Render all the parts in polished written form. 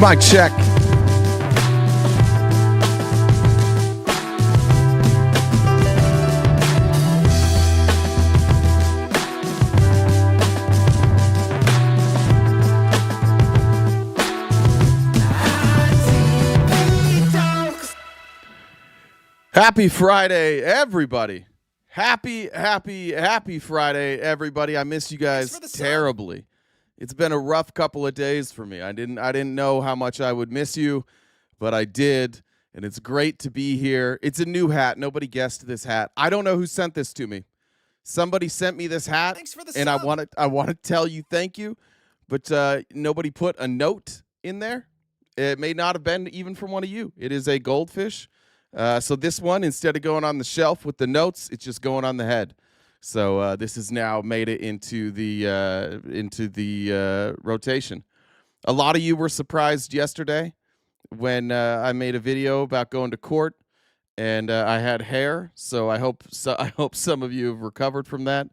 Mic check. Happy Friday, everybody. Happy Friday, everybody. I miss you guys terribly. It's been a rough couple of days for me. I didn't know how much I would miss you, but I did, and it's great to be here. It's a new hat. Nobody guessed this hat. I don't know who sent this to me. Somebody sent me this hat, and I want to tell you thank you, but nobody put a note in there. It may not have been even from one of you. It is a goldfish. So this one, instead of going on the shelf with the notes, it's just going on the head. So this has now made it into the rotation. A lot of you were surprised yesterday when I made a video about going to court, and I had hair. So I hope some of you have recovered from that.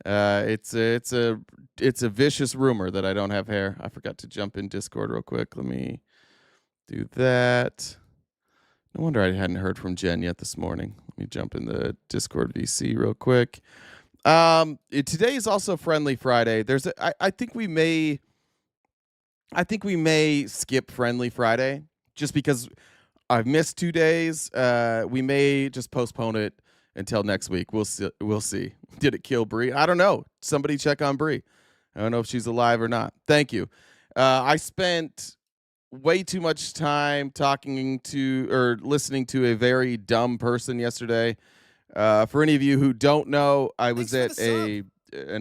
It's a vicious rumor that I don't have hair. I forgot to jump in Discord real quick. Let me do that. No wonder I hadn't heard from Jen yet this morning. Let me jump in the Discord VC real quick. Today is also Friendly Friday. I think we may skip Friendly Friday just because I've missed 2 days. We may just postpone it until next week. We'll see. Did it kill Bree? I don't know. Somebody check on Bree. I don't know if she's alive or not. Thank you. I spent way too much time listening to a very dumb person yesterday. For any of you who don't know, I was at an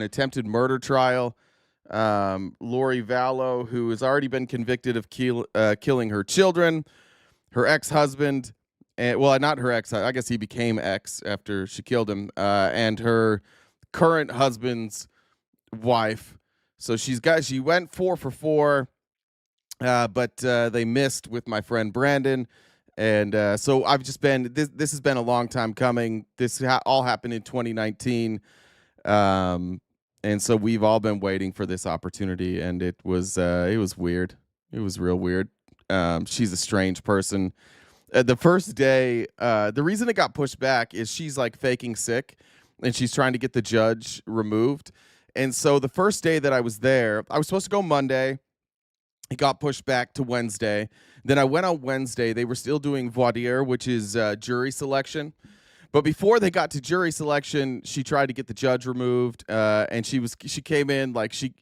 attempted murder trial. Lorie Valow, who has already been convicted of killing her children, her ex-husband, and not her ex. I guess he became ex after she killed him, and her current husband's wife. So she went 4 for 4. But they missed with my friend Brandon, and so I've just been this has been a long time coming. This all happened in 2019, and so we've all been waiting for this opportunity, and it was weird. It was real weird. She's a strange person. The first day, the reason it got pushed back is she's like faking sick, and she's trying to get the judge removed. And so the first day that I was there, I was supposed to go Monday. It got pushed back to Wednesday. Then I went on Wednesday. They were still doing voir dire, which is jury selection. But before they got to jury selection, she tried to get the judge removed, and she came in like she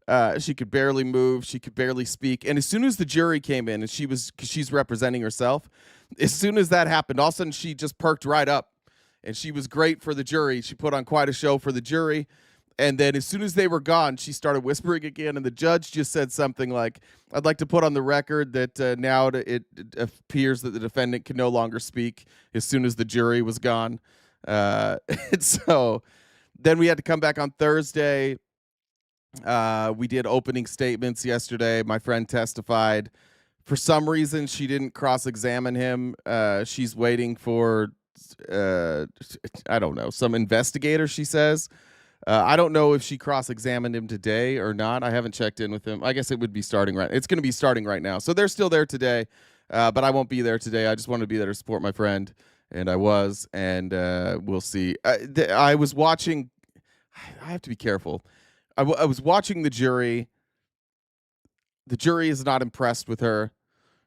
could barely move, she could barely speak. And as soon as the jury came in, and she's representing herself, as soon as that happened, all of a sudden she just perked right up, and she was great for the jury. She put on quite a show for the jury. And then as soon as they were gone, she started whispering again, and the judge just said something like, "I'd like to put on the record that now it appears that the defendant can no longer speak," as soon as the jury was gone. And so then we had to come back on Thursday. We did opening statements yesterday. My friend testified. For some reason, she didn't cross-examine him. She's waiting for, I don't know, some investigator, she says. I don't know if she cross-examined him today or not. I haven't checked in with him. I guess it would be starting right. It's going to be starting right now. So they're still there today, but I won't be there today. I just wanted to be there to support my friend, and I was, and we'll see. I was watching. I have to be careful. I was watching the jury. The jury is not impressed with her.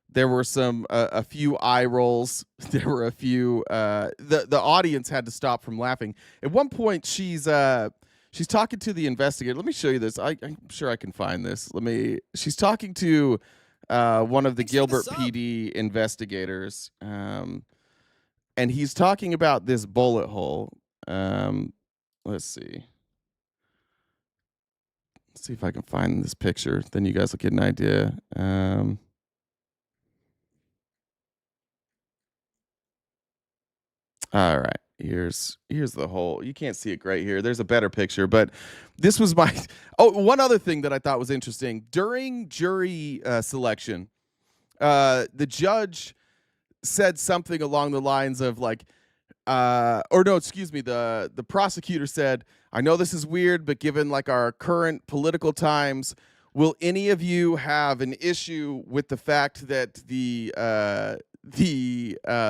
There were a few eye rolls. There were a few. The audience had to stop from laughing. At one point, she's talking to the investigator. Let me show you this. I'm sure I can find this. She's talking to one of the Gilbert PD investigators, and he's talking about this bullet hole. Let's see. Let's see if I can find this picture. Then you guys will get an idea. All right, here's the hole. You can't see it right here. There's a better picture, but this was my. Oh, one other thing that I thought was interesting during jury selection, the judge said something along the lines of like, or no, excuse me, the prosecutor said, "I know this is weird, but given like our current political times, will any of you have an issue with the fact that the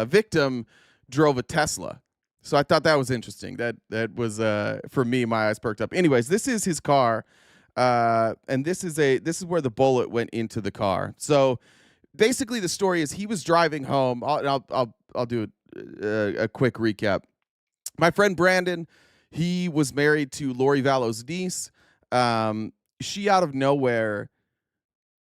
victim drove a Tesla? So I thought that was interesting. That was for me, my eyes perked up. Anyways, this is his car, and this is where the bullet went into the car. So basically, the story is he was driving home. I'll do a quick recap. My friend Brandon, he was married to Lorie Valow's niece. She out of nowhere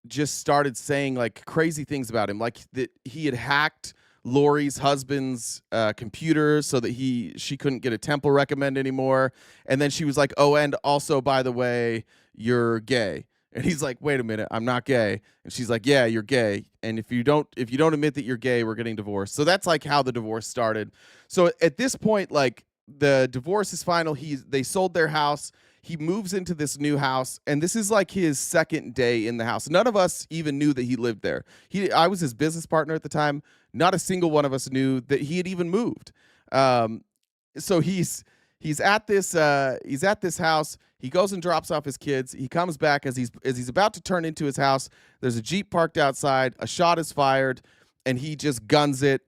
just started saying like crazy things about him, like that he had hacked Lori's husband's computer so that she couldn't get a temple recommend anymore. And then she was like, "Oh, and also, by the way, you're gay." And he's like, "Wait a minute, I'm not gay." And she's like, "Yeah, you're gay. And if you don't admit that you're gay, we're getting divorced." So that's like how the divorce started. So at this point, like the divorce is final. They sold their house. He moves into this new house, and this is like his second day in the house. None of us even knew that he lived there. I was his business partner at the time. Not a single one of us knew that he had even moved. So he's at this house. He goes and drops off his kids. He comes back as he's about to turn into his house. There's a Jeep parked outside. A shot is fired, and he just guns it.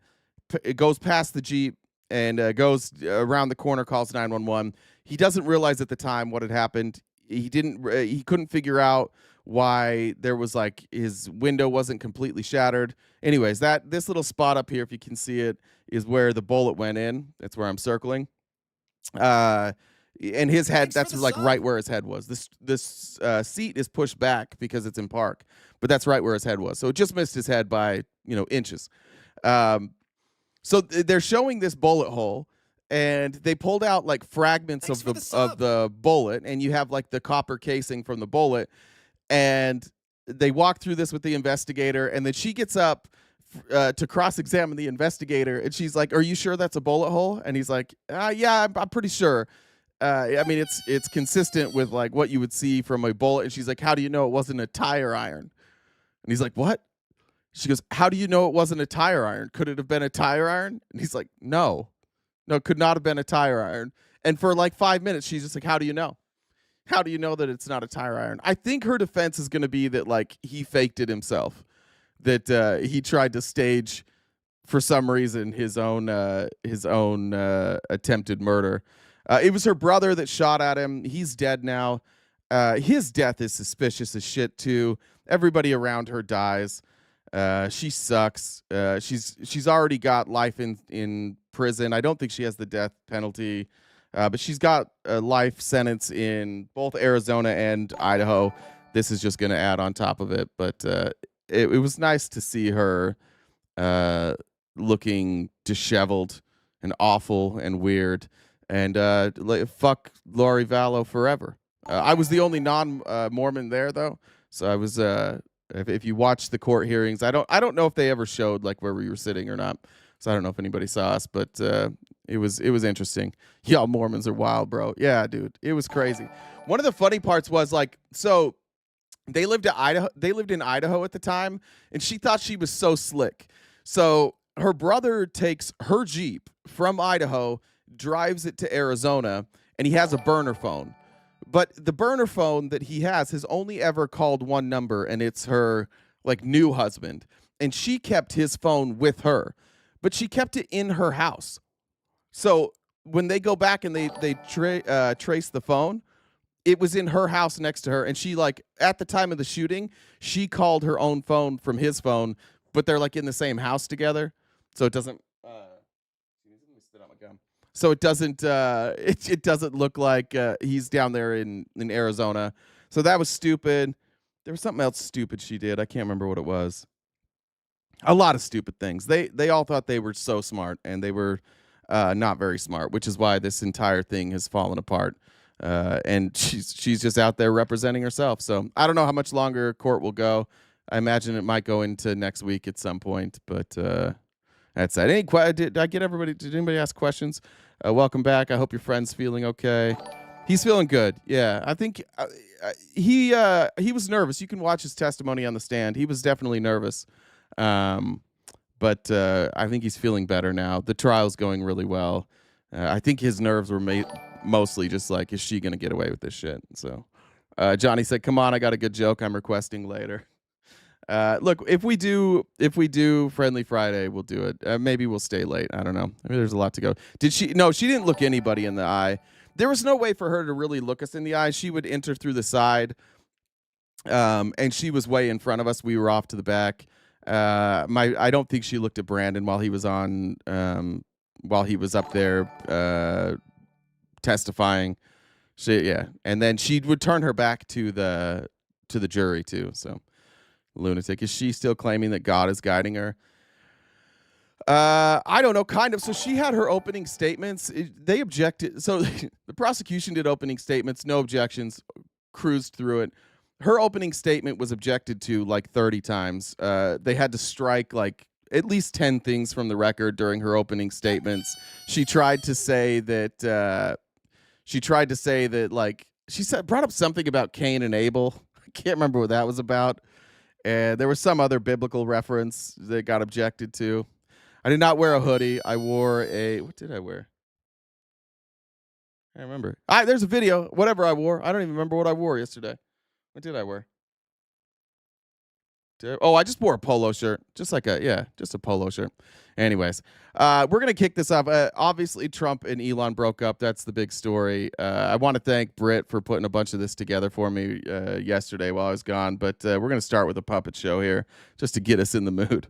It goes past the Jeep and goes around the corner, calls 911. He doesn't realize at the time what had happened. He couldn't figure out why there was like his window wasn't completely shattered. Anyways, this little spot up here, if you can see it, is where the bullet went in. That's where I'm circling. And his head, that's like right where his head was. This seat is pushed back because it's in park, but that's right where his head was. So it just missed his head by, inches. So they're showing this bullet hole, and they pulled out like fragments of the bullet, and you have like the copper casing from the bullet, and they walk through this with the investigator, and then she gets up to cross-examine the investigator, and she's like, "Are you sure that's a bullet hole?" And he's like, "Yeah, I'm pretty sure. I mean, it's consistent with like what you would see from a bullet." And she's like, "How do you know it wasn't a tire iron?" And he's like, "What?" She goes, "How do you know it wasn't a tire iron? Could it have been a tire iron?" And he's like, No, it could not have been a tire iron." And for like 5 minutes, she's just like, "How do you know? How do you know that it's not a tire iron?" I think her defense is going to be that like he faked it himself, that he tried to stage for some reason his own attempted murder. It was her brother that shot at him. He's dead now. His death is suspicious as shit too. Everybody around her dies. She sucks. She's already got life in prison. I don't think she has the death penalty, but she's got a life sentence in both Arizona and Idaho. This is just going to add on top of it. But it was nice to see her looking disheveled and awful and weird. And fuck Lorie Valow forever. I was the only non-Mormon there, though. So I was... If you watch the court hearings, I don't know if they ever showed like where we were sitting or not. So I don't know if anybody saw us, but it was interesting. Y'all Mormons are wild, bro. Yeah, dude, it was crazy. One of the funny parts was like, so they lived in Idaho at the time, and she thought she was so slick. So her brother takes her Jeep from Idaho, drives it to Arizona, and he has a burner phone. But the burner phone that he has only ever called one number, and it's her like new husband. And she kept his phone with her, but she kept it in her house. So when they go back and they trace the phone, it was in her house next to her. And she like at the time of the shooting, she called her own phone from his phone, but they're like in the same house together, so it doesn't. Let me spit out my gum. So it doesn't it doesn't look like he's down there in Arizona. So that was stupid. There was something else stupid she did. I can't remember what it was. A lot of stupid things. They all thought they were so smart, and they were not very smart, which is why this entire thing has fallen apart. And she's just out there representing herself. So I don't know how much longer court will go. I imagine it might go into next week at some point, but that's that. Did I get everybody? Did anybody ask questions? Welcome back. I hope your friend's feeling okay. He's feeling good. Yeah, I think he was nervous. You can watch his testimony on the stand. He was definitely nervous, but I think he's feeling better now. The trial's going really well. I think his nerves were mostly just like, is she gonna get away with this shit? So Johnny said, "Come on, I got a good joke. I'm requesting later." Look, if we do Friendly Friday, we'll do it. Maybe we'll stay late. I don't know. I mean, there's a lot to go. Did she? No, she didn't look anybody in the eye. There was no way for her to really look us in the eye. She would enter through the side, and she was way in front of us. We were off to the back. I don't think she looked at Brandon while he was while he was up there testifying. And then she would turn her back to the jury too. So. Lunatic. Is she still claiming that God is guiding her? I don't know, kind of. So she had her opening statements. They objected. So the prosecution did opening statements, no objections, cruised through it. Her opening statement was objected to like 30 times. They had to strike like at least 10 things from the record during her opening statements. She tried to say that like she brought up something about Cain and Abel. I can't remember what that was about. And there was some other biblical reference that got objected to. I did not wear a hoodie. I wore what did I wear? I can't remember. There's a video. Whatever I wore. I don't even remember what I wore yesterday. What did I wear? I just wore a polo shirt. Just a polo shirt. Anyways, we're going to kick this off. Obviously, Trump and Elon broke up. That's the big story. I want to thank Britt for putting a bunch of this together for me yesterday while I was gone. But we're going to start with a puppet show here just to get us in the mood.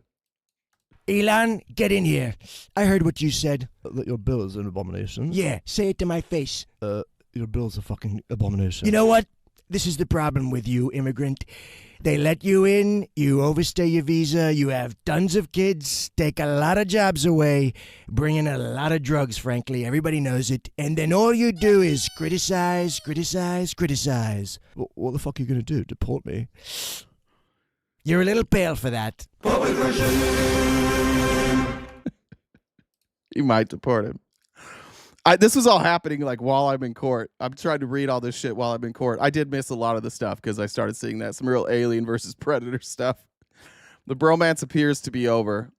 Elon, get in here. I heard what you said. That your bill is an abomination? Yeah, say it to my face. Your bill's a fucking abomination. You know what? This is the problem with you, immigrant. They let you in, you overstay your visa, you have tons of kids, take a lot of jobs away, bring in a lot of drugs, frankly. Everybody knows it. And then all you do is criticize. What the fuck are you going to do? Deport me? You're a little pale for that. You might deport him. This was all happening like while I'm in court. I'm trying to read all this shit while I'm in court. I did miss a lot of the stuff because I started seeing some real Alien versus Predator stuff. The bromance appears to be over.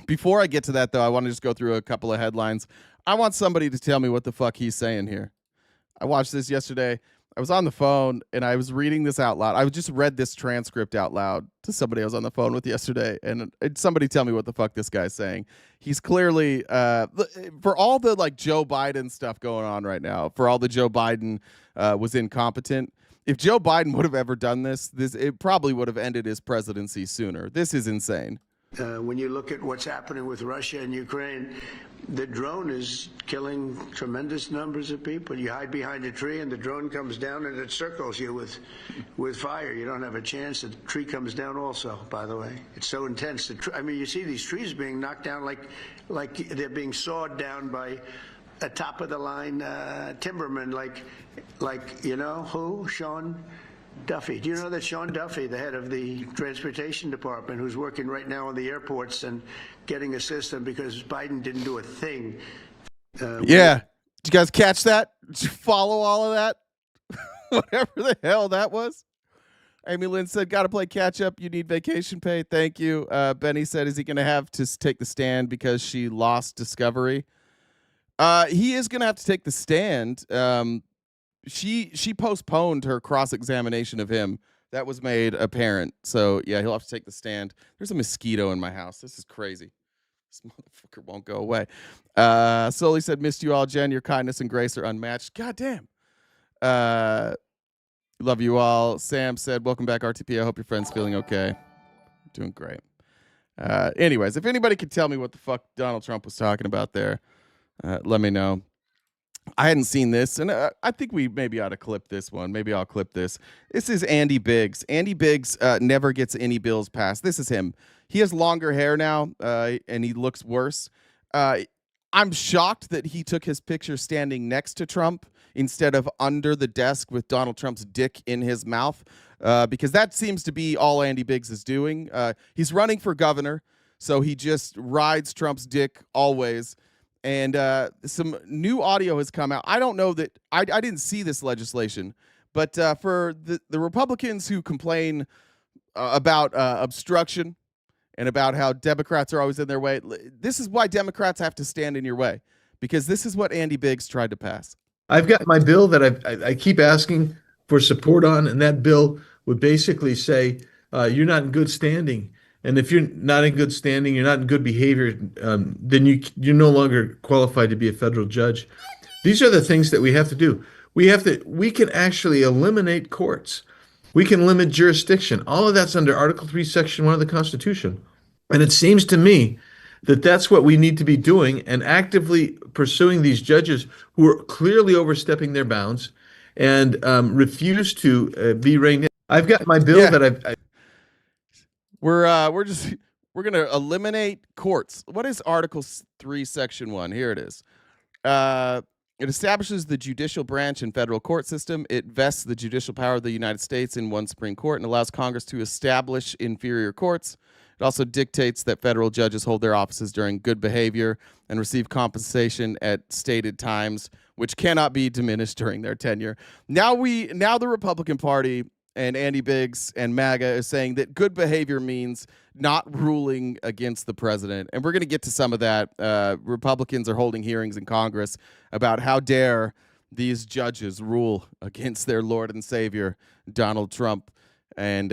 Before I get to that, though, I want to just go through a couple of headlines. I want somebody to tell me what the fuck he's saying here. I watched this yesterday. I was on the phone and I was reading this out loud. I just read this transcript out loud to somebody I was on the phone with yesterday, and somebody tell me what the fuck this guy's saying. He's clearly for all the like Joe Biden stuff going on right now, for all the Joe Biden was incompetent. If Joe Biden would have ever done this, it probably would have ended his presidency sooner. This is insane. When you look at what's happening with Russia and Ukraine, the drone is killing tremendous numbers of people. You hide behind a tree and the drone comes down and it circles you with fire. You don't have a chance. The tree comes down also, by the way. It's so intense. I mean, you see these trees being knocked down like they're being sawed down by a top-of-the-line timberman, like you know who? Sean Duffy. Do you know that Sean Duffy, the head of the transportation department, who's working right now on the airports and getting a system because Biden didn't do a thing? Yeah. Did you guys catch that? Did you follow all of that? Whatever the hell that was. Amy Lynn said, got to play catch up. You need vacation pay. Thank you. Benny said, is he going to have to take the stand because she lost Discovery? He is going to have to take the stand. She postponed her cross-examination of him. That was made apparent. So, yeah, he'll have to take the stand. There's a mosquito in my house. This is crazy. This motherfucker won't go away. Sully said, missed you all, Jen. Your kindness and grace are unmatched. God damn. Love you all. Sam said, welcome back, RTP. I hope your friend's feeling okay. Doing great. Anyways, if anybody could tell me what the fuck Donald Trump was talking about there, let me know. I hadn't seen this, and I think we maybe ought to clip this one. Maybe I'll clip this. This is Andy Biggs. Andy Biggs never gets any bills passed. This is him. He has longer hair now, and he looks worse. I'm shocked that he took his picture standing next to Trump instead of under the desk with Donald Trump's dick in his mouth, because that seems to be all Andy Biggs is doing. He's running for governor, so he just rides Trump's dick always. And some new audio has come out. I don't know that I didn't see this legislation, but for the Republicans who complain about obstruction and about how Democrats are always in their way, this is why Democrats have to stand in your way, because this is what Andy Biggs tried to pass. I've got my bill that I keep asking for support on, and that bill would basically say you're not in good standing. And if you're not in good standing, you're not in good behavior, then you're no longer qualified to be a federal judge. These are the things that we have to do. We can actually eliminate courts. We can limit jurisdiction. All of that's under Article 3, Section 1 of the Constitution. And it seems to me that that's what we need to be doing and actively pursuing these judges who are clearly overstepping their bounds and refuse to be reined in. I've got my bill that we're gonna eliminate courts. What is Article 3, Section 1? Here it is. It establishes the judicial branch and federal court system. It vests the judicial power of the United States in one Supreme Court and allows Congress to establish inferior courts. It also dictates that federal judges hold their offices during good behavior and receive compensation at stated times, which cannot be diminished during their tenure. Now the Republican Party and Andy Biggs and MAGA is saying that good behavior means not ruling against the president. And we're going to get to some of that. Republicans are holding hearings in Congress about how dare these judges rule against their Lord and Savior, Donald Trump. And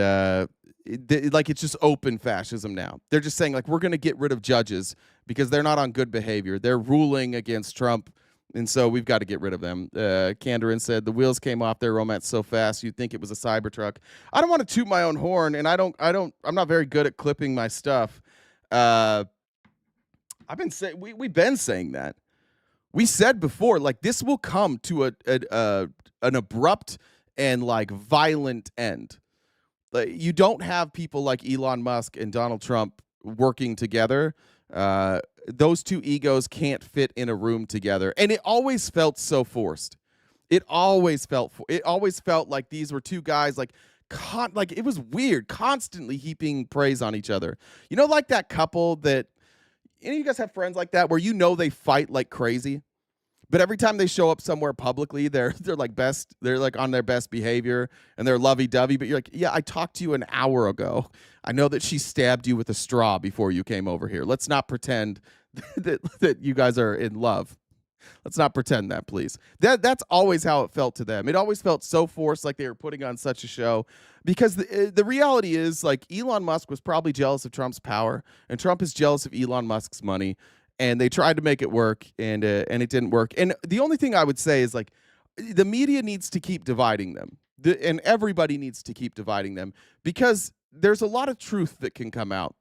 it's just open fascism now. They're just saying, like, we're going to get rid of judges because they're not on good behavior. They're ruling against Trump. And so we've got to get rid of them. Candorin said the wheels came off their romance so fast you'd think it was a Cybertruck. I don't want to toot my own horn, and I'm not very good at clipping my stuff. We've been saying that. We said before, like, this will come to an abrupt and like violent end. Like, you don't have people like Elon Musk and Donald Trump working together. Those two egos can't fit in a room together, and it always felt so forced. It always felt like these were two guys like it was weird, constantly heaping praise on each other. You know, like that couple that you guys have friends like that where they fight like crazy, but every time they show up somewhere publicly, they're like on their best behavior and they're lovey-dovey. But you're like, yeah, I talked to you an hour ago. I know that she stabbed you with a straw before you came over here. Let's not pretend that you guys are in love. Let's not pretend that, please. That's always how it felt to them. It always felt so forced, like they were putting on such a show. Because the reality is, like, Elon Musk was probably jealous of Trump's power, and Trump is jealous of Elon Musk's money. And they tried to make it work, and it didn't work. And the only thing I would say is, like, the media needs to keep dividing them, and everybody needs to keep dividing them, because there's a lot of truth that can come out.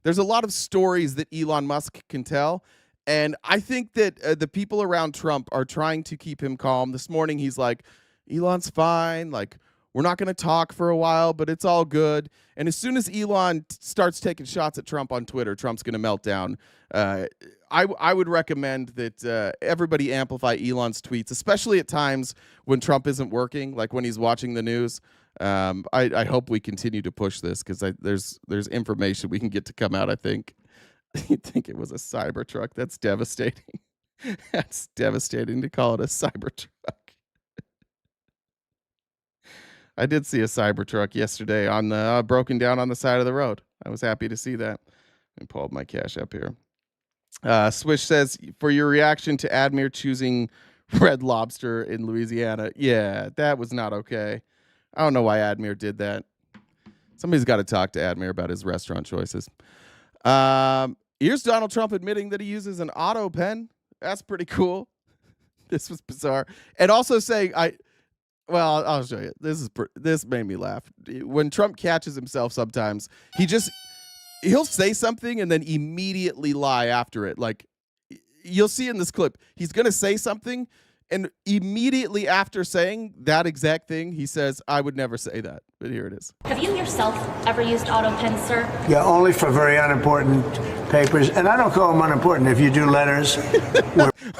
There's a lot of stories that Elon Musk can tell, and I think that the people around Trump are trying to keep him calm. This morning, he's like, Elon's fine, like, we're not going to talk for a while, but it's all good. And as soon as Elon starts taking shots at Trump on Twitter, Trump's going to melt down. I would recommend that everybody amplify Elon's tweets, especially at times when Trump isn't working, like when he's watching the news. I hope we continue to push this because there's information we can get to come out, I think. You'd think it was a Cybertruck. That's devastating. That's devastating to call it a Cybertruck. I did see a Cybertruck yesterday on the broken down on the side of the road. I was happy to see that. Let me pull up my Cash App here. Swish says, for your reaction to Admir choosing Red Lobster in Louisiana, yeah, that was not okay. I don't know why Admir did that. Somebody's got to talk to Admir about his restaurant choices. Here's Donald Trump admitting that he uses an Autopen. That's pretty cool. This was bizarre. And also saying, well, I'll show you. This made me laugh. When Trump catches himself sometimes, he'll say something and then immediately lie after it. Like, you'll see in this clip, he's going to say something, and immediately after saying that exact thing, he says, I would never say that. But here it is. Have you yourself ever used Autopen, sir? Yeah, only for very unimportant papers. And I don't call them unimportant. If you do letters...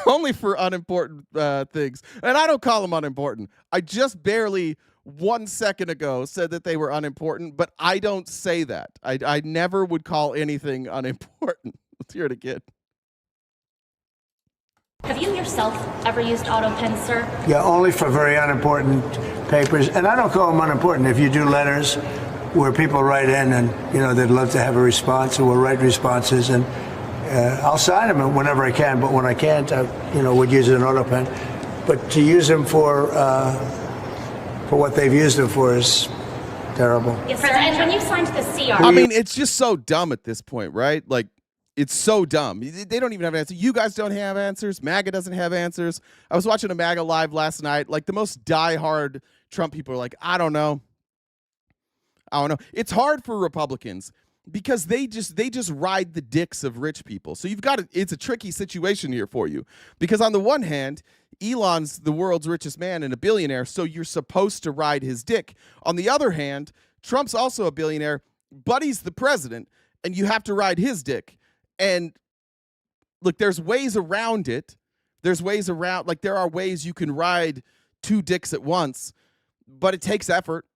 Only for unimportant things. And I don't call them unimportant. I just barely 1 second ago said that they were unimportant, but I don't say that. I never would call anything unimportant. Let's hear it again. Have you yourself ever used Autopen, sir? Yeah, only for very unimportant papers. And I don't call them unimportant. If you do letters where people write in and, they'd love to have a response, and we'll write responses, and I'll sign them whenever I can, but when I can't, I would use an Autopen. But to use them for But what they've used it for is terrible. Yes, sir. And when you signed the CR, I mean, it's just so dumb at this point, right? Like, it's so dumb. They don't even have an answer. You guys don't have answers. MAGA doesn't have answers. I was watching a MAGA live last night. Like, the most diehard Trump people are like, I don't know. It's hard for Republicans because they just ride the dicks of rich people. So it's a tricky situation here for you because on the one hand, Elon's the world's richest man and a billionaire, so you're supposed to ride his dick. On the other hand, Trump's also a billionaire, but he's the president, and you have to ride his dick. And look, there's ways around it. There are ways you can ride two dicks at once, but it takes effort.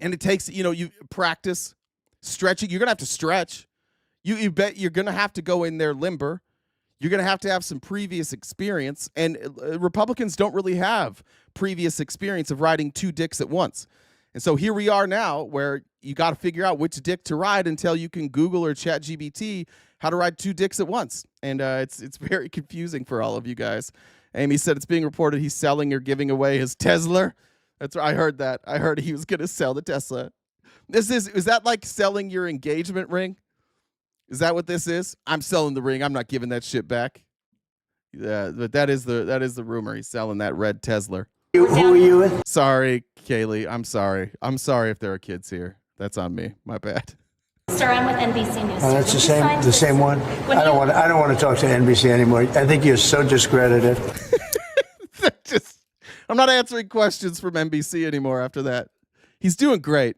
And it takes, you practice stretching. You're going to have to stretch. You bet you're going to have to go in there limber. You're going to have some previous experience. And Republicans don't really have previous experience of riding two dicks at once. And so here we are now where you got to figure out which dick to ride until you can Google or chat GBT how to ride two dicks at once. And it's very confusing for all of you guys. Amy said it's being reported he's selling or giving away his Tesla. That's right. I heard that. I heard he was going to sell the Tesla. Is that like selling your engagement ring? Is that what this is? I'm selling the ring. I'm not giving that shit back. Yeah, but that is the rumor. He's selling that red Tesla. Who are you with? Sorry, Kaylee. I'm sorry. I'm sorry if there are kids here. That's on me. My bad. sir, I'm with NBC News. That's the same one. I don't want to talk to NBC anymore. I think you're so discredited. I'm not answering questions from NBC anymore after that. He's doing great.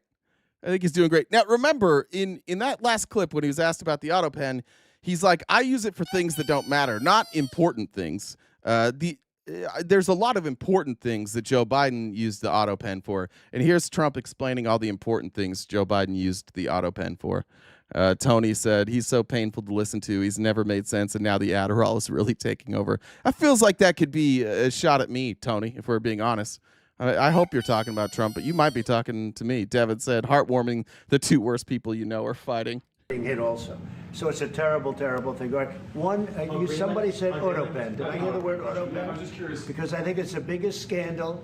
I think he's doing great. Now, remember, in that last clip when he was asked about the Autopen, he's like, I use it for things that don't matter, not important things. There's a lot of important things that Joe Biden used the Autopen for. And here's Trump explaining all the important things Joe Biden used the Autopen for. Tony said, he's so painful to listen to. He's never made sense, and now the Adderall is really taking over. It feels like that could be a shot at me, Tony, if we're being honest. I hope you're talking about Trump, but you might be talking to me. Devin said, heartwarming, the two worst people you know are fighting. Hit also. So it's a terrible, terrible thing. Somebody said Autopen. Did I hear the word Autopen? I'm just curious. Because I think it's the biggest scandal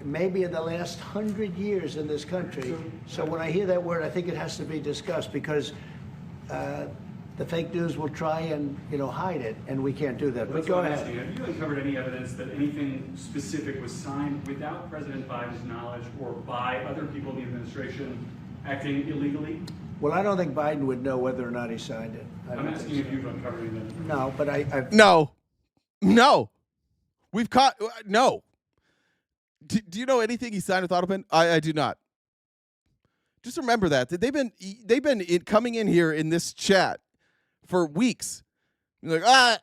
maybe in the last 100 years in this country. So when I hear that word, I think it has to be discussed because the fake news will try and hide it, and we can't do that. But go ahead. Have you uncovered any evidence that anything specific was signed without President Biden's knowledge or by other people in the administration acting illegally? Well, I don't think Biden would know whether or not he signed it. I'm asking if you've uncovered anything. No, but I've... No. We've caught... No. Do you know anything he signed with Autopen? I do not. Just remember that they've been coming in here in this chat for weeks. You're like,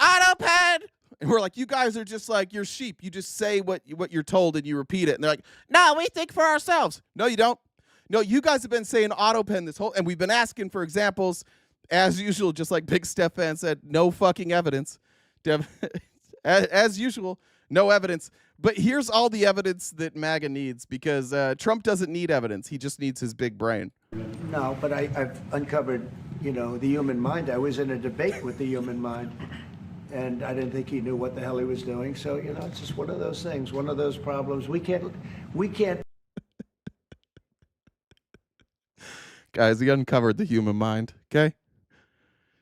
Autopen! And we're like, you guys are just like, you're sheep. You just say what you're told and you repeat it. And they're like, no, we think for ourselves. No, you don't. No, you guys have been saying Autopen this whole, and we've been asking for examples, as usual, just like Big Stefan said, no fucking evidence. As usual, no evidence. But here's all the evidence that MAGA needs, because Trump doesn't need evidence. He just needs his big brain. No, but I've uncovered, the human mind. I was in a debate with the human mind, and I didn't think he knew what the hell he was doing. So, it's just one of those things, one of those problems. We can't. Guys, he uncovered the human mind, okay?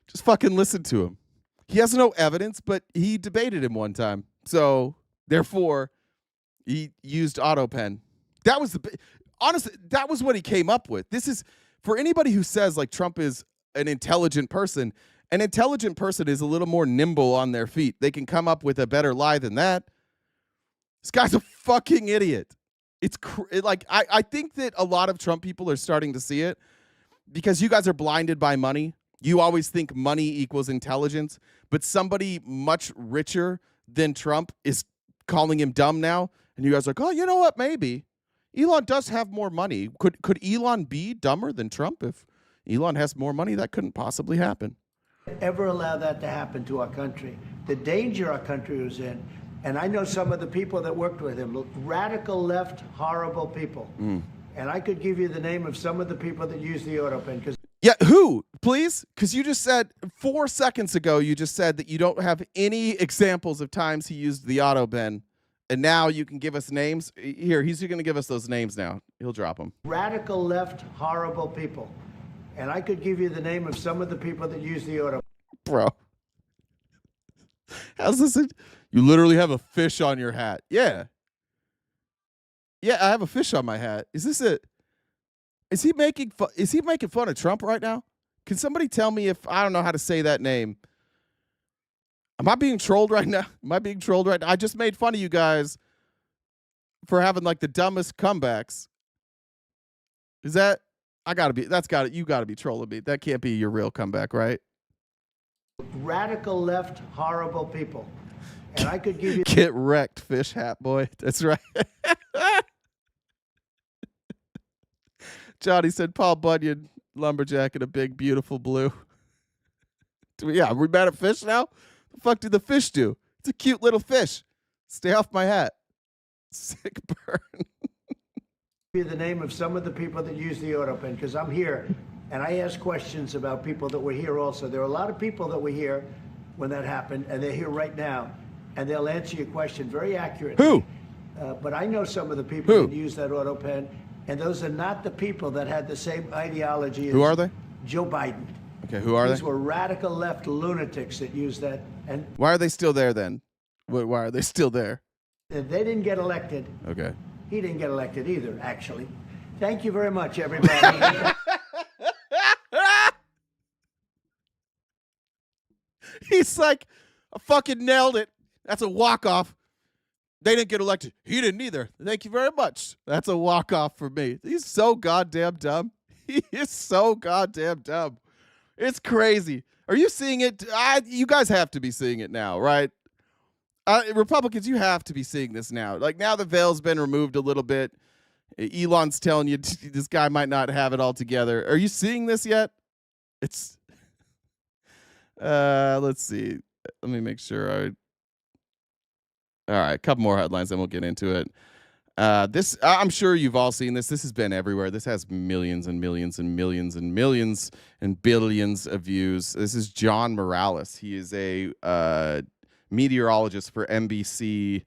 Just fucking listen to him. He has no evidence, but he debated him one time. So, therefore, he used Autopen. That was honestly, that was what he came up with. This is, for anybody who says, like, Trump is an intelligent person is a little more nimble on their feet. They can come up with a better lie than that. This guy's a fucking idiot. It's I think that a lot of Trump people are starting to see it because you guys are blinded by money. You always think money equals intelligence, but somebody much richer than Trump is calling him dumb now. And you guys are like, oh, you know what? Maybe Elon does have more money. Could Elon be dumber than Trump? If Elon has more money, that couldn't possibly happen. Ever allow that to happen to our country? The danger our country was in. And I know some of the people that worked with him, radical left, horrible people. And I could give you the name of some of the people that use the Autopen. Yeah, who, please? Because you just said 4 seconds ago, you just said that you don't have any examples of times he used the Autopen And now you can give us names. Here, he's going to give us those names now. He'll drop them. Radical left, horrible people. And I could give you the name of some of the people that use the Autopen. Bro. How's this? You literally have a fish on your hat. Yeah. Yeah, I have a fish on my hat. Is this it? Is he making fun of Trump right now? Can somebody tell me if I don't know how to say that name? Am I being trolled right now? Am I being trolled right now? I just made fun of you guys for having like the dumbest comebacks. Is that you got to be trolling me. That can't be your real comeback, right? Radical left, horrible people. And I could give you Get wrecked, fish hat boy. That's right. Johnny said Paul Bunyan, lumberjack in a big, beautiful blue. Are we mad at fish now? The fuck did the fish do? It's a cute little fish. Stay off my hat. Sick burn. you the name of some of the people that use the Autopen because I'm here and I ask questions about people that were here also. There are a lot of people that were here when that happened and they're here right now and they'll answer your question very accurately. Who? But I know some of the people that use that Autopen and those are not the people that had the same ideology as Who are they? Joe Biden. Okay, who are These they? were radical left lunatics that used that. And Why are they still there then? Why are they still there? they didn't get elected. Okay. He didn't get elected either, actually. Thank you very much, everybody. He's like, I fucking nailed it. That's a walk-off. They didn't get elected. He didn't either. Thank you very much. That's a walk-off for me. He's so goddamn dumb. He is so goddamn dumb. It's crazy. Are you seeing it? You guys have to be seeing it now, right? Republicans, you have to be seeing this now. Like, now the veil's been removed a little bit. Elon's telling you this guy might not have it all together. Are you seeing this yet? It's... let's see. Let me make sure. All right, a couple more headlines, then we'll get into it. This, I'm sure you've all seen this. This has been everywhere. This has millions and millions and millions and millions and billions of views. This is John Morales. He is a meteorologist for NBC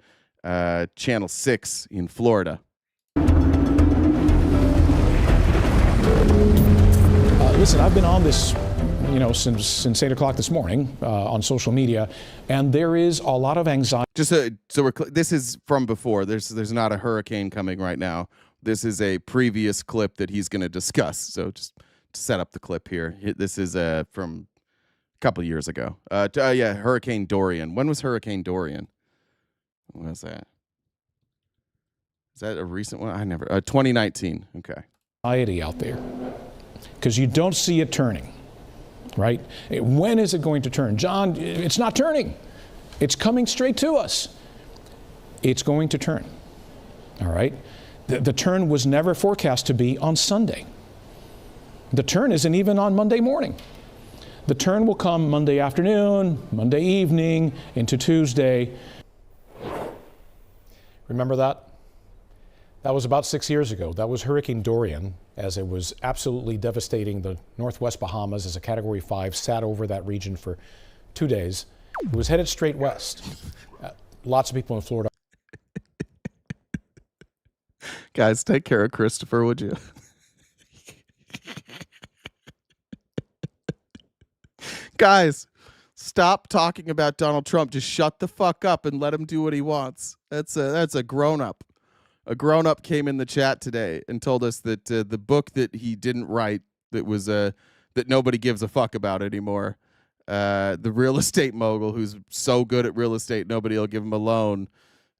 Channel 6 in Florida. Listen, I've been on this, since 8 o'clock this morning on social media, and there is a lot of anxiety. Just so this is from before. There's not a hurricane coming right now. This is a previous clip that he's going to discuss. So just to set up the clip here. This is from a couple of years ago. Hurricane Dorian. When was Hurricane Dorian? When was that? Is that a recent one? 2019. Okay. Anxiety out there because you don't see it turning, right? When is it going to turn? John, it's not turning. It's coming straight to us. It's going to turn, all right? The turn was never forecast to be on Sunday. The turn isn't even on Monday morning. The turn will come Monday afternoon, Monday evening, into Tuesday. Remember that? That was about 6 years ago. That was Hurricane Dorian, as it was absolutely devastating the northwest Bahamas as a Category 5, sat over that region for 2 days. It was headed straight west. Lots of people in Florida. Guys, take care of Christopher, would you? Guys, stop talking about Donald Trump. Just shut the fuck up and let him do what he wants. That's a grown-up. A grown-up came in the chat today and told us that the book that he didn't write, that was that nobody gives a fuck about anymore, the real estate mogul who's so good at real estate nobody will give him a loan,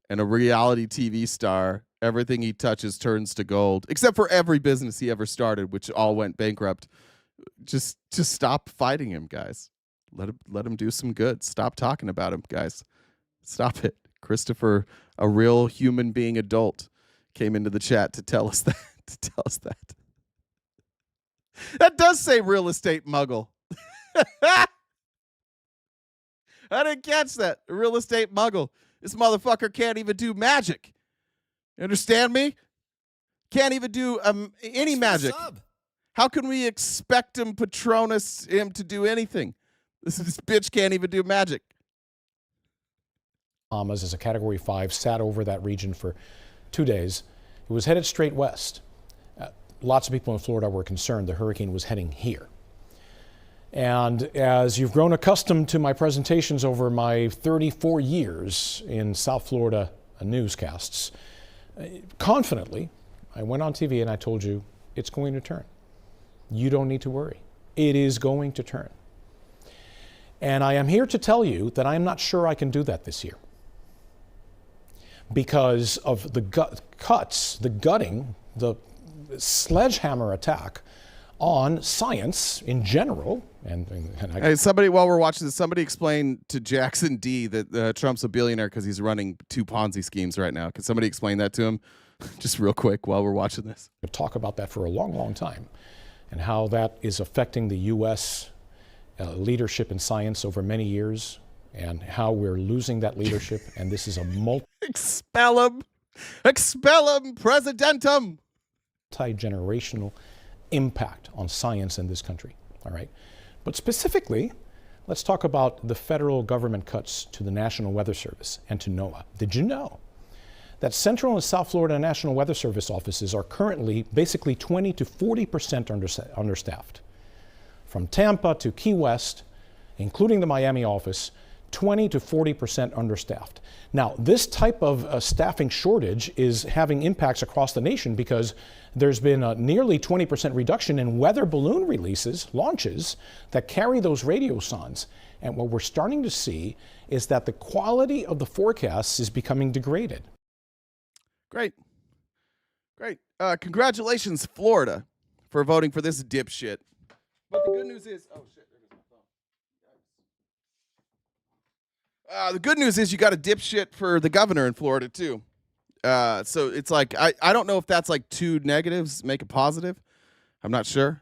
and a reality TV star, everything he touches turns to gold, except for every business he ever started, which all went bankrupt. Just stop fighting him, guys. Let him do some good. Stop talking about him, guys. Stop it. Christopher, a real human being adult, came into the chat to tell us that. That does say real estate muggle. I didn't catch that. A real estate muggle. This motherfucker can't even do magic. You understand me? Can't even do any magic. How can we expect him to do anything? This bitch can't even do magic. Bahamas as a Category 5, sat over that region for 2 days. It was headed straight west. Lots of people in Florida were concerned the hurricane was heading here. And as you've grown accustomed to my presentations over my 34 years in South Florida newscasts, confidently, I went on TV and I told you, it's going to turn. You don't need to worry. It is going to turn. And I am here to tell you that I am not sure I can do that this year because of the gutting, the sledgehammer attack on science in general. Hey, somebody, while we're watching this, somebody explain to Jackson D that Trump's a billionaire because he's running 2 Ponzi schemes right now. Can somebody explain that to him just real quick while we're watching this? We've talked about that for a long, long time and how that is affecting the U.S. Leadership in science over many years and how we're losing that leadership. And this is a Expel him, presidentum. Multi-generational impact on science in this country. All right. But specifically, let's talk about the federal government cuts to the National Weather Service and to NOAA. Did you know that Central and South Florida National Weather Service offices are currently basically 20 to 40% understaffed? From Tampa to Key West, including the Miami office, 20 to 40% understaffed. Now, this type of staffing shortage is having impacts across the nation because there's been a nearly 20% reduction in weather balloon launches that carry those radiosondes. And what we're starting to see is that the quality of the forecasts is becoming degraded. Great. Congratulations, Florida, for voting for this dipshit. But the good news is, oh shit, there goes my phone. The good news is you got a dipshit for the governor in Florida too. So it's like I don't know if that's like 2 negatives make a positive. I'm not sure.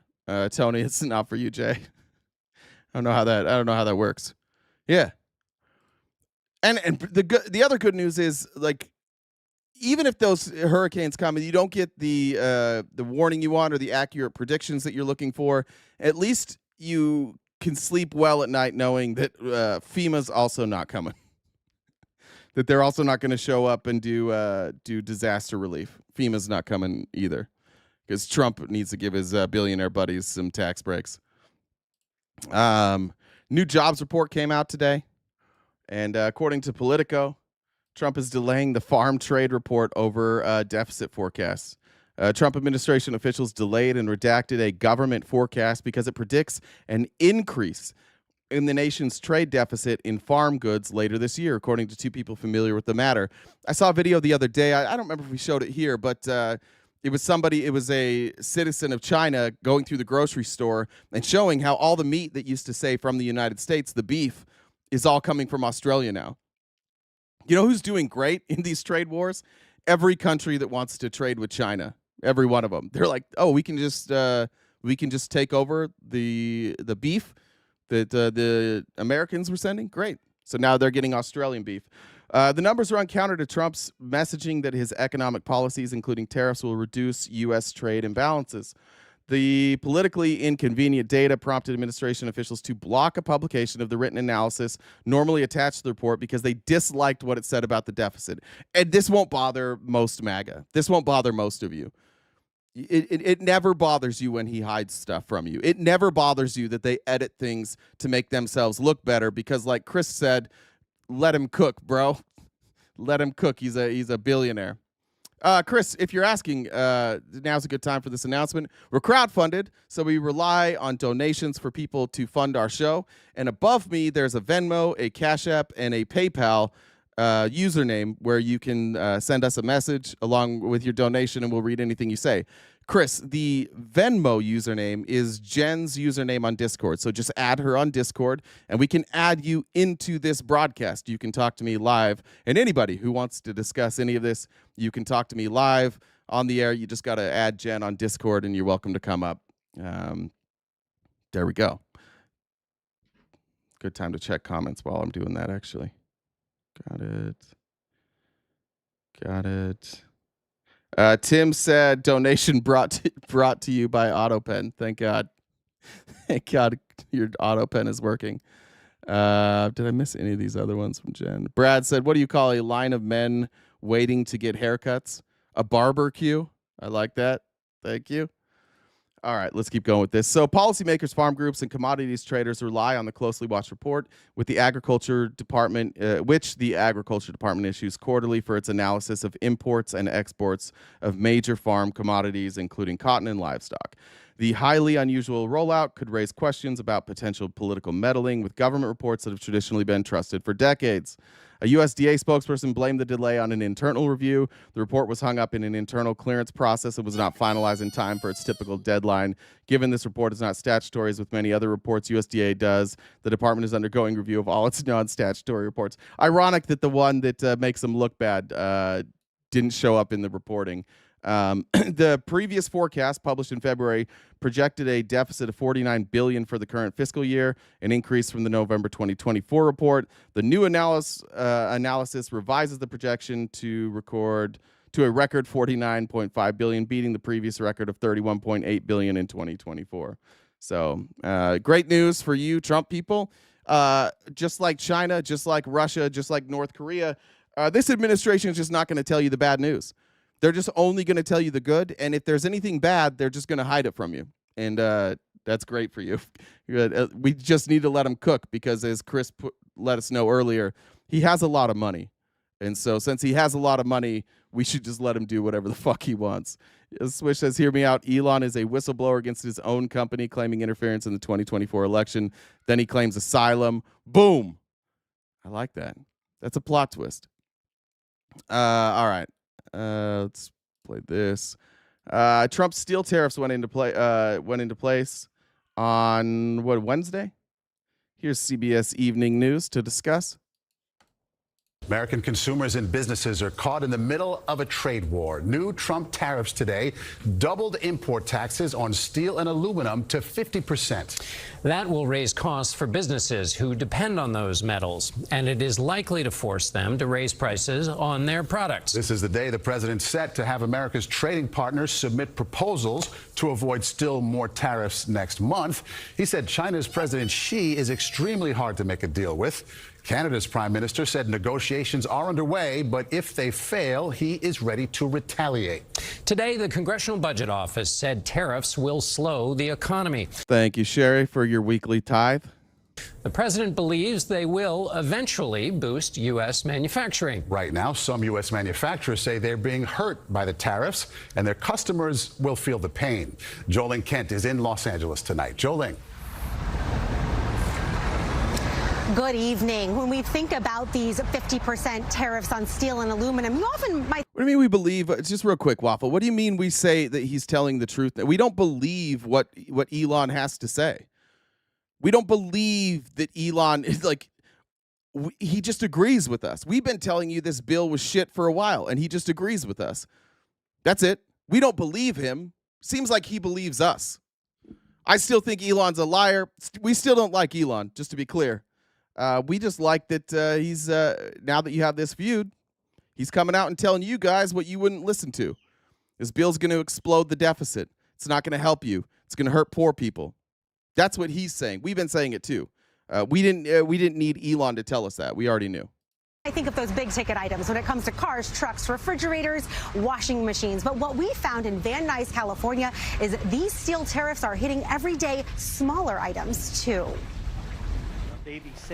Tony, it's not for you, Jay. I don't know how that works. Yeah. And the other good news is, like, even if those hurricanes come and you don't get the warning you want or the accurate predictions that you're looking for, at least you can sleep well at night knowing that FEMA's also not coming. That they're also not going to show up and do disaster relief. FEMA's not coming either, because Trump needs to give his billionaire buddies some tax breaks. New jobs report came out today, and according to Politico, Trump is delaying the farm trade report over deficit forecasts. Trump administration officials delayed and redacted a government forecast because it predicts an increase in the nation's trade deficit in farm goods later this year, according to 2 people familiar with the matter. I saw a video the other day. I don't remember if we showed it here, but it was a citizen of China going through the grocery store and showing how all the meat that used to say from the United States, the beef, is all coming from Australia now. You know who's doing great in these trade wars? Every country that wants to trade with China. Every one of them. They're like, oh, we can just take over the beef that the Americans were sending. Great. So now they're getting Australian beef. The numbers run counter to Trump's messaging that his economic policies, including tariffs, will reduce U.S. trade imbalances. The politically inconvenient data prompted administration officials to block a publication of the written analysis normally attached to the report because they disliked what it said about the deficit. And this won't bother most MAGA. This won't bother most of you. It never bothers you when he hides stuff from you. It never bothers you that they edit things to make themselves look better because, like Chris said, let him cook, bro. Let him cook. He's a billionaire. Chris, if you're asking, now's a good time for this announcement. We're crowdfunded, so we rely on donations for people to fund our show. And above me, there's a Venmo, a Cash App, and a PayPal username where you can send us a message along with your donation, and we'll read anything you say. Chris, the Venmo username is Jen's username on Discord. So just add her on Discord, and we can add you into this broadcast. You can talk to me live, and anybody who wants to discuss any of this, you can talk to me live on the air. You just got to add Jen on Discord, and you're welcome to come up. There we go. Good time to check comments while I'm doing that, actually. Got it. Tim said donation brought to you by Autopen. Thank God. Thank God your Autopen is working. Did I miss any of these other ones from Jen? Brad said, what do you call a line of men waiting to get haircuts? A barbecue. I like that. Thank you. All right, let's keep going with this. So policymakers, farm groups, and commodities traders rely on the closely watched report with the Agriculture Department, which the Agriculture Department issues quarterly for its analysis of imports and exports of major farm commodities, including cotton and livestock. The highly unusual rollout could raise questions about potential political meddling with government reports that have traditionally been trusted for decades. A USDA spokesperson blamed the delay on an internal review. The report was hung up in an internal clearance process and was not finalized in time for its typical deadline. Given this report is not statutory, as with many other reports USDA does, the department is undergoing review of all its non-statutory reports. Ironic that the one that makes them look bad didn't show up in the reporting. The previous forecast published in February projected a deficit of $49 billion for the current fiscal year, an increase from the November 2024 report. The new analysis revises the projection to a record $49.5 billion, beating the previous record of $31.8 billion in 2024. So great news for you, Trump people. Just like China, just like Russia, just like North Korea, this administration is just not going to tell you the bad news. They're just only going to tell you the good, and if there's anything bad, they're just going to hide it from you, and that's great for you. We just need to let him cook because, as Chris let us know earlier, he has a lot of money, and so since he has a lot of money, we should just let him do whatever the fuck he wants. Swish says, hear me out. Elon is a whistleblower against his own company, claiming interference in the 2024 election. Then he claims asylum. Boom. I like that. That's a plot twist. All right. Let's play this. Trump's steel tariffs went into place on Wednesday. Here's CBS Evening News to discuss. American consumers and businesses are caught in the middle of a trade war. New Trump tariffs today doubled import taxes on steel and aluminum to 50%. That will raise costs for businesses who depend on those metals, and it is likely to force them to raise prices on their products. This is the day the president's set to have America's trading partners submit proposals to avoid still more tariffs next month. He said China's President Xi is extremely hard to make a deal with. Canada's prime minister said negotiations are underway, but if they fail, he is ready to retaliate. Today, the Congressional Budget Office said tariffs will slow the economy. Thank you, Sherry, for your weekly tithe. The president believes they will eventually boost U.S. manufacturing. Right now, some U.S. manufacturers say they're being hurt by the tariffs, and their customers will feel the pain. Joling Kent is in Los Angeles tonight. Joling. Good evening. When we think about these 50% tariffs on steel and aluminum, you often might... What do you mean we believe? Just real quick, Waffle. What do you mean we say that he's telling the truth? We don't believe what Elon has to say. We don't believe that Elon is like... He just agrees with us. We've been telling you this bill was shit for a while, and he just agrees with us. That's it. We don't believe him. Seems like he believes us. I still think Elon's a liar. We still don't like Elon, just to be clear. We just like that he's, now that you have this feud, he's coming out and telling you guys what you wouldn't listen to. This bill's going to explode the deficit. It's not going to help you. It's going to hurt poor people. That's what he's saying. We've been saying it too. We didn't need Elon to tell us that. We already knew. I think of those big ticket items when it comes to cars, trucks, refrigerators, washing machines. But what we found in Van Nuys, California, is these steel tariffs are hitting everyday smaller items too.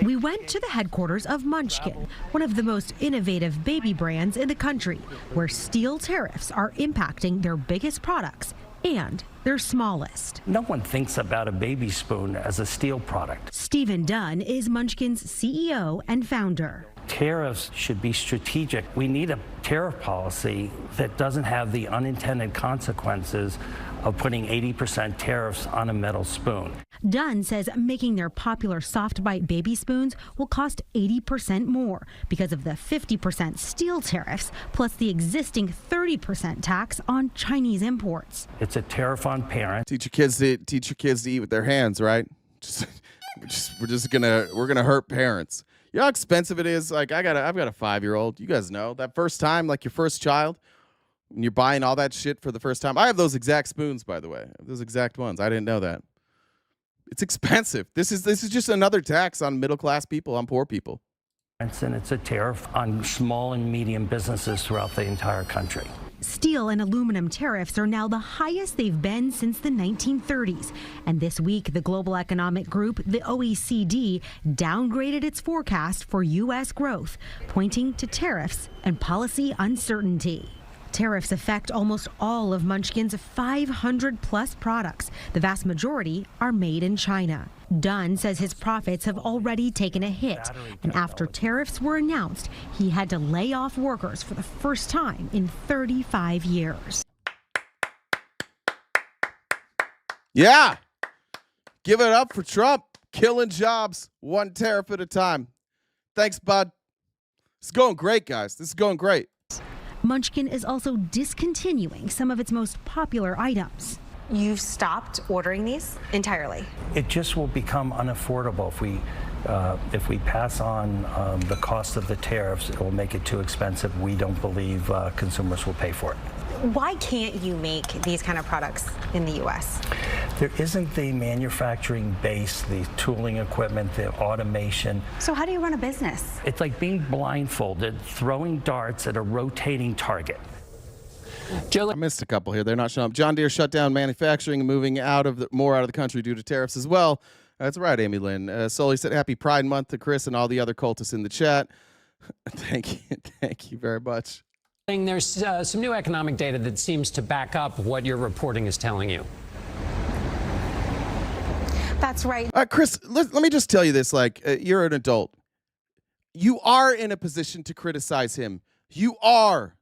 We went to the headquarters of Munchkin, one of the most innovative baby brands in the country, where steel tariffs are impacting their biggest products and their smallest. No one thinks about a baby spoon as a steel product. Stephen Dunn is Munchkin's CEO and founder. Tariffs should be strategic. We need a tariff policy that doesn't have the unintended consequences of putting 80% tariffs on a metal spoon. Dunn says making their popular soft bite baby spoons will cost 80% more because of the 50% steel tariffs plus the existing 30% tax on Chinese imports. It's a tariff on parents. Teach your kids to eat with their hands, right? We're gonna hurt parents. You know how expensive it is? Like I've got a 5-year-old. You guys know that first time, like your first child, when you're buying all that shit for the first time. I have those exact spoons, by the way. Those exact ones. I didn't know that. It's expensive. This is just another tax on middle-class people, on poor people. And it's a tariff on small and medium businesses throughout the entire country. Steel and aluminum tariffs are now the highest they've been since the 1930s. And this week, the global economic group, the OECD, downgraded its forecast for U.S. growth, pointing to tariffs and policy uncertainty. Tariffs affect almost all of Munchkin's 500-plus products. The vast majority are made in China. Dunn says his profits have already taken a hit. And after tariffs were announced, he had to lay off workers for the first time in 35 years. Yeah. Give it up for Trump. Killing jobs one tariff at a time. Thanks, bud. It's going great, guys. This is going great. Munchkin is also discontinuing some of its most popular items. You've stopped ordering these entirely? It just will become unaffordable if we pass on the cost of the tariffs. It will make it too expensive. We don't believe consumers will pay for it. Why can't you make these kind of products in the U.S.? There isn't the manufacturing base, the tooling equipment, the automation. So how do you run a business? It's like being blindfolded, throwing darts at a rotating target. I missed a couple here. They're not showing up. John Deere shut down manufacturing and moving more out of the country due to tariffs as well. That's right, Amy Lynn. Sully said happy Pride Month to Chris and all the other cultists in the chat. Thank you very much. There's some new economic data that seems to back up what your reporting is telling you. That's right. Chris, let me just tell you this. You're an adult. You are in a position to criticize him. You are.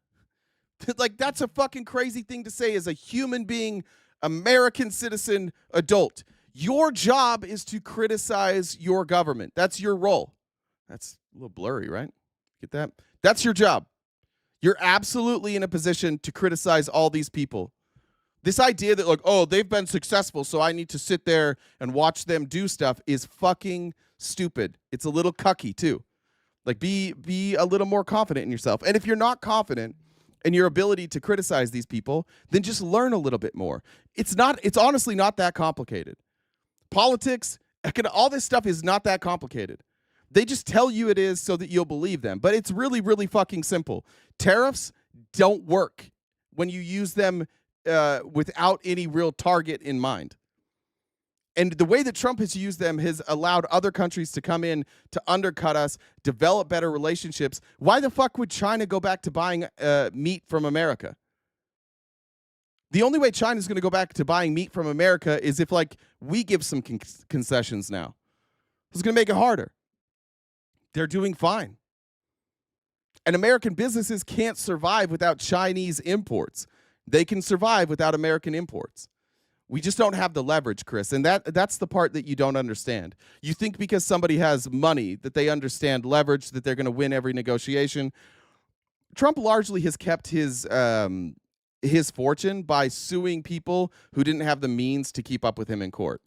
That's a fucking crazy thing to say as a human being, American citizen, adult. Your job is to criticize your government. That's your role. That's a little blurry, right? Get that? That's your job. You're absolutely in a position to criticize all these people. This idea that, they've been successful, so I need to sit there and watch them do stuff is fucking stupid. It's a little cucky, too. Be a little more confident in yourself. And if you're not confident in your ability to criticize these people, then just learn a little bit more. It's honestly not that complicated. Politics, all this stuff is not that complicated. They just tell you it is so that you'll believe them. But it's really, really fucking simple. Tariffs don't work when you use them without any real target in mind. And the way that Trump has used them has allowed other countries to come in to undercut us, develop better relationships. Why the fuck would China go back to buying meat from America? The only way China's going to go back to buying meat from America is if, we give some concessions now. It's going to make it harder. They're doing fine. And American businesses can't survive without Chinese imports. They can survive without American imports. We just don't have the leverage, Chris. And that's the part that you don't understand. You think because somebody has money that they understand leverage, that they're going to win every negotiation. Trump largely has kept his fortune by suing people who didn't have the means to keep up with him in court.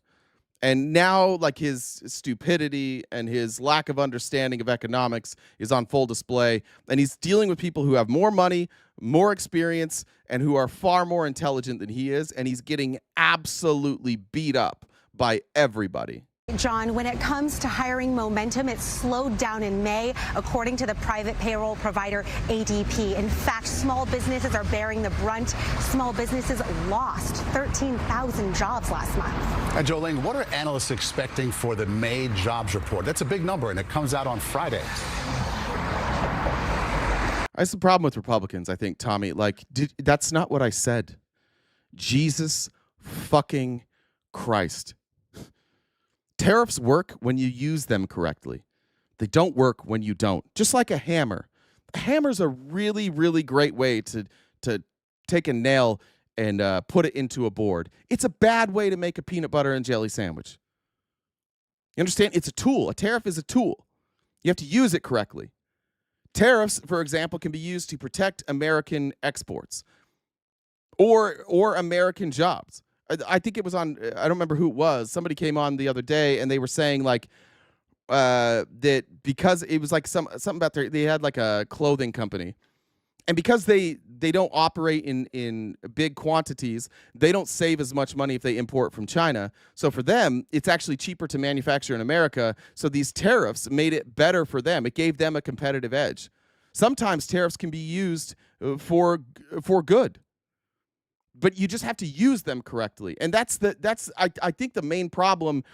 And now, his stupidity and his lack of understanding of economics is on full display. And he's dealing with people who have more money, more experience, and who are far more intelligent than he is. And he's getting absolutely beat up by everybody. John, when it comes to hiring momentum, it slowed down in May, according to the private payroll provider ADP. In fact, small businesses are bearing the brunt. Small businesses lost 13,000 jobs last month. And Jolene, what are analysts expecting for the May jobs report? That's a big number, and it comes out on Friday. That's the problem with Republicans, I think, Tommy. That's not what I said. Jesus fucking Christ. Tariffs work when you use them correctly. They don't work when you don't. Just like a hammer. A hammer's a really, really great way to take a nail and put it into a board. It's a bad way to make a peanut butter and jelly sandwich. You understand? It's a tool. A tariff is a tool. You have to use it correctly. Tariffs, for example, can be used to protect American exports or American jobs. I think it was on, I don't remember who it was. Somebody came on the other day and they were saying that because it was something about they had a clothing company. And because they operate in big quantities. They don't save as much money if they import from China. So for them, it's actually cheaper to manufacture in America. So these tariffs made it better for them. It gave them a competitive edge. Sometimes tariffs can be used for good, but you just have to use them correctly. And I think the main problem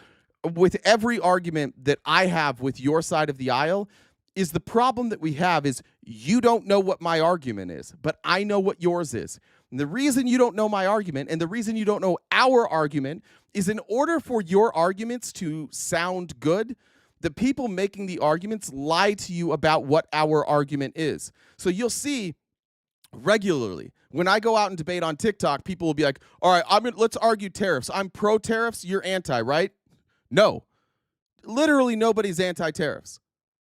with every argument that I have with your side of the aisle is the problem that we have is you don't know what my argument is, but I know what yours is. And the reason you don't know my argument and the reason you don't know our argument is in order for your arguments to sound good, the people making the arguments lie to you about what our argument is. So you'll see regularly when I go out and debate on TikTok, people will be like, all right, let's argue tariffs. I'm pro tariffs. You're anti, right? No, literally nobody's anti-tariffs.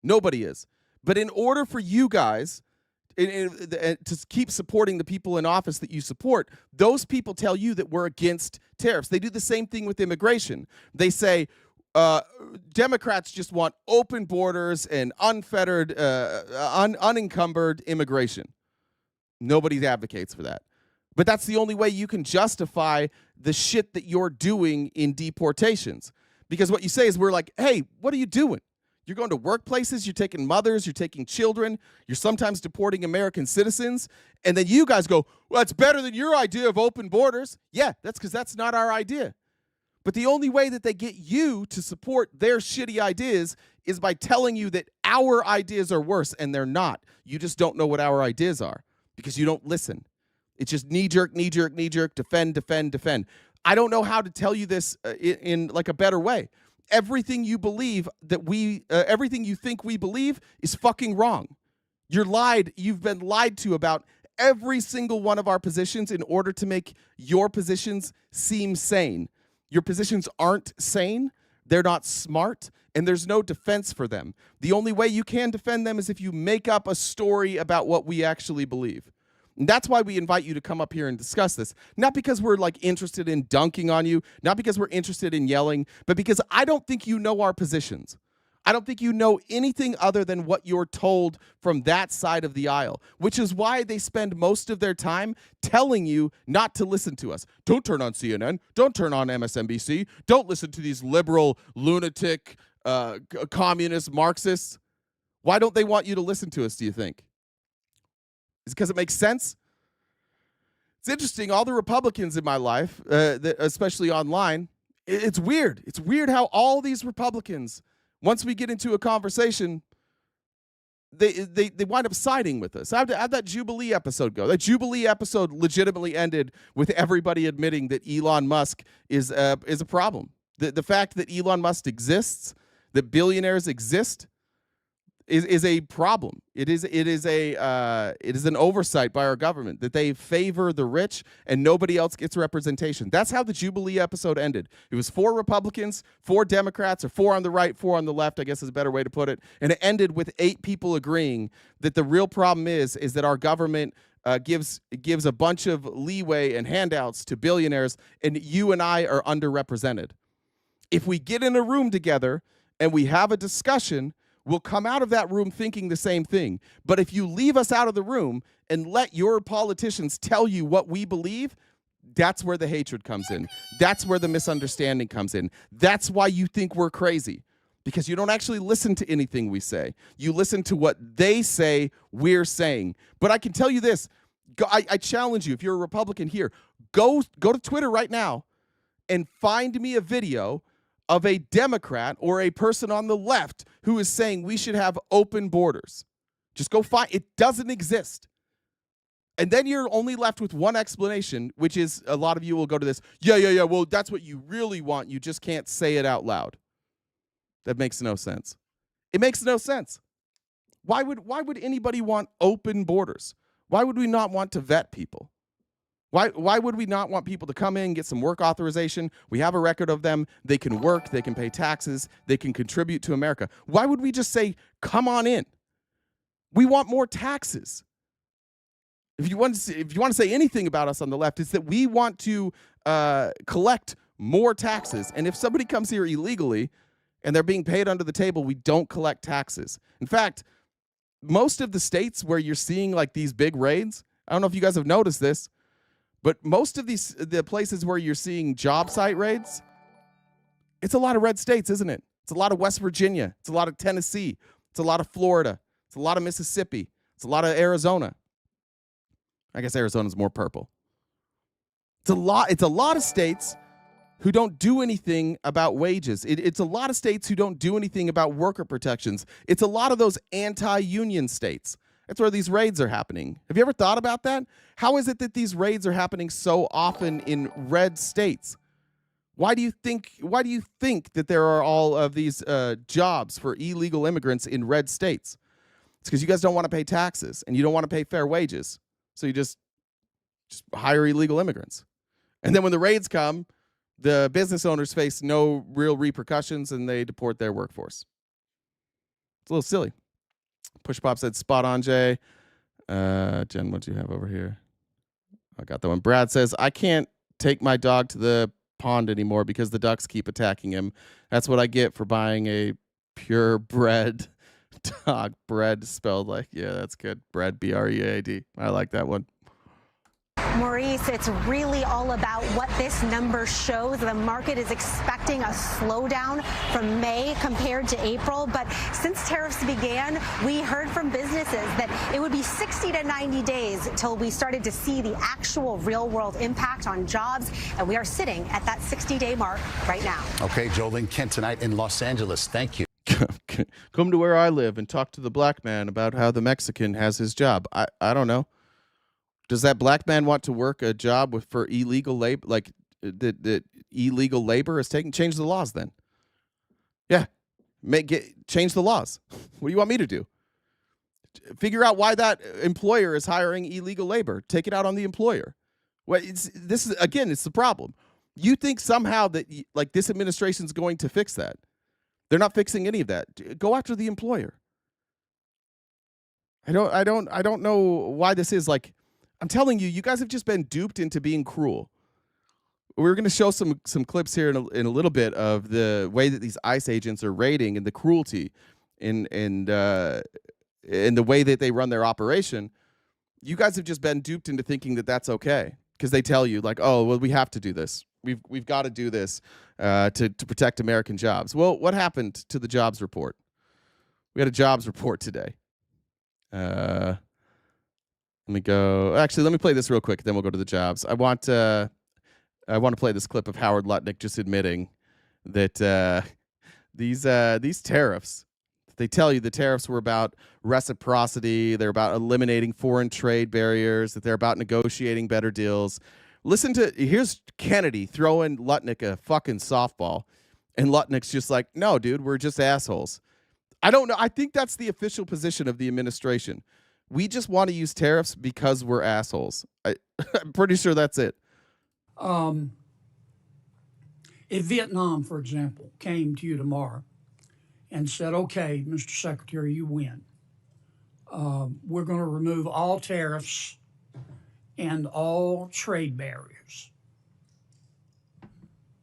Nobody is. But in order for you guys to keep supporting the people in office that you support, those people tell you that we're against tariffs. They do the same thing with immigration. They say Democrats just want open borders and unfettered, unencumbered immigration. Nobody advocates for that. But that's the only way you can justify the shit that you're doing in deportations. Because what you say is we're like, hey, what are you doing? You're going to workplaces, you're taking mothers, you're taking children, you're sometimes deporting American citizens, and then you guys go, well, it's better than your idea of open borders. Yeah, that's because that's not our idea. But the only way that they get you to support their shitty ideas is by telling you that our ideas are worse, and they're not. You just don't know what our ideas are because you don't listen. It's just knee-jerk, knee-jerk, knee-jerk, defend, defend, defend. I don't know how to tell you this in like a better way. Everything you believe everything you think we believe is fucking wrong. You've been lied to about every single one of our positions in order to make your positions seem sane. Your positions aren't sane, they're not smart, and there's no defense for them. The only way you can defend them is if you make up a story about what we actually believe. And that's why we invite you to come up here and discuss this. Not because we're like interested in dunking on you, not because we're interested in yelling, but because I don't think you know our positions. I don't think you know anything other than what you're told from that side of the aisle, which is why they spend most of their time telling you not to listen to us. Don't turn on CNN. Don't turn on MSNBC. Don't listen to these liberal, lunatic, communist Marxists. Why don't they want you to listen to us, do you think? Is it because it makes sense? It's interesting. All the Republicans in my life, especially online, it's weird. It's weird how all these Republicans, once we get into a conversation, they wind up siding with us. How'd that Jubilee episode go? That Jubilee episode legitimately ended with everybody admitting that Elon Musk is a problem. The fact that Elon Musk exists, that billionaires exist, is a problem. It is an oversight by our government that they favor the rich and nobody else gets representation. That's how the Jubilee episode ended. It was 4 Republicans, 4 Democrats, or 4 on the right, 4 on the left, I guess is a better way to put it. And it ended with 8 people agreeing that the real problem is that our government gives a bunch of leeway and handouts to billionaires, and you and I are underrepresented. If we get in a room together and we have a discussion, we'll come out of that room thinking the same thing. But if you leave us out of the room and let your politicians tell you what we believe, that's where the hatred comes in. That's where the misunderstanding comes in. That's why you think we're crazy, because you don't actually listen to anything we say. You listen to what they say we're saying. But I can tell you this. I challenge you, if you're a Republican here, go to Twitter right now and find me a video of a Democrat or a person on the left who is saying we should have open borders. Just go find it. Doesn't exist. And then you're only left with one explanation, which is a lot of you will go to this. Yeah. Well, that's what you really want. You just can't say it out loud. That makes no sense. It makes no sense. Why would anybody want open borders? Why would we not want to vet people? Why would we not want people to come in, get some work authorization? We have a record of them. They can work. They can pay taxes. They can contribute to America. Why would we just say, come on in? We want more taxes. If you want to say anything about us on the left, it's that we want to collect more taxes. And if somebody comes here illegally and they're being paid under the table, we don't collect taxes. In fact, most of the states where you're seeing like these big raids, I don't know if you guys have noticed this, but most of the places where you're seeing job site raids, it's a lot of red states, isn't it? It's a lot of West Virginia. It's a lot of Tennessee. It's a lot of Florida. It's a lot of Mississippi. It's a lot of Arizona. I guess Arizona's more purple. It's a lot of states who don't do anything about wages. It's a lot of states who don't do anything about worker protections. It's a lot of those anti-union states. That's where these raids are happening. Have you ever thought about that? How is it that these raids are happening so often in red states? Why do you think that there are all of these jobs for illegal immigrants in red states? It's because you guys don't want to pay taxes and you don't want to pay fair wages. So you just hire illegal immigrants. And then when the raids come, the business owners face no real repercussions and they deport their workforce. It's a little silly. Push Pop said, spot on, Jay. Jen, what do you have over here? I got that one. Brad says, I can't take my dog to the pond anymore because the ducks keep attacking him. That's what I get for buying a purebred dog. Bread spelled like, yeah, that's good. Bread, B-R-E-A-D. I like that one. Maurice, it's really all about what this number shows. The market is expecting a slowdown from May compared to April. But since tariffs began, we heard from businesses that it would be 60 to 90 days till we started to see the actual real-world impact on jobs. And we are sitting at that 60-day mark right now. Okay, Jolene Kent tonight in Los Angeles. Thank you. Come to where I live and talk to the black man about how the Mexican has his job. I don't know. Does that black man want to work a job for illegal labor? Like the illegal labor is taking? Change the laws then. Yeah, change the laws. What do you want me to do? Figure out why that employer is hiring illegal labor. Take it out on the employer. Well, it's the problem. You think somehow that like this administration is going to fix that? They're not fixing any of that. Go after the employer. I don't know why this is like. I'm telling you, you guys have just been duped into being cruel. We're going to show some clips here in a little bit of the way that these ICE agents are raiding and the cruelty in the way that they run their operation. You guys have just been duped into thinking that that's okay because they tell you like, oh, well, we have to do this. We've got to do this to protect American jobs. Well, what happened to the jobs report? We had a jobs report today. Let me go. Actually, let me play this real quick. Then we'll go to the jobs. I want to play this clip of Howard Lutnick just admitting that these tariffs. They tell you the tariffs were about reciprocity. They're about eliminating foreign trade barriers. That they're about negotiating better deals. Here's Kennedy throwing Lutnick a fucking softball, and Lutnick's just like, no, dude, we're just assholes. I don't know. I think that's the official position of the administration. We just want to use tariffs because we're assholes. I'm pretty sure that's it. If Vietnam, for example, came to you tomorrow and said, okay, Mr. Secretary, you win. We're going to remove all tariffs and all trade barriers.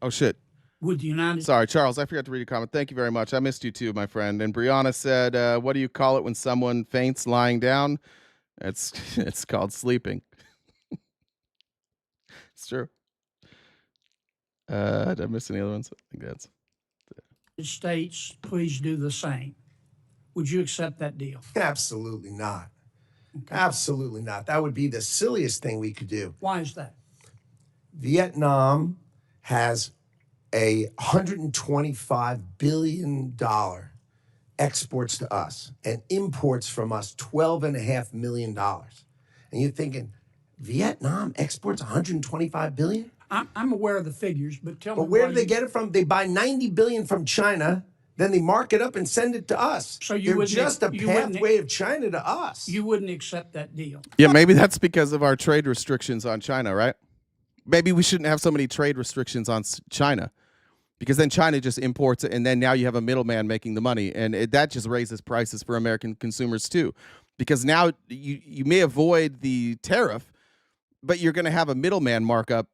Oh, shit. Would the United Sorry, Charles, I forgot to read your comment. Thank you very much. I missed you too, my friend. And Brianna said, what do you call it when someone faints lying down? It's called sleeping. It's true. Did I miss any other ones? I think that's States please do the same? Would you accept that deal? Absolutely not. Okay. Absolutely not. That would be the silliest thing we could do. Why is that? Vietnam has a $125 billion exports to us and imports from us $12.5 million. And you're thinking, Vietnam exports $125 billion? I'm aware of the figures, but tell me. But where do they get it from? They buy $90 billion from China, then they mark it up and send it to us. So they're just a pathway of China to us. You wouldn't accept that deal? Yeah, maybe that's because of our trade restrictions on China, right? Maybe we shouldn't have so many trade restrictions on China. Because then China just imports it, and then now you have a middleman making the money, and that just raises prices for American consumers too. Because now you may avoid the tariff, but you're going to have a middleman markup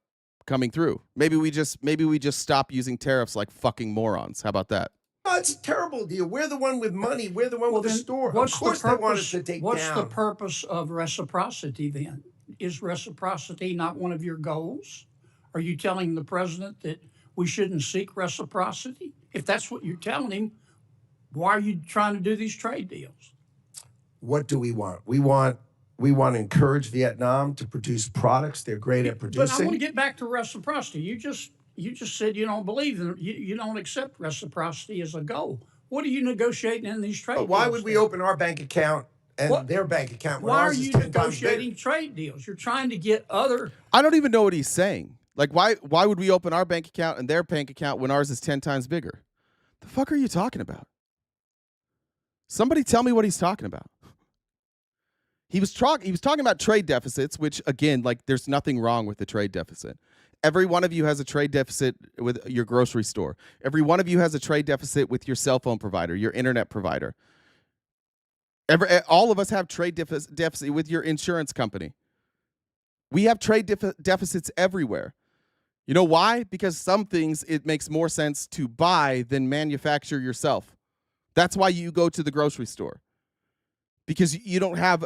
coming through. Maybe we just stop using tariffs like fucking morons. How about that? Oh, it's a terrible deal. We're the one with money. We're the one with the store. Of course they want us to take down. What's the purpose of reciprocity then? is reciprocity not one of your goals? Are you telling the president that we shouldn't seek reciprocity? If that's what you're telling him, why are you trying to do these trade deals? What do we want? We want to encourage Vietnam to produce products they're great at producing. But I want to get back to reciprocity. You just said you don't believe in you don't accept reciprocity as a goal. What are you negotiating in these trade deals? Why would we open our bank account and their bank account when ours is 10 times bigger? Why are you negotiating trade deals? You're trying to get other. I don't even know what he's saying. Like, why would we open our bank account and their bank account when ours is 10 times bigger? The fuck are you talking about? Somebody tell me what he's talking about. He was talking about trade deficits, which, again, like, there's nothing wrong with the trade deficit. Every one of you has a trade deficit with your grocery store. Every one of you has a trade deficit with your cell phone provider, your internet provider. All of us have trade deficit with your insurance company. We have trade deficits everywhere. You know why? Because some things it makes more sense to buy than manufacture yourself. That's why you go to the grocery store. Because you don't have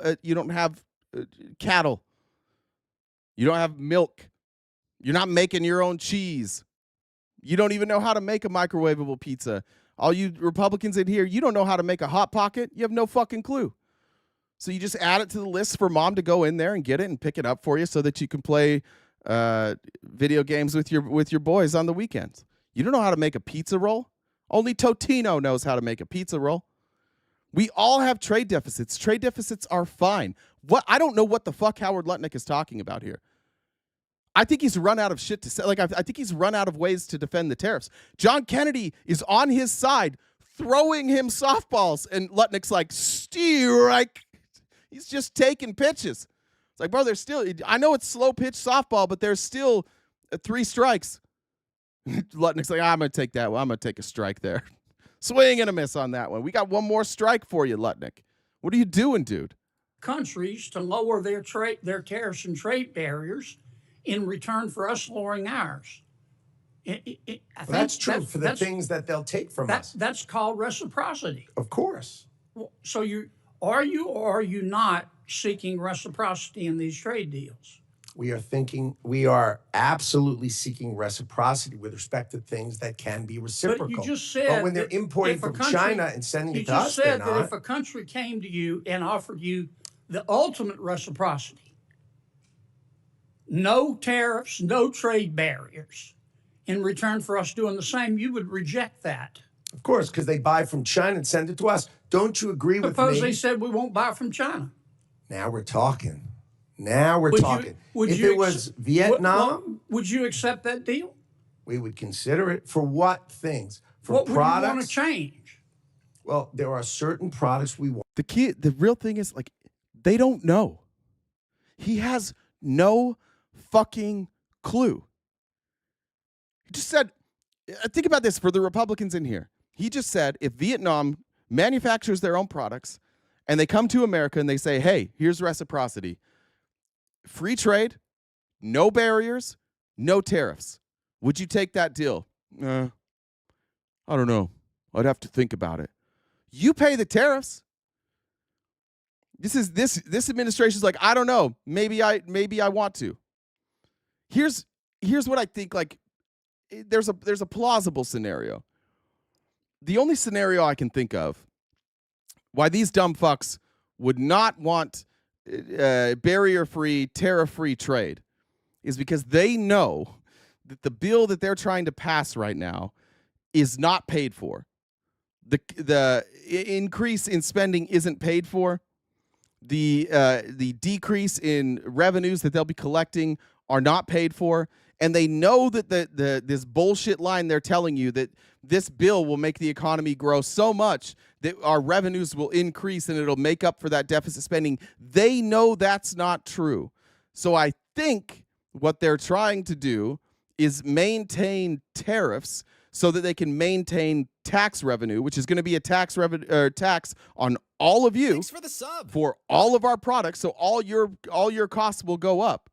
cattle. You don't have milk. You're not making your own cheese. You don't even know how to make a microwavable pizza. All you Republicans in here, you don't know how to make a Hot Pocket. You have no fucking clue. So you just add it to the list for mom to go in there and get it and pick it up for you so that you can play video games with your boys on the weekends. You don't know how to make a pizza roll? Only Totino knows how to make a pizza roll. We all have trade deficits. Trade deficits are fine. I don't know what the fuck Howard Lutnick is talking about here. I think he's run out of shit to say. Like, I think he's run out of ways to defend the tariffs. John Kennedy is on his side, throwing him softballs, and Lutnick's like, strike. He's just taking pitches. It's like, bro, there's still, I know it's slow pitch softball, but there's still 3 strikes. Lutnick's like, I'm going to take that one. I'm going to take a strike there. Swing and a miss on that one. We got one more strike for you, Lutnick. What are you doing, dude? Countries to lower their tariffs and trade barriers in return for us lowering ours. That's true for the things that they'll take from us. That's called reciprocity. Of course. So are you or are you not seeking reciprocity in these trade deals? We are absolutely seeking reciprocity with respect to things that can be reciprocal. But you just said, but when they're importing from China and sending it to us, they're not. You just said that if a country came to you and offered you the ultimate reciprocity, no tariffs, no trade barriers, in return for us doing the same, you would reject that. Of course, because they buy from China and send it to us. Don't you agree with me? Suppose they said we won't buy from China. Now we're talking. If it was Vietnam, would you accept that deal? We would consider it. For what things? For what products? Would you want to change? Well, there are certain products we want. The real thing is, like, they don't know. He has no fucking clue. He just said, think about this for the Republicans in here. He just said, if Vietnam manufactures their own products and they come to America and they say, hey, here's reciprocity. Free trade, no barriers, no tariffs. Would you take that deal? I don't know. I'd have to think about it. You pay the tariffs. This administration's like, I don't know. Maybe I want to. Here's what I think. Like, there's a plausible scenario. The only scenario I can think of why these dumb fucks would not want barrier-free, tariff-free trade is because they know that the bill that they're trying to pass right now is not paid for. The increase in spending isn't paid for. The decrease in revenues that they'll be collecting are not paid for. And they know that this bullshit line they're telling you that this bill will make the economy grow so much that our revenues will increase and it'll make up for that deficit spending. They know that's not true. So I think what they're trying to do is maintain tariffs so that they can maintain tax revenue, which is going to be a tax on all of you. Thanks for the sub. For all of our products, so all your costs will go up.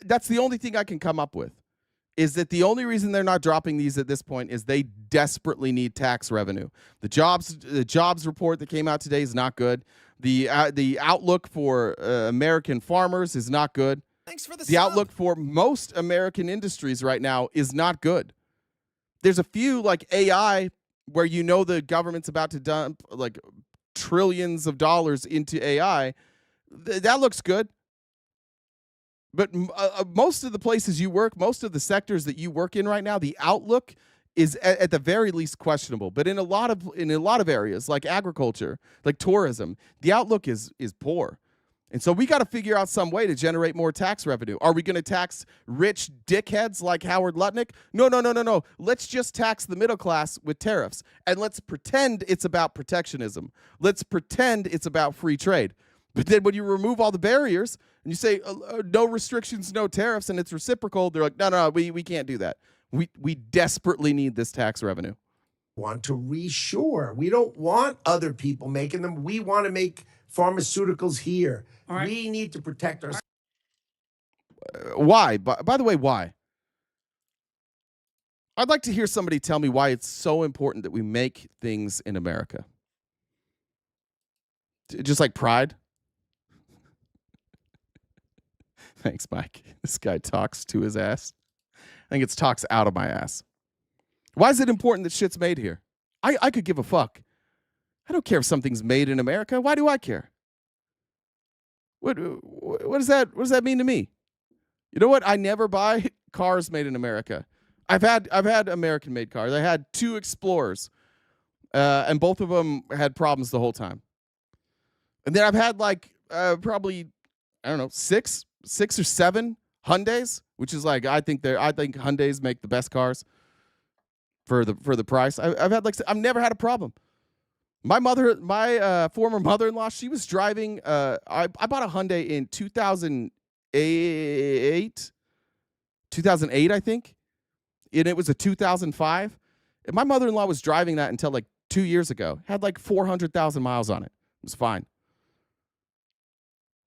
That's the only thing I can come up with, is that the only reason they're not dropping these at this point is they desperately need tax revenue. The jobs report that came out today is not good. The outlook for American farmers is not good. Thanks for the outlook for most American industries right now is not good. There's a few like AI where the government's about to dump like trillions of dollars into AI. That looks good. But most of the places you work, most of the sectors that you work in right now, the outlook is at the very least questionable. But in a lot of areas like agriculture, like tourism, the outlook is poor. And so we got to figure out some way to generate more tax revenue. Are we going to tax rich dickheads like Howard Lutnick? No. Let's just tax the middle class with tariffs. And let's pretend it's about protectionism. Let's pretend it's about free trade. But then when you remove all the barriers and you say no restrictions, no tariffs, and it's reciprocal, they're like, no, we can't do that. We desperately need this tax revenue. Want to reshore. We don't want other people making them. We want to make pharmaceuticals here. Right. We need to protect ourselves. Why? By the way, why? I'd like to hear somebody tell me why it's so important that we make things in America. Just like pride? Thanks, Mike. This guy talks to his ass. I think it's talks out of my ass. Why is it important that shit's made here? I could give a fuck. I don't care if something's made in America. Why do I care? What does that mean to me? You know what? I never buy cars made in America. I've had American-made cars. I had 2 Explorers, and both of them had problems the whole time. And then I've had probably six or 7 Hyundais, which is like I think Hyundais make the best cars for the price. I've never had a problem. My former mother-in-law, she was driving. I bought a Hyundai in 2008, I think, and it was a 2005. And my mother-in-law was driving that until like 2 years ago. Had like 400,000 miles on it. It was fine.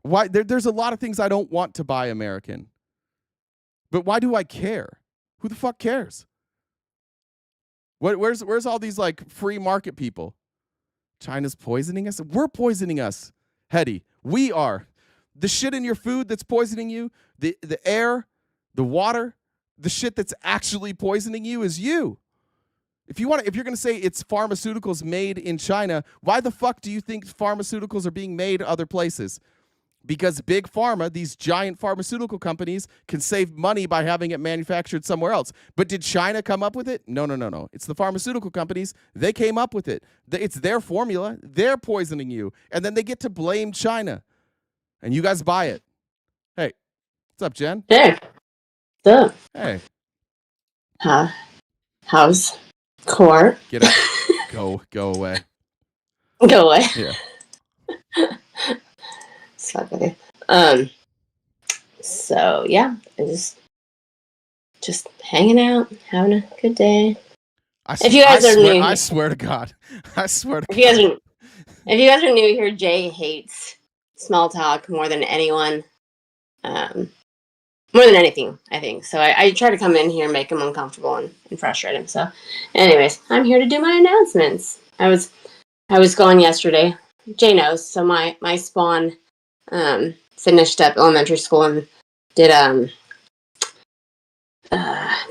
Why? There's a lot of things I don't want to buy American, but why do I care? Who the fuck cares? Where's all these like free market people? China's poisoning us. We're poisoning us, Hetty. We are. The shit in your food that's poisoning you, the air, the water, the shit that's actually poisoning you is you. If you're going to say it's pharmaceuticals made in China, why the fuck do you think pharmaceuticals are being made other places? Because big pharma, these giant pharmaceutical companies, can save money by having it manufactured somewhere else. But did China come up with it? No. It's the pharmaceutical companies. They came up with it. It's their formula. They're poisoning you. And then they get to blame China. And you guys buy it. Hey, what's up, Jen? Hey. What's up? Hey. How's court? Get out. Go away. Go away. Yeah. Okay. So yeah, I just hanging out, having a good day. If you guys are new, I swear to God. If you guys are new here, Jay hates small talk more than anyone. More than anything, I think. So I try to come in here and make him uncomfortable and frustrate him. So anyways, I'm here to do my announcements. I was going yesterday. Jay knows. So my spawn finished up elementary school and did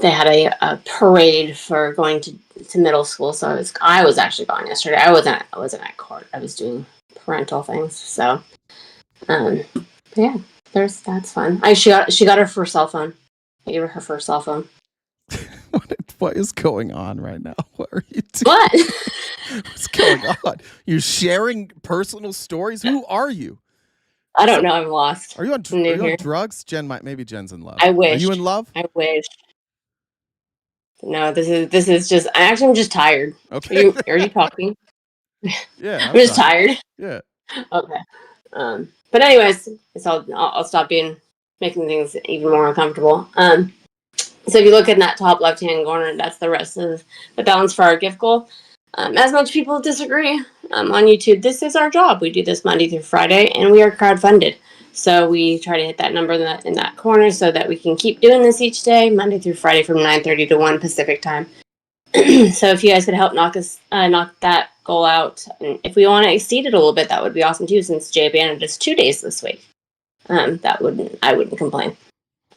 they had a parade for going to middle school, so I was actually gone yesterday. I wasn't at court. I was doing parental things. So yeah, that's fun. She got her first cell phone. I gave her first cell phone. What is going on right now? What are you doing? What? What's going on? You're sharing personal stories? Who are you? I don't know. I'm lost. Are you on drugs? Maybe Jen's in love. I wish. Are you in love? I wish. No, this is just. I'm just tired. Okay. Are you talking? Yeah. I'm just tired. Yeah. Okay. But anyways, I'll stop making things even more uncomfortable. So if you look in that top left-hand corner, that's the rest of the balance for our gift goal. As much people disagree on YouTube, this is our job. We do this Monday through Friday, and we are crowdfunded. So we try to hit that number in that corner so that we can keep doing this each day, Monday through Friday from 9:30 to 1 Pacific time. So if you guys could help knock that goal out, and if we want to exceed it a little bit, that would be awesome too. Since Jay abandoned us 2 days this week, I wouldn't complain.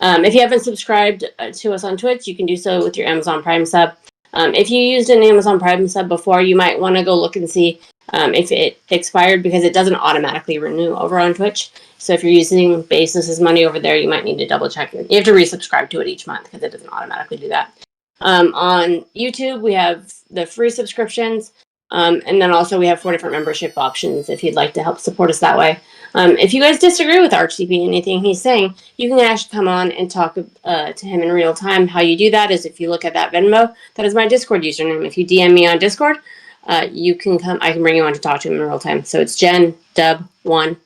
If you haven't subscribed to us on Twitch, you can do so with your Amazon Prime sub. If you used an Amazon Prime sub before, you might want to go look and see if it expired, because it doesn't automatically renew over on Twitch. So if you're using Bezos's money over there, you might need to double check it. You have to resubscribe to it each month because it doesn't automatically do that. On YouTube, we have the free subscriptions. And then also we have 4 different membership options if you'd like to help support us that way. If you guys disagree with RTP and anything he's saying, you can actually come on and talk to him in real time. How you do that is if you look at that Venmo, that is my Discord username. If you DM me on Discord, you can come. I can bring you on to talk to him in real time. So it's Jen Dub 1,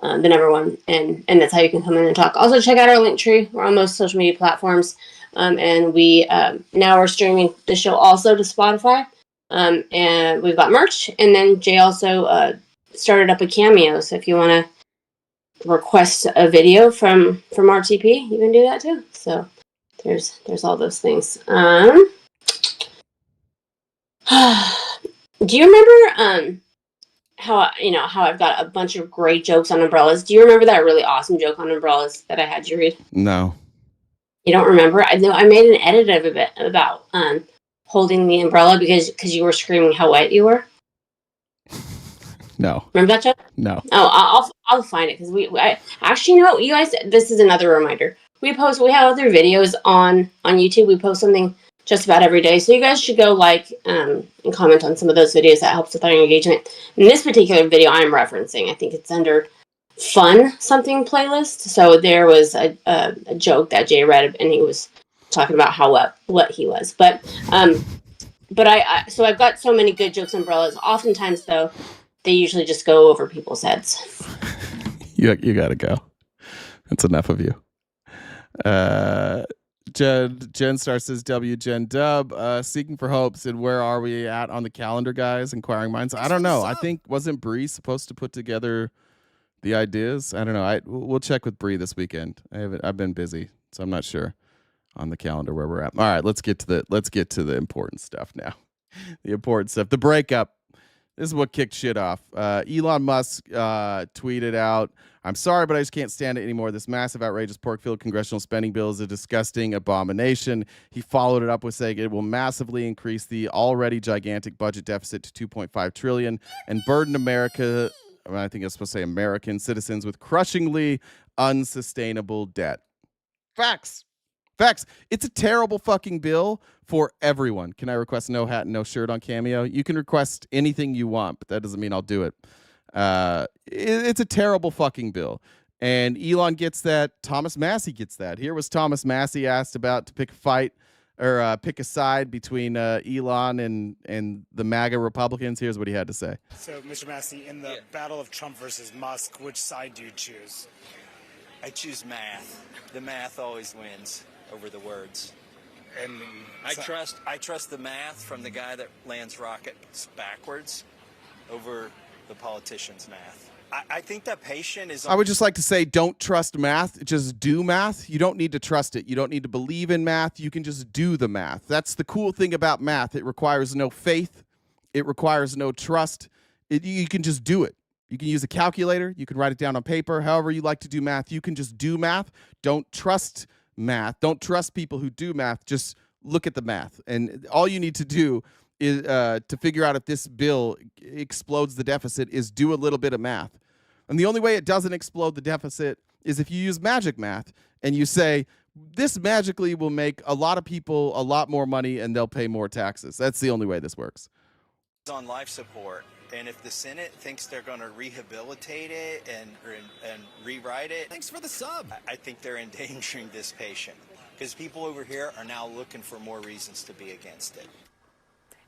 the number 1, and that's how you can come in and talk. Also check out our link tree. We're on most social media platforms, and we now are streaming the show also to Spotify. And we've got merch, and then Jay also started up a Cameo, so if you want to request a video from RTP, you can do that too. So there's all those things. Do you remember how I've got a bunch of great jokes on umbrellas? Do you remember that really awesome joke on umbrellas that I had you read? No. You don't remember? I made an edit of it about holding the umbrella because you were screaming how wet you were. No. Remember that joke? No. Oh, I'll find it, because I actually, you know, you guys, this is another reminder. We have other videos on YouTube. We post something just about every day, so you guys should go like and comment on some of those videos. That helps with our engagement. In this particular video I'm referencing, I think it's under fun something playlist. So there was a joke that Jay read, and he was talking about how what he was, but so I've got so many good jokes on umbrellas. Oftentimes though, they usually just go over people's heads. You gotta go. That's enough of you. Jen Star says W Jen Dub, seeking for hopes, and where are we at on the calendar, guys? Inquiring minds. I don't know. I think wasn't Bree supposed to put together the ideas? I don't know. We'll check with Bree this weekend. I've been busy, so I'm not sure on the calendar where we're at. All right, let's get to the important stuff now. The important stuff. The breakup. This is what kicked shit off. Elon Musk tweeted out, "I'm sorry, but I just can't stand it anymore. This massive, outrageous pork-filled congressional spending bill is a disgusting abomination." He followed it up with saying it will massively increase the already gigantic budget deficit to $2.5 trillion and burden America, I think it's supposed to say American citizens, with crushingly unsustainable debt. Facts. It's a terrible fucking bill for everyone. Can I request no hat and no shirt on Cameo? You can request anything you want, but that doesn't mean I'll do it. It's a terrible fucking bill. And Elon gets that. Thomas Massey gets that. Here was Thomas Massey asked about to pick a fight or pick a side between Elon and the MAGA Republicans. Here's what he had to say. So, Mr. Massey, in the battle of Trump versus Musk, which side do you choose? I choose math. The math always wins over the words. And I trust the math from the guy that lands rockets backwards over the politician's math. I think that patient is... I would just like to say, don't trust math. Just do math. You don't need to trust it. You don't need to believe in math. You can just do the math. That's the cool thing about math. It requires no faith. It requires no trust. You can just do it. You can use a calculator. You can write it down on paper. However you like to do math, you can just do math. Don't trust math. Don't trust people who do math. Just look at the math. And all you need to do is to figure out if this bill explodes the deficit is do a little bit of math. And the only way it doesn't explode the deficit is if you use magic math and you say, this magically will make a lot of people a lot more money and they'll pay more taxes. That's the only way this works. On life support. And if the Senate thinks they're going to rehabilitate it and rewrite it, thanks for the sub. I think they're endangering this patient because people over here are now looking for more reasons to be against it.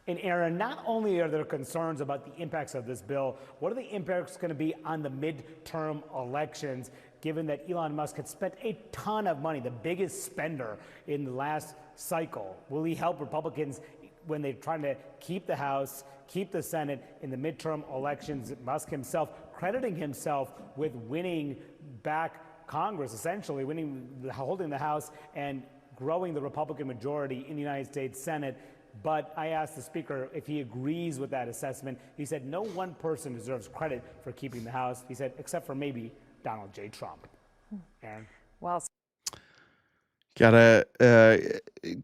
And Aaron, not only are there concerns about the impacts of this bill, what are the impacts going to be on the midterm elections, given that Elon Musk had spent a ton of money, the biggest spender in the last cycle? Will he help Republicans when they're trying to keep the House, keep the Senate in the midterm elections? Musk himself crediting himself with winning back Congress, essentially holding the House and growing the Republican majority in the United States Senate. But I asked the speaker if he agrees with that assessment. He said no one person deserves credit for keeping the House. He said, except for maybe Donald J. Trump. Aaron? Well, gotta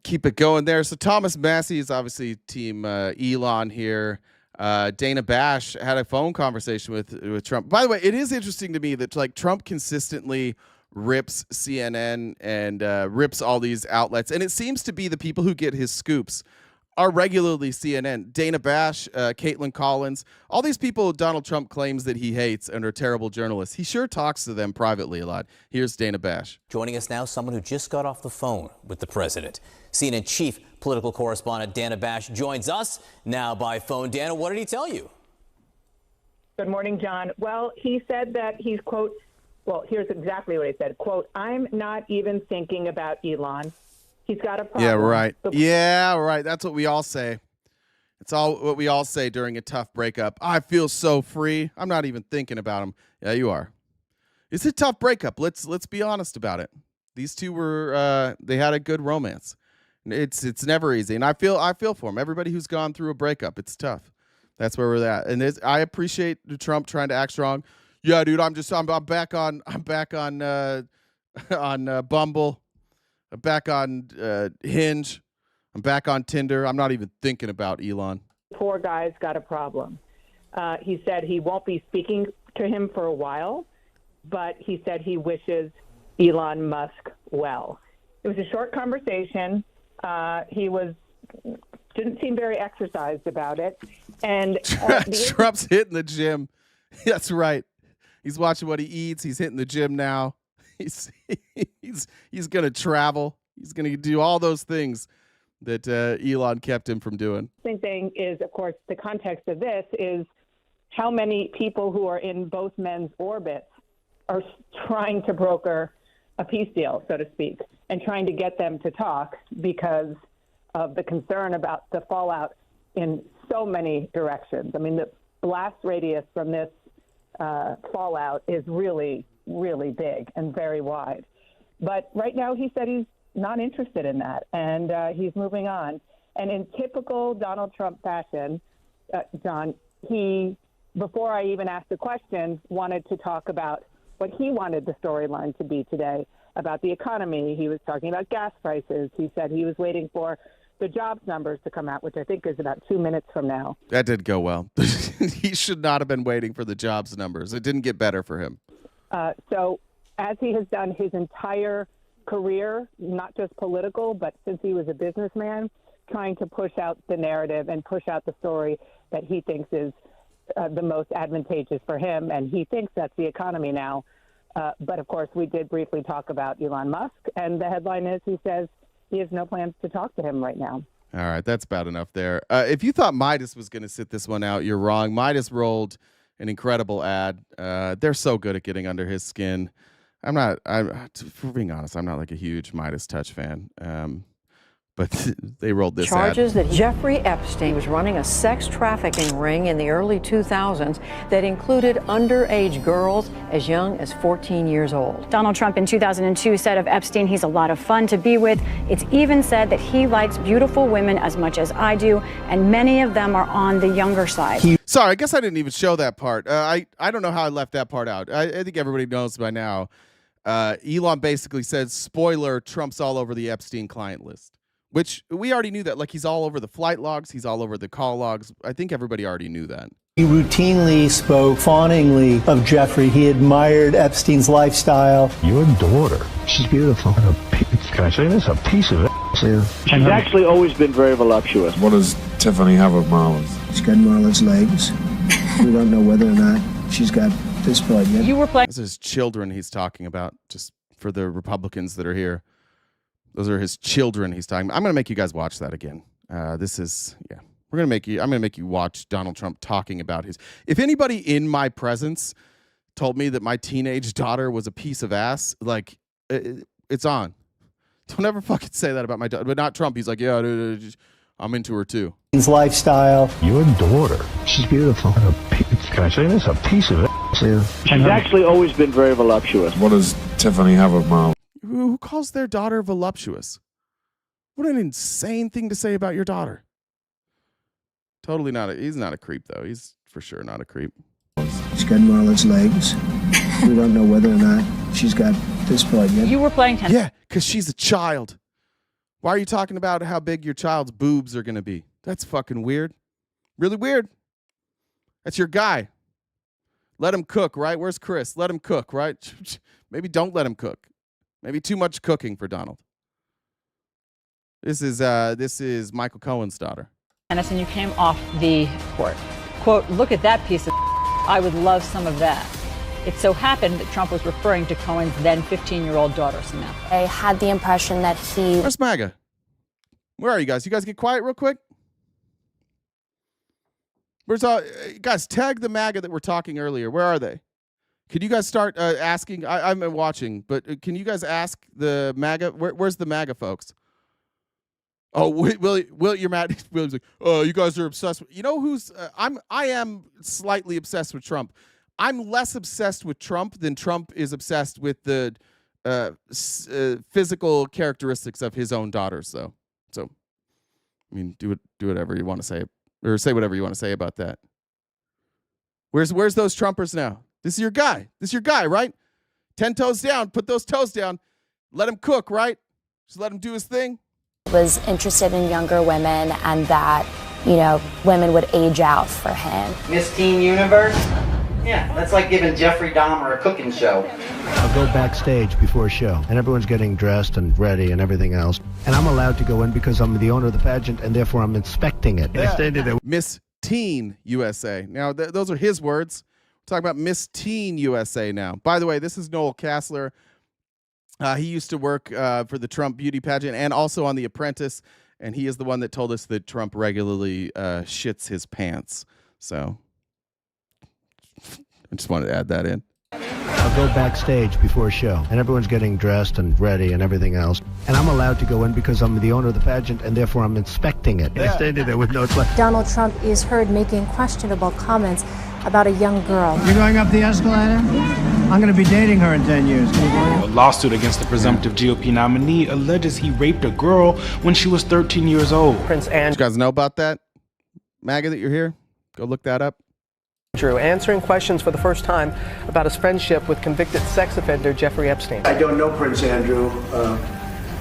keep it going there. So Thomas Massey is obviously team Elon here. Dana Bash had a phone conversation with Trump. By the way, it is interesting to me that like Trump consistently rips CNN and rips all these outlets, and it seems to be the people who get his scoops are regularly CNN. Dana Bash, Caitlin Collins, all these people Donald Trump claims that he hates and are terrible journalists. He sure talks to them privately a lot. Here's Dana Bash. Joining us now, someone who just got off the phone with the president. CNN chief political correspondent Dana Bash joins us now by phone. Dana, what did he tell you? Good morning, John. Well, he said that he's, quote, well, here's exactly what he said, quote, "I'm not even thinking about Elon. He's got a problem." Yeah, right. Yeah, right. That's what we all say. It's all what we all say during a tough breakup. I feel so free. I'm not even thinking about him. Yeah, you are. It's a tough breakup. Let's be honest about it. These two were they had a good romance. It's never easy, and I feel for him. Everybody who's gone through a breakup, it's tough. That's where we're at. And I appreciate Trump trying to act strong. Yeah, dude, I'm back on Bumble. I'm back on Hinge. I'm back on Tinder. I'm not even thinking about Elon. Poor guy's got a problem. He said he won't be speaking to him for a while, but he said he wishes Elon Musk well. It was a short conversation. He didn't seem very exercised about it. And Trump's hitting the gym. That's right. He's watching what he eats. He's hitting the gym now. He's going to travel. He's going to do all those things that Elon kept him from doing. The same thing is, of course, the context of this is how many people who are in both men's orbits are trying to broker a peace deal, so to speak, and trying to get them to talk because of the concern about the fallout in so many directions. I mean, the blast radius from this fallout is really, really big and very wide. But right now he said he's not interested in that, and he's moving on. And in typical Donald Trump fashion, John, he, before I even asked the question, wanted to talk about what he wanted the storyline to be today, about the economy. He was talking about gas prices. He said he was waiting for the jobs numbers to come out, which I think is about 2 minutes from now. That did go well. He should not have been waiting for the jobs numbers. It didn't get better for him. So as he has done his entire career, not just political, but since he was a businessman, trying to push out the narrative and push out the story that he thinks is the most advantageous for him. And he thinks that's the economy now. But, of course, we did briefly talk about Elon Musk. And the headline is he says he has no plans to talk to him right now. All right, that's bad enough there. If you thought Midas was going to sit this one out, you're wrong. Midas rolled an incredible ad. They're so good at getting under his skin. For being honest, I'm not like a huge Midas Touch fan. But they rolled this charges ad. That Jeffrey Epstein was running a sex trafficking ring in the early 2000s that included underage girls as young as 14 years old. Donald Trump in 2002 said of Epstein, he's a lot of fun to be with. It's even said that he likes beautiful women as much as I do, and many of them are on the younger side. Sorry, I guess I didn't even show that part. I don't know how I left that part out. I think everybody knows by now. Elon basically said, spoiler, Trump's all over the Epstein client list. Which we already knew that. Like, he's all over the flight logs. He's all over the call logs. I think everybody already knew that. He routinely spoke fawningly of Jeffrey. He admired Epstein's lifestyle. Your daughter, she's beautiful. Can I say this? A piece of it. Yeah. She's actually always been very voluptuous. What does Tiffany have of Marlon's? She's got Marlon's legs. We don't know whether or not she's got this part yet. You were playing. This is children he's talking about, just for the Republicans that are here. Those are his children he's talking about. I'm going to make you guys watch that again. I'm going to make you watch Donald Trump talking about his. If anybody in my presence told me that my teenage daughter was a piece of ass, like, it's on. Don't ever fucking say that about my daughter. But not Trump. He's like, yeah, dude, I'm into her too. His lifestyle. Your daughter, she's beautiful. Can I say this? A piece of it. Yeah. She's actually always been very voluptuous. What does Tiffany have of Marlon? Who calls their daughter voluptuous? What an insane thing to say about your daughter. Totally not. He's not a creep though. He's for sure not a creep. She's got Marla's legs. We don't know whether or not she's got this part yet. You were playing tennis. Yeah, because she's a child. Why are you talking about how big your child's boobs are going to be? That's fucking weird. Really weird. That's your guy. Let him cook, right? Where's Chris? Let him cook, right? Maybe don't let him cook. Maybe too much cooking for Donald. This is Michael Cohen's daughter. And you came off the court. Quote, look at that piece of I would love some of that. It so happened that Trump was referring to Cohen's then 15-year-old daughter, Samantha. I had the impression that he... Where's MAGA? Where are you guys? You guys get quiet real quick? Where's all... Guys, tag the MAGA that we're talking earlier. Where are they? Could you guys start asking... I'm watching, but can you guys ask the MAGA? Where's the MAGA folks? Oh, Will, you're mad. William's like, oh, you guys are obsessed with... You know who's... I am slightly obsessed with Trump. I'm less obsessed with Trump than Trump is obsessed with the physical characteristics of his own daughters, though. So, I mean, do whatever you want to say, or say whatever you want to say about that. Where's those Trumpers now? This is your guy. This is your guy, right? 10 toes down. Put those toes down. Let him cook, right? Just let him do his thing. was interested in younger women and that, you know, women would age out for him. Miss Teen Universe? Yeah, that's like giving Jeffrey Dahmer a cooking show. I'll go backstage before a show, and everyone's getting dressed and ready and everything else. And I'm allowed to go in because I'm the owner of the pageant, and therefore I'm inspecting it. Yeah. I stated that. Miss Teen USA. Now, those are his words. We're talking about Miss Teen USA now. By the way, this is Noel Kassler. He used to work for the Trump beauty pageant and also on The Apprentice, and he is the one that told us that Trump regularly shits his pants. So I just wanted to add that in. I'll go backstage before a show, and everyone's getting dressed and ready and everything else. And I'm allowed to go in because I'm the owner of the pageant, and therefore I'm inspecting it. Yeah. I stated it with no... Donald Trump is heard making questionable comments about a young girl. You're going up the escalator? I'm going to be dating her in 10 years. A lawsuit against the presumptive GOP nominee alleges he raped a girl when she was 13 years old. Prince Andrew. You guys know about that? MAGA that you're here? Go look that up. Andrew answering questions for the first time about his friendship with convicted sex offender Jeffrey Epstein. I don't know Prince Andrew,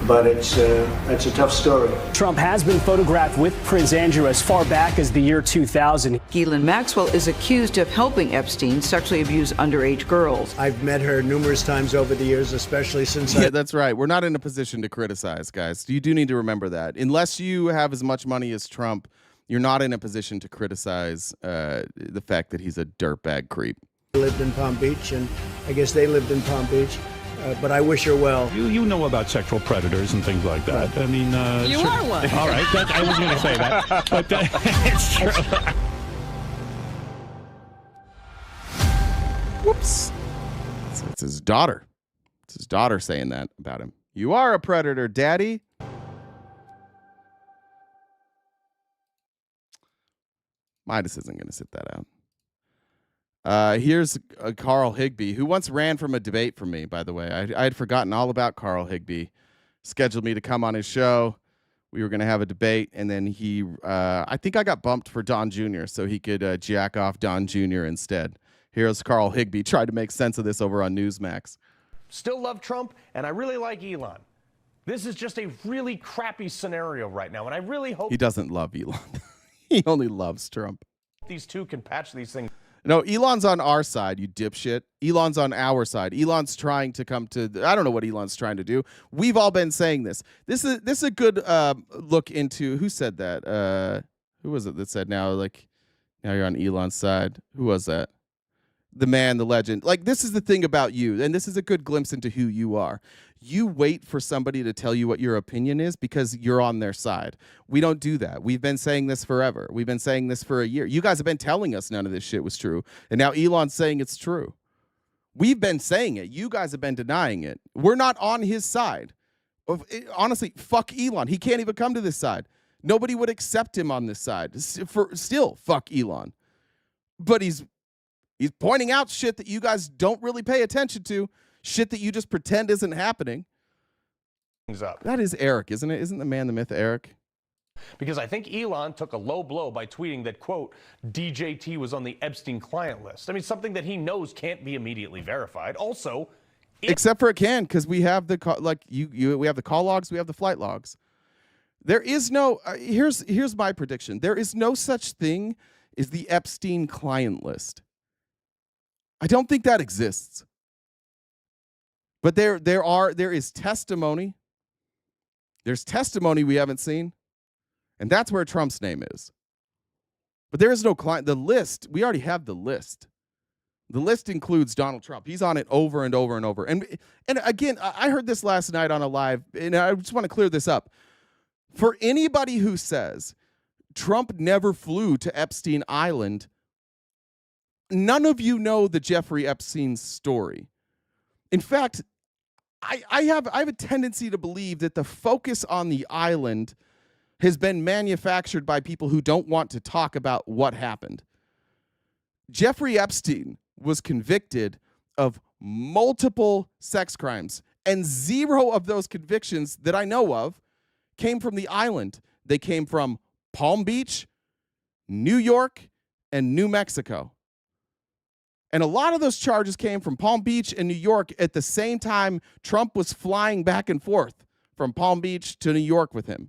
but it's a tough story. Trump has been photographed with Prince Andrew as far back as the year 2000. Ghislaine Maxwell is accused of helping Epstein sexually abuse underage girls. I've met her numerous times over the years, especially since Yeah, that's right. We're not in a position to criticize, guys. You do need to remember that. Unless you have as much money as Trump, you're not in a position to criticize the fact that he's a dirtbag creep. I lived in Palm Beach, and I guess they lived in Palm Beach. But I wish her well. You know about sexual predators and things like that. I mean, you sure. are one. All right, I was going to say that, but it's true. Whoops. It's his daughter. It's his daughter saying that about him. You are a predator, Daddy. Midas isn't going to sit that out. Here's Carl Higbie, who once ran from a debate from me, by the way. I had forgotten all about Carl Higbie. Scheduled me to come on his show. We were going to have a debate, and then he, I think I got bumped for Don Jr., so he could jack off Don Jr. instead. Here's Carl Higbie. Tried to make sense of this over on Newsmax. Still love Trump, and I really like Elon. This is just a really crappy scenario right now, and I really hope... He doesn't love Elon. He only loves Trump. These two can patch these things. No, Elon's on our side, you dipshit. Elon's on our side. Elon's trying to come to... I don't know what Elon's trying to do. We've all been saying this. This is a good look into... Who said that? Who was it that said now you're on Elon's side? Who was that? The man, the legend. Like, this is the thing about you, and this is a good glimpse into who you are. You wait for somebody to tell you what your opinion is because you're on their side. We don't do that. We've been saying this forever. We've been saying this for a year. You guys have been telling us none of this shit was true, and now Elon's saying it's true. We've been saying it. You guys have been denying it. We're not on his side. Honestly, fuck Elon. He can't even come to this side. Nobody would accept him on this side. Still, fuck Elon. But he's pointing out shit that you guys don't really pay attention to, shit that you just pretend isn't happening. Up. That is Eric, isn't it? Isn't the man, the myth, Eric? Because I think Elon took a low blow by tweeting that, quote, DJT was on the Epstein client list. I mean, something that he knows can't be immediately verified. Also, except for it can, because we have the we have the call logs, we have the flight logs. There is no here's my prediction. There is no such thing as the Epstein client list. I don't think that exists. But there is testimony. There's testimony we haven't seen. And that's where Trump's name is. But there is no client. The list, we already have the list. The list includes Donald Trump. He's on it over and over and over. And again, I heard this last night on a live, and I just want to clear this up. For anybody who says Trump never flew to Epstein Island, none of you know the Jeffrey Epstein story. In fact, I have a tendency to believe that the focus on the island has been manufactured by people who don't want to talk about what happened. Jeffrey Epstein was convicted of multiple sex crimes, and 0 of those convictions that I know of came from the island. They came from Palm Beach, New York, and New Mexico. And a lot of those charges came from Palm Beach and New York at the same time Trump was flying back and forth from Palm Beach to New York with him.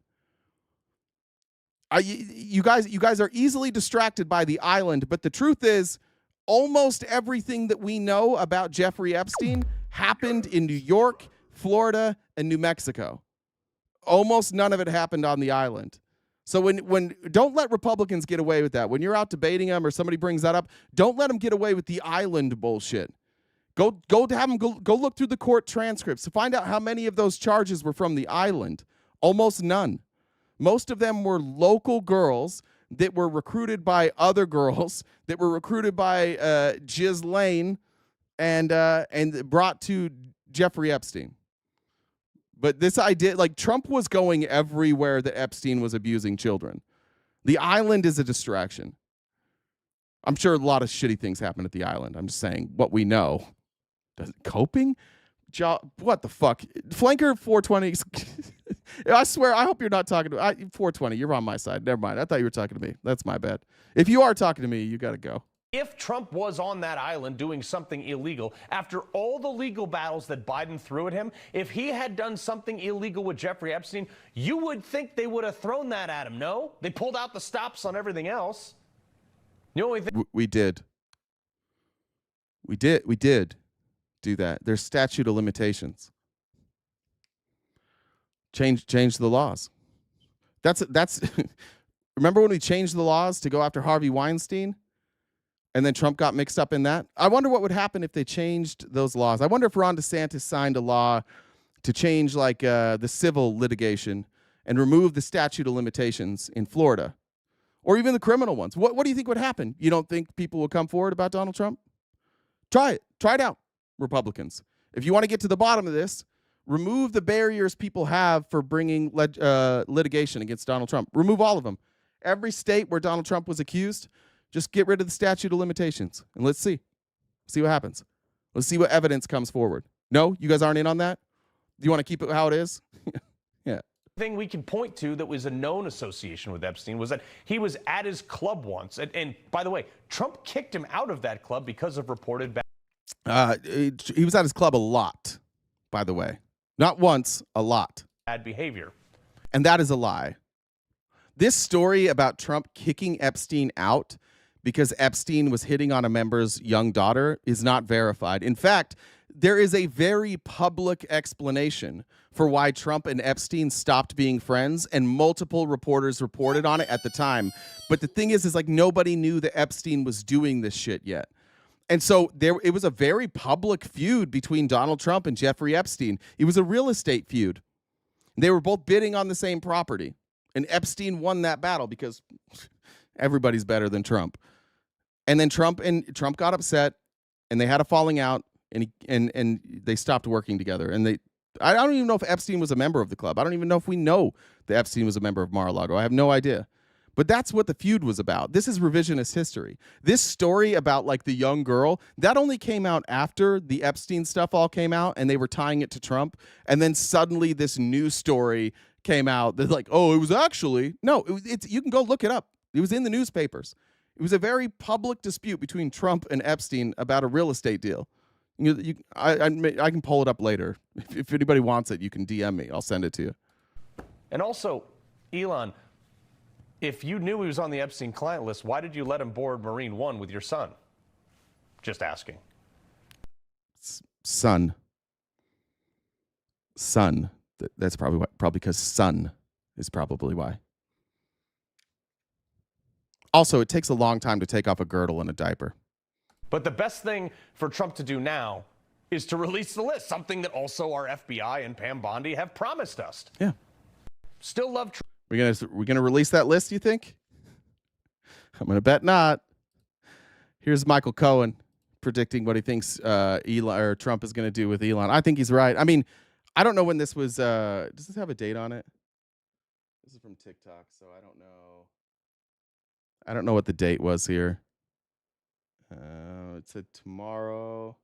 You guys are easily distracted by the island, but the truth is almost everything that we know about Jeffrey Epstein happened in New York, Florida, and New Mexico. Almost none of it happened on the island. So when don't let Republicans get away with that. When you're out debating them or somebody brings that up, don't let them get away with the island bullshit. Go have them go look through the court transcripts to find out how many of those charges were from the island. Almost none. Most of them were local girls that were recruited by other girls that were recruited by Ghislaine and brought to Jeffrey Epstein. But this idea, like Trump was going everywhere that Epstein was abusing children. The island is a distraction. I'm sure a lot of shitty things happen at the island. I'm just saying what we know. Coping? What the fuck? Flanker 420. I swear, I hope you're not talking to 420. You're on my side. Never mind. I thought you were talking to me. That's my bad. If you are talking to me, you got to go. If Trump was on that island doing something illegal, after all the legal battles that Biden threw at him, if he had done something illegal with Jeffrey Epstein, you would think they would have thrown that at him, no? They pulled out the stops on everything else. The only thing we did do that. There's statute of limitations. Change the laws. That's remember when we changed the laws to go after Harvey Weinstein? And then Trump got mixed up in that. I wonder what would happen if they changed those laws. I wonder if Ron DeSantis signed a law to change like the civil litigation and remove the statute of limitations in Florida, or even the criminal ones. What do you think would happen? You don't think people will come forward about Donald Trump? Try it. Try it out, Republicans. If you want to get to the bottom of this, remove the barriers people have for bringing litigation against Donald Trump. Remove all of them. Every state where Donald Trump was accused, just get rid of the statute of limitations, and let's see what happens. Let's see what evidence comes forward. No, you guys aren't in on that? Do you want to keep it how it is? Yeah. thing we can point to that was a known association with Epstein was that he was at his club once. And by the way, Trump kicked him out of that club because of reported he was at his club a lot, by the way. Not once, a lot. Bad behavior. And that is a lie. This story about Trump kicking Epstein out because Epstein was hitting on a member's young daughter is not verified. In fact, there is a very public explanation for why Trump and Epstein stopped being friends, and multiple reporters reported on it at the time. But the thing is like nobody knew that Epstein was doing this shit yet. And so it was a very public feud between Donald Trump and Jeffrey Epstein. It was a real estate feud. They were both bidding on the same property. And Epstein won that battle because everybody's better than Trump. And then Trump got upset, and they had a falling out, and they stopped working together. And I don't even know if Epstein was a member of the club. I don't even know if we know that Epstein was a member of Mar-a-Lago. I have no idea. But that's what the feud was about. This is revisionist history. This story about like the young girl, that only came out after the Epstein stuff all came out and they were tying it to Trump. And then suddenly this new story came out. They're like, oh, it was actually no. It's you can go look it up. It was in the newspapers. It was a very public dispute between Trump and Epstein about a real estate deal. I can pull it up later. If anybody wants it, you can DM me. I'll send it to you. And also, Elon, if you knew he was on the Epstein client list, why did you let him board Marine One with your son? Just asking. Son. That's probably why. Probably because son is probably why. Also, it takes a long time to take off a girdle and a diaper. But the best thing for Trump to do now is to release the list, something that also our FBI and Pam Bondi have promised us. Yeah. Still love Trump. We're gonna release that list, you think? I'm gonna bet not. Here's Michael Cohen predicting what he thinks Elon or Trump is gonna do with Elon. I think he's right. I mean, I don't know when this was. Does this have a date on it? This is from TikTok, so I don't know. I don't know what the date was here. It said tomorrow.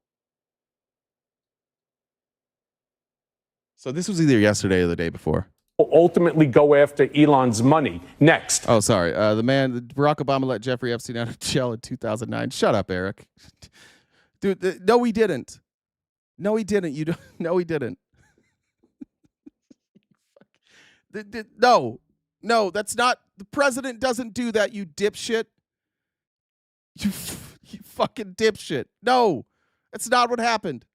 So this was either yesterday or the day before. Ultimately go after Elon's money next. Oh, sorry. Barack Obama let Jeffrey Epstein out of jail in 2009. Shut up, Eric. Dude, no, he didn't. No, he didn't. You don't. No, he didn't. No, that's not. The president doesn't do that, you dipshit. You fucking dipshit. No, that's not what happened.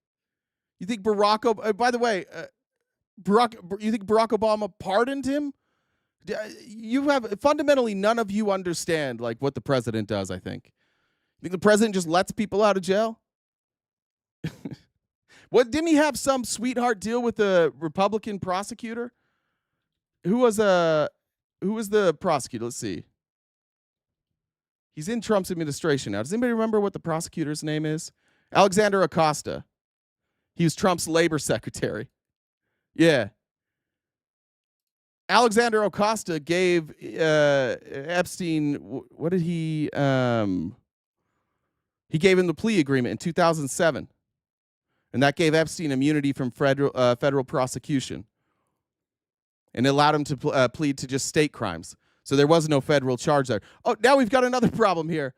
You think Barack Obama, by the way, you think Barack Obama pardoned him? You have fundamentally none of you understand like what the president does, I think. You think the president just lets people out of jail? What, didn't he have some sweetheart deal with the Republican prosecutor? Who was the prosecutor? Let's see. He's in Trump's administration now. Does anybody remember what the prosecutor's name is? Alexander Acosta. He was Trump's labor secretary. Yeah. Alexander Acosta gave Epstein, what did he gave him the plea agreement in 2007. And that gave Epstein immunity from federal prosecution. And it allowed him to plead to just state crimes. So there was no federal charge there. Oh, now we've got another problem here.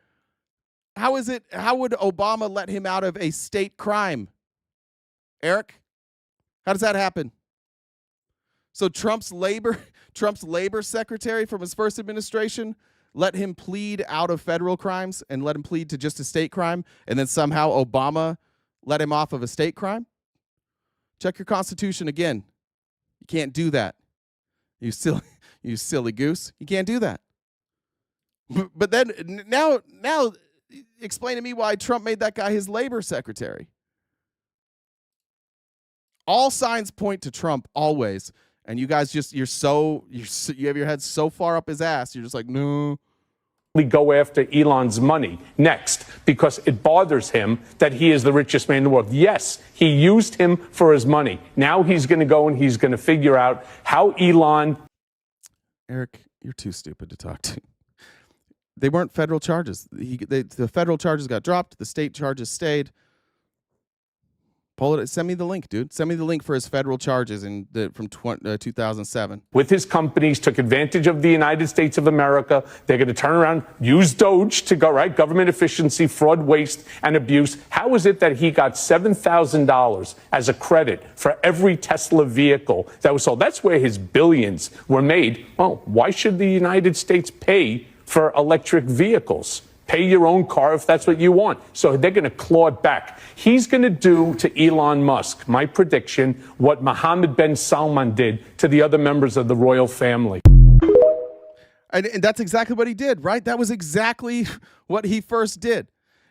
How would Obama let him out of a state crime? Eric, how does that happen? So Trump's labor secretary from his first administration let him plead out of federal crimes and let him plead to just a state crime, and then somehow Obama let him off of a state crime? Check your Constitution again. You can't do that. You silly goose. You can't do that. But then now explain to me why Trump made that guy his labor secretary. All signs point to Trump always. And you guys you have your head so far up his ass. You're just like, no. We go after Elon's money next because it bothers him that he is the richest man in the world. Yes, he used him for his money. Now he's going to go and he's going to figure out how Elon. Eric, you're too stupid to talk to. They weren't federal charges. The federal charges got dropped. The state charges stayed. Pull it. Send me the link, dude. Send me the link for his federal charges from 2007. With his companies, took advantage of the United States of America. They're going to turn around, use Doge to go, right? Government efficiency, fraud, waste, and abuse. How is it that he got $7,000 as a credit for every Tesla vehicle that was sold? That's where his billions were made. Well, why should the United States pay for electric vehicles? Pay your own car if that's what you want. So they're going to claw it back. He's going to do to Elon Musk, my prediction, what Mohammed bin Salman did to the other members of the royal family. And that's exactly what he did, right? That was exactly what he first did.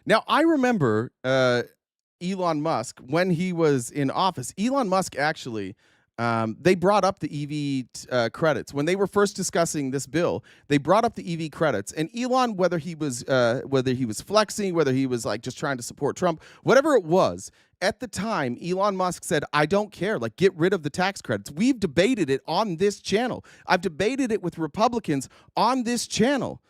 Now, I remember Elon Musk, when he was in office, Elon Musk actually... they brought up the EV credits when they were first discussing this bill. They brought up the EV credits, and Elon, whether he was flexing, whether he was like just trying to support Trump, whatever it was, at the time, Elon Musk said, "I don't care. Like, get rid of the tax credits." We've debated it on this channel. I've debated it with Republicans on this channel.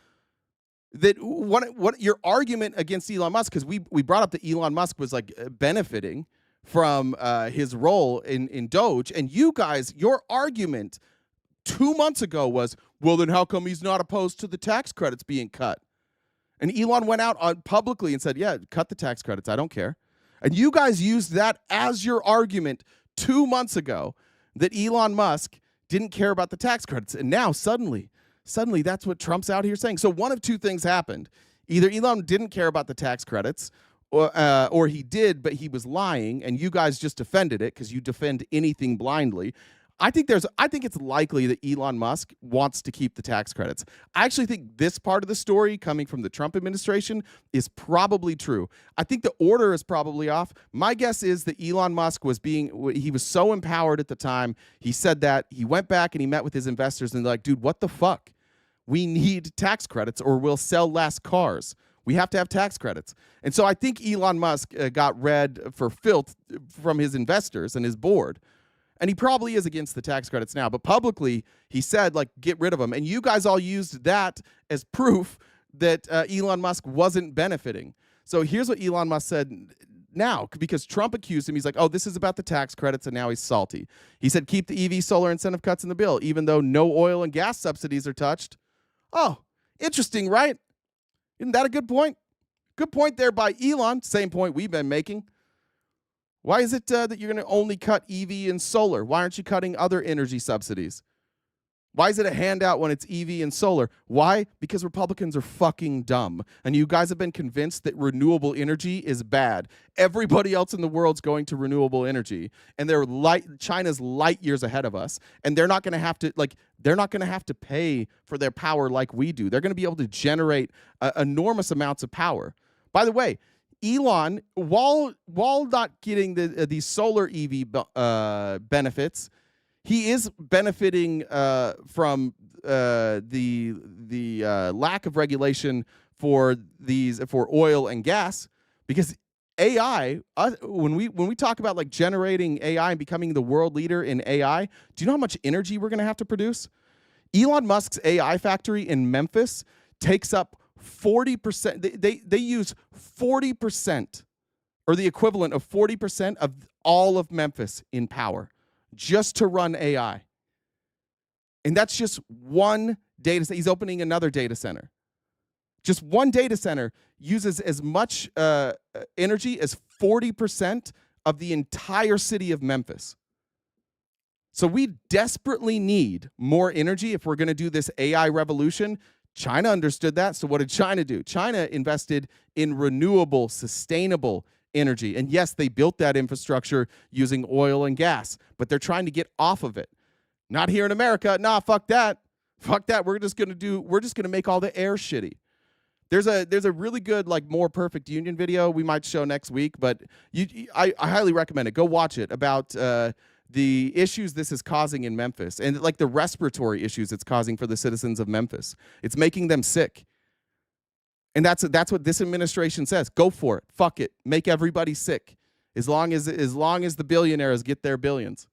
That what your argument against Elon Musk, because we brought up that Elon Musk was like benefiting from his role in Doge, and you guys, your argument 2 months ago was, well, then how come he's not opposed to the tax credits being cut? And Elon went out publicly and said, yeah, cut the tax credits. I don't care. And you guys used that as your argument 2 months ago that Elon Musk didn't care about the tax credits. And now suddenly that's what Trump's out here saying. So one of two things happened. Either Elon didn't care about the tax credits, or he did, but he was lying, and you guys just defended it because you defend anything blindly. I think it's likely that Elon Musk wants to keep the tax credits. I actually think this part of the story coming from the Trump administration is probably true. I think the order is probably off. My guess is that Elon Musk he was so empowered at the time. He said that. He went back and he met with his investors and they're like, dude, what the fuck? We need tax credits or we'll sell less cars. We have to have tax credits. And so I think Elon Musk got read for filth from his investors and his board. And he probably is against the tax credits now. But publicly, he said, like, get rid of them. And you guys all used that as proof that Elon Musk wasn't benefiting. So here's what Elon Musk said now, because Trump accused him. He's like, oh, this is about the tax credits, and now he's salty. He said, keep the EV solar incentive cuts in the bill, even though no oil and gas subsidies are touched. Oh, interesting, right? Isn't that a good point? Good point there by Elon. Same point we've been making. Why is it that you're going to only cut EV and solar? Why aren't you cutting other energy subsidies? Why is it a handout when it's EV and solar? Why? Because Republicans are fucking dumb. And you guys have been convinced that renewable energy is bad. Everybody else in the world's going to renewable energy. And China's light years ahead of us. And they're not going to have to pay for their power like we do. They're going to be able to generate enormous amounts of power. By the way, Elon, while not getting these solar EV benefits, he is benefiting from the lack of regulation for oil and gas, because AI. When we talk about like generating AI and becoming the world leader in AI, do you know how much energy we're going to have to produce? Elon Musk's AI factory in Memphis takes up 40%. They use 40%, or the equivalent of 40% of all of Memphis in power just to run AI. And that's just one data center. He's opening another data center. Just one data center uses as much energy as 40% of the entire city of Memphis. So we desperately need more energy if we're going to do this AI revolution. China understood that. So what did China do? China invested in renewable, sustainable energy. And yes, they built that infrastructure using oil and gas, but they're trying to get off of it. Not here in America. Nah, fuck that. Fuck that. We're just going to make all the air shitty. There's a really good, like, More Perfect Union video we might show next week, but I highly recommend it. Go watch it about the issues this is causing in Memphis, and like the respiratory issues it's causing for the citizens of Memphis. It's making them sick. And that's what this administration says. Go for it. Fuck it. Make everybody sick. As long as the billionaires get their billions.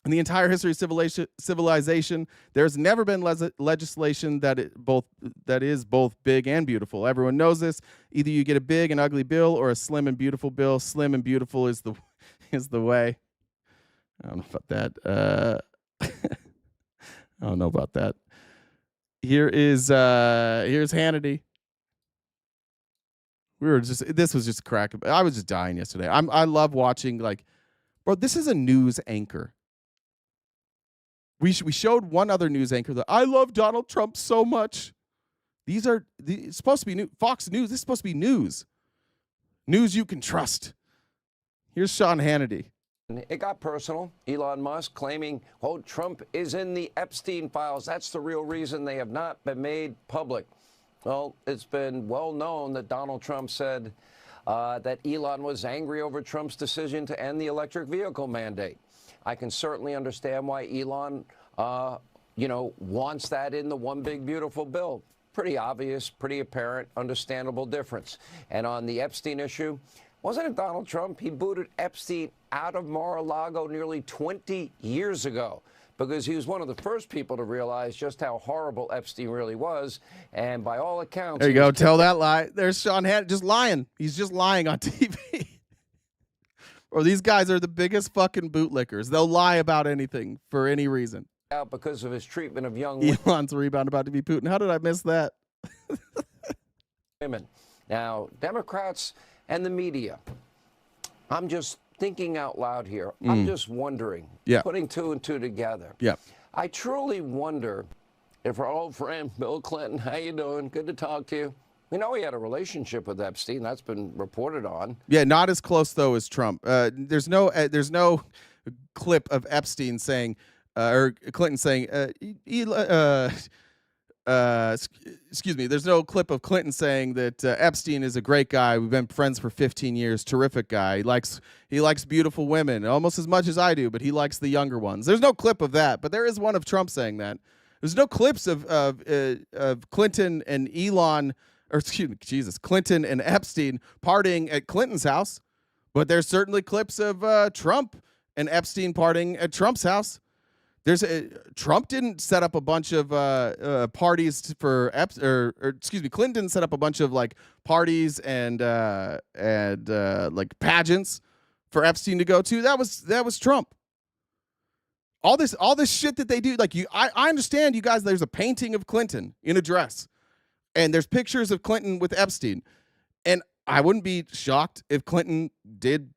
In the entire history of civilization, there's never been legislation that is both big and beautiful. Everyone knows this. Either you get a big and ugly bill or a slim and beautiful bill. Slim and beautiful is the way. I don't know about that. I don't know about that. Here's Hannity. This was just a crack. I was just dying yesterday. I love watching, like, bro, this is a news anchor. We showed one other news anchor that I love Donald Trump so much. It's supposed to be new. Fox News. This is supposed to be news. News you can trust. Here's Sean Hannity. It got personal. Elon Musk claiming, quote, Trump is in the Epstein files. That's the real reason they have not been made public. Well, it's been well known that Donald Trump said that Elon was angry over Trump's decision to end the electric vehicle mandate. I can certainly understand why Elon, wants that in the one big beautiful bill. Pretty obvious, pretty apparent, understandable difference. And on the Epstein issue, wasn't it Donald Trump? He booted Epstein out of Mar-a-Lago nearly 20 years ago because he was one of the first people to realize just how horrible Epstein really was. And by all accounts... There you go. Tell that lie. There's Sean Hannity just lying. He's just lying on TV. Or these guys are the biggest fucking bootlickers. They'll lie about anything for any reason. out because of his treatment of young women. Elon's rebound about to be Putin. How did I miss that? Now, Democrats and the media, I'm just thinking out loud here. I'm just wondering, putting two and two together. Yeah. I truly wonder if our old friend Bill Clinton, how you doing? Good to talk to you. We know he had a relationship with Epstein. That's been reported on. Yeah, not as close though as Trump. There's no clip of Epstein saying or Clinton saying excuse me. There's no clip of Clinton saying that Epstein is a great guy. We've been friends for 15 years. Terrific guy. He likes beautiful women almost as much as I do, but he likes the younger ones. There's no clip of that, but there is one of Trump saying that. There's no clips of Clinton and Elon. Or excuse me, Clinton and Epstein partying at Clinton's house, but there's certainly clips of Trump and Epstein partying at Trump's house. Trump didn't set up a bunch of parties for Clinton didn't set up a bunch of like parties and like pageants for Epstein to go to. That was Trump. All this shit that they do, like I understand you guys. There's a painting of Clinton in a dress. And there's pictures of Clinton with Epstein. And I wouldn't be shocked if Clinton did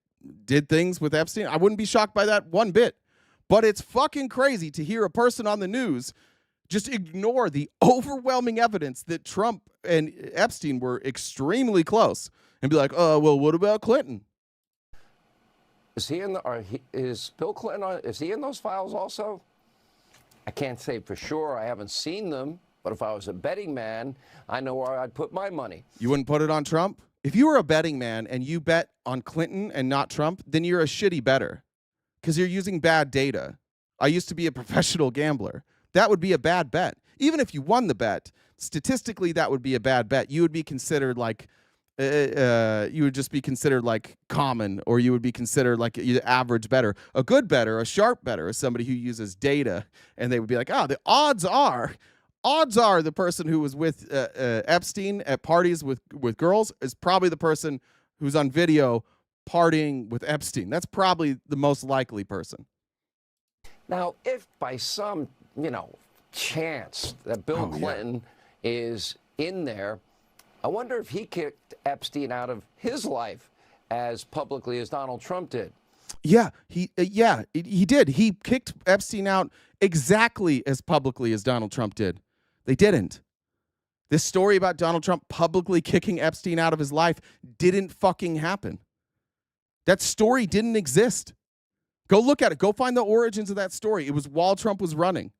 things with Epstein. I wouldn't be shocked by that one bit. But it's fucking crazy to hear a person on the news just ignore the overwhelming evidence that Trump and Epstein were extremely close and be like, well, what about Clinton? Is he in is Bill Clinton, is he in those files also? I can't say for sure. I haven't seen them. But if I was a betting man, I know where I'd put my money. You wouldn't put it on Trump? If you were a betting man and you bet on Clinton and not Trump, then you're a shitty bettor because you're using bad data. I used to be a professional gambler. That would be a bad bet. Even if you won the bet, statistically, that would be a bad bet. You would be considered like, you would just be considered like common, or you would be considered like an average bettor. A good bettor, a sharp bettor, is somebody who uses data, and they would be like, the odds are the person who was with Epstein at parties with girls is probably the person who's on video partying with Epstein. That's probably the most likely person. Now, if by some, chance that Bill Clinton is in there, I wonder if he kicked Epstein out of his life as publicly as Donald Trump did. Yeah, he did. He kicked Epstein out exactly as publicly as Donald Trump did. They didn't. This story about Donald Trump publicly kicking Epstein out of his life didn't fucking happen. That story didn't exist. Go look at it. Go find the origins of that story. It was while Trump was running.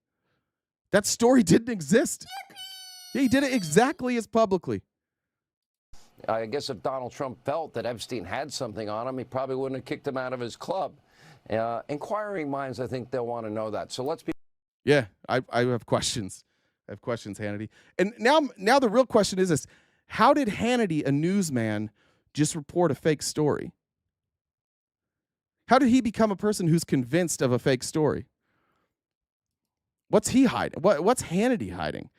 That story didn't exist. He did it exactly as publicly. I guess if Donald Trump felt that Epstein had something on him, he probably wouldn't have kicked him out of his club. Inquiring minds, I think they'll want to know that. So let's be. Yeah, I have questions. I have questions, Hannity. And now the real question is this. How did Hannity, a newsman, just report a fake story? How did he become a person who's convinced of a fake story? What's he hiding? What's Hannity hiding?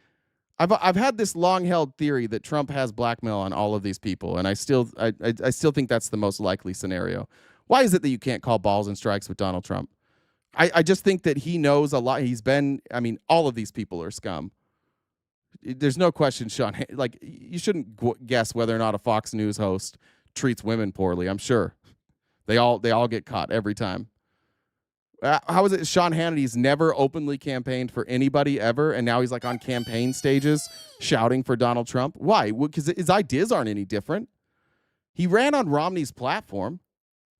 I've had this long-held theory that Trump has blackmail on all of these people, and I still think that's the most likely scenario. Why is it that you can't call balls and strikes with Donald Trump? I just think that he knows a lot. All of these people are scum. There's no question, Sean. Like, you shouldn't guess whether or not a Fox News host treats women poorly. I'm sure they all get caught every time. How is it Sean Hannity's never openly campaigned for anybody ever, and now he's like on campaign stages shouting for Donald Trump? Why? Because his ideas aren't any different. He ran on Romney's platform.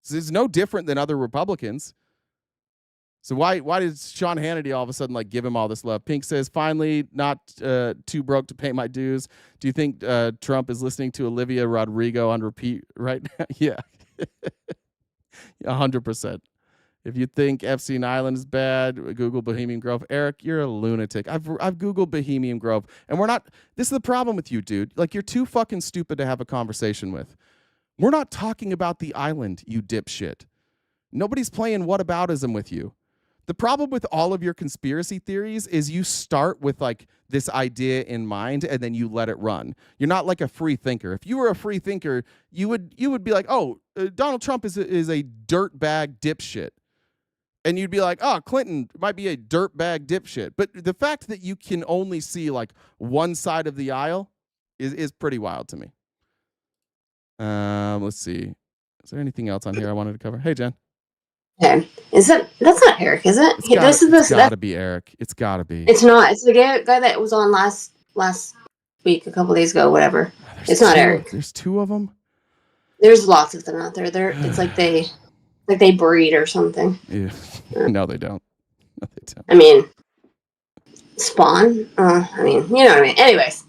So it's no different than other Republicans. So why did Sean Hannity all of a sudden like give him all this love? Pink says, finally, not too broke to pay my dues. Do you think Trump is listening to Olivia Rodrigo on repeat right now? Yeah. 100%. If you think Epstein Island is bad, Google Bohemian Grove. Eric, you're a lunatic. I've Googled Bohemian Grove, and we're not. This is the problem with you, dude. Like, you're too fucking stupid to have a conversation with. We're not talking about the island, you dipshit. Nobody's playing whataboutism with you. The problem with all of your conspiracy theories is you start with like this idea in mind and then you let it run. You're not like a free thinker. If you were a free thinker, you would be like, oh, Donald Trump is a dirtbag dipshit. And you'd be like, oh, Clinton might be a dirtbag dipshit. But the fact that you can only see like one side of the aisle is pretty wild to me. Let's see. Is there anything else on here I wanted to cover? Hey, Jen. Okay. That's not Eric, is it? It's gotta be Eric. It's gotta be. It's not. It's the guy that was on last week, a couple days ago, whatever. It's not Eric. There's two of them. There's lots of them out there. It's like they breed or something. Yeah. No, they don't. No, they don't. I mean, spawn. I mean, you know what I mean. Anyways,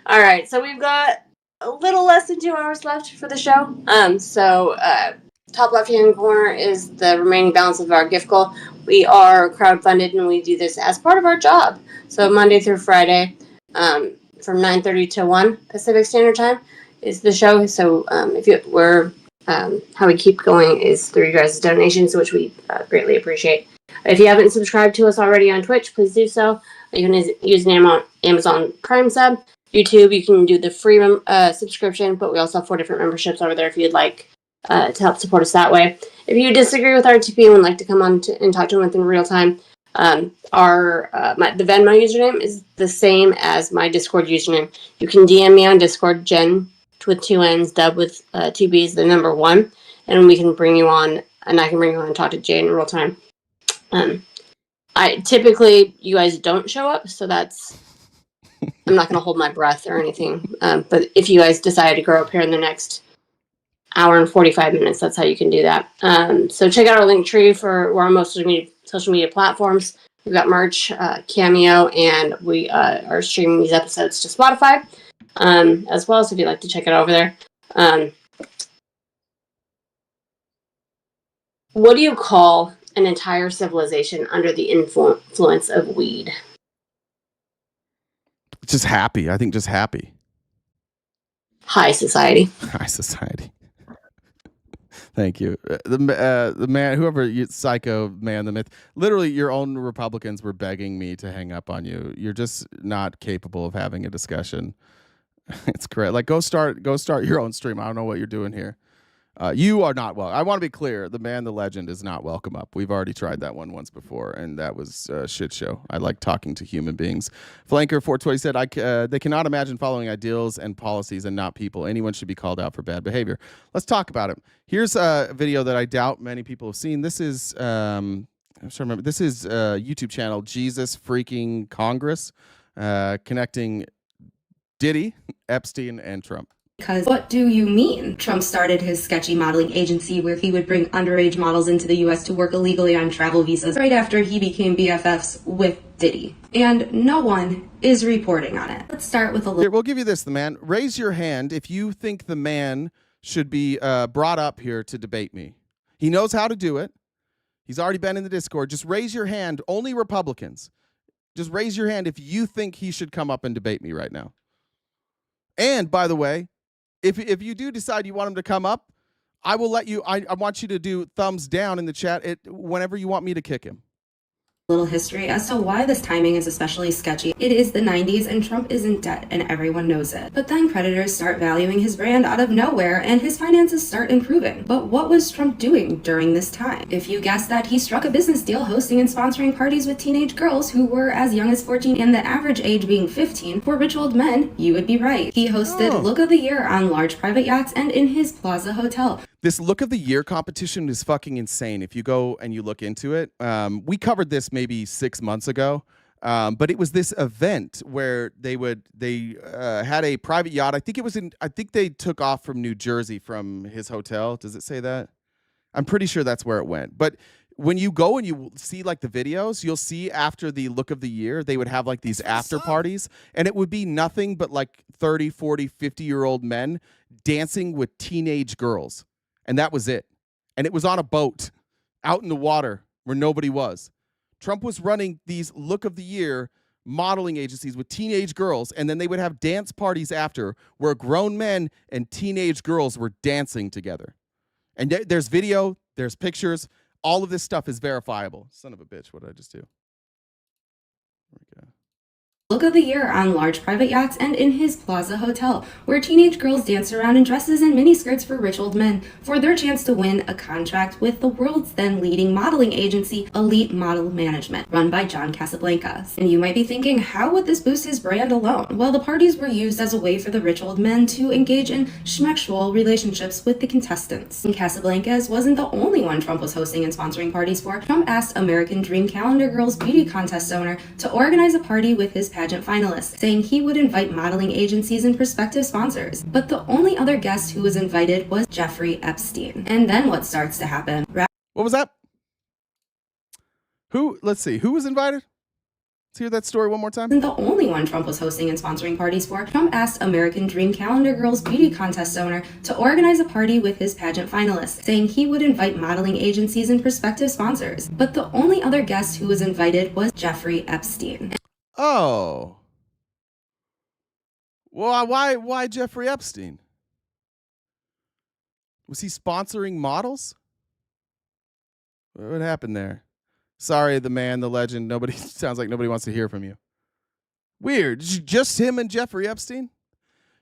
all right. So we've got a little less than 2 hours left for the show. Top left-hand corner is the remaining balance of our gift goal. We are crowdfunded, and we do this as part of our job. So Monday through Friday, from 9:30 to 1 Pacific Standard Time is the show. So how we keep going is through you guys' donations, which we greatly appreciate. If you haven't subscribed to us already on Twitch, please do so. You can use the Amazon Prime sub. YouTube, you can do the free subscription, but we also have 4 different memberships over there if you'd like to help support us that way. If you disagree with RTP and would like to come on and talk to him in real time, the Venmo username is the same as my Discord username. You can DM me on Discord, Jen with 2 N's, Dub with 2 B's, the number 1, and we can bring you on, and I can bring you on and talk to Jay in real time. I typically, you guys don't show up, so that's, I'm not going to hold my breath or anything. But if you guys decide to grow up here in the next hour and 45 minutes, that's how you can do that. So check out our link tree for our most social media platforms. We've got merch, Cameo, and we are streaming these episodes to Spotify as well. So if you'd like to check it over there. What do you call an entire civilization under the influence of weed? Just happy. I think just happy. High society. High society. Thank you. The man, whoever, psycho man, the myth. Literally, your own Republicans were begging me to hang up on you. You're just not capable of having a discussion. It's correct. Like, go start your own stream. I don't know what you're doing here. You are not welcome. I want to be clear. The man, the legend, is not welcome up. We've already tried that one once before, and that was a shit show. I like talking to human beings. Flanker 420 said, they cannot imagine following ideals and policies and not people. Anyone should be called out for bad behavior. Let's talk about it. Here's a video that I doubt many people have seen. This is, I'm trying to remember. This is YouTube channel Jesus Freaking Congress, connecting Diddy, Epstein, and Trump. Because what do you mean? Trump started his sketchy modeling agency where he would bring underage models into the U.S. to work illegally on travel visas right after he became BFFs with Diddy. And no one is reporting on it. Let's start with a little... Here, we'll give you this, the man. Raise your hand if you think the man should be brought up here to debate me. He knows how to do it. He's already been in the Discord. Just raise your hand. Only Republicans. Just raise your hand if you think he should come up and debate me right now. And, by the way, if you do decide you want him to come up, I will let you. I want you to do thumbs down in the chat whenever you want me to kick him. Little history as to why this timing is especially sketchy. It is the 90s and Trump is in debt and everyone knows it. But then creditors start valuing his brand out of nowhere and his finances start improving. But what was Trump doing during this time? If you guessed that he struck a business deal hosting and sponsoring parties with teenage girls who were as young as 14 and the average age being 15 for rich old men, you would be right. He hosted Look of the Year on large private yachts and in his Plaza Hotel. This Look of the Year competition is fucking insane. If you go and you look into it, we covered this maybe 6 months ago, but it was this event where they had a private yacht. I think they took off from New Jersey from his hotel. Does it say that? I'm pretty sure that's where it went. But when you go and you see like the videos, you'll see after the Look of the Year, they would have like these after parties, and it would be nothing but like 30, 40, 50-year-old men dancing with teenage girls. And that was it. And it was on a boat out in the water where nobody was. Trump was running these Look of the Year modeling agencies with teenage girls, and then they would have dance parties after where grown men and teenage girls were dancing together. And there's video, there's pictures. All of this stuff is verifiable. Son of a bitch, what did I just do? There we go. Look of the year on large private yachts and in his Plaza Hotel, where teenage girls dance around in dresses and miniskirts for rich old men for their chance to win a contract with the world's then leading modeling agency, Elite Model Management, run by John Casablancas. And you might be thinking, how would this boost his brand alone? Well, the parties were used as a way for the rich old men to engage in schmexual relationships with the contestants. And Casablancas wasn't the only one Trump was hosting and sponsoring parties for. Trump asked American Dream Calendar Girls beauty contest owner to organize a party with his pageant finalists, saying he would invite modeling agencies and prospective sponsors. But the only other guest who was invited was Jeffrey Epstein. And then what starts to happen? What was that? Let's see, who was invited? Let's hear that story one more time. Isn't the only one Trump was hosting and sponsoring parties for. Trump asked American Dream Calendar Girls beauty contest owner to organize a party with his pageant finalists, saying he would invite modeling agencies and prospective sponsors. But the only other guest who was invited was Jeffrey Epstein. Oh. Well, why Jeffrey Epstein? Was he sponsoring models? What happened there? Sorry, the man, the legend. Sounds like nobody wants to hear from you. Weird. Just him and Jeffrey Epstein?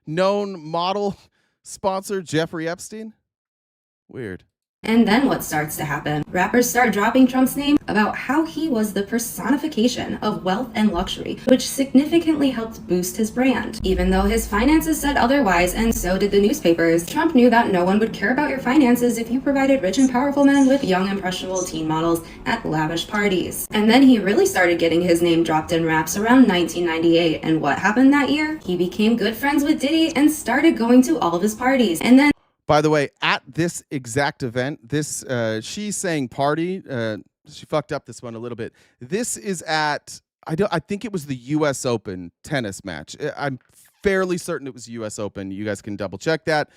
Known model sponsor Jeffrey Epstein? Weird. And then what starts to happen? Rappers start dropping Trump's name about how he was the personification of wealth and luxury, which significantly helped boost his brand. Even though his finances said otherwise, and so did the newspapers, Trump knew that no one would care about your finances if you provided rich and powerful men with young, impressionable teen models at lavish parties. And then he really started getting his name dropped in raps around 1998. And what happened that year? He became good friends with Diddy and started going to all of his parties. And then By the way, at this exact event, she's saying party. She fucked up this one a little bit. This is at I think it was the U.S. Open tennis match. I'm fairly certain it was U.S. Open. You guys can double check that.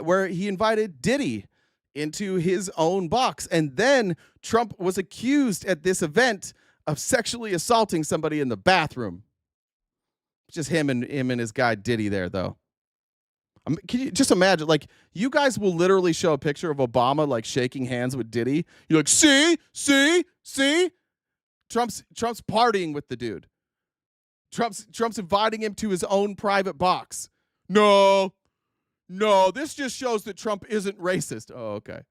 Where he invited Diddy into his own box, and then Trump was accused at this event of sexually assaulting somebody in the bathroom. Just him and his guy Diddy there, though. Can you just imagine, like, you guys will literally show a picture of Obama, like, shaking hands with Diddy. You're like, see? Trump's partying with the dude. Trump's inviting him to his own private box. No, this just shows that Trump isn't racist. Oh, okay.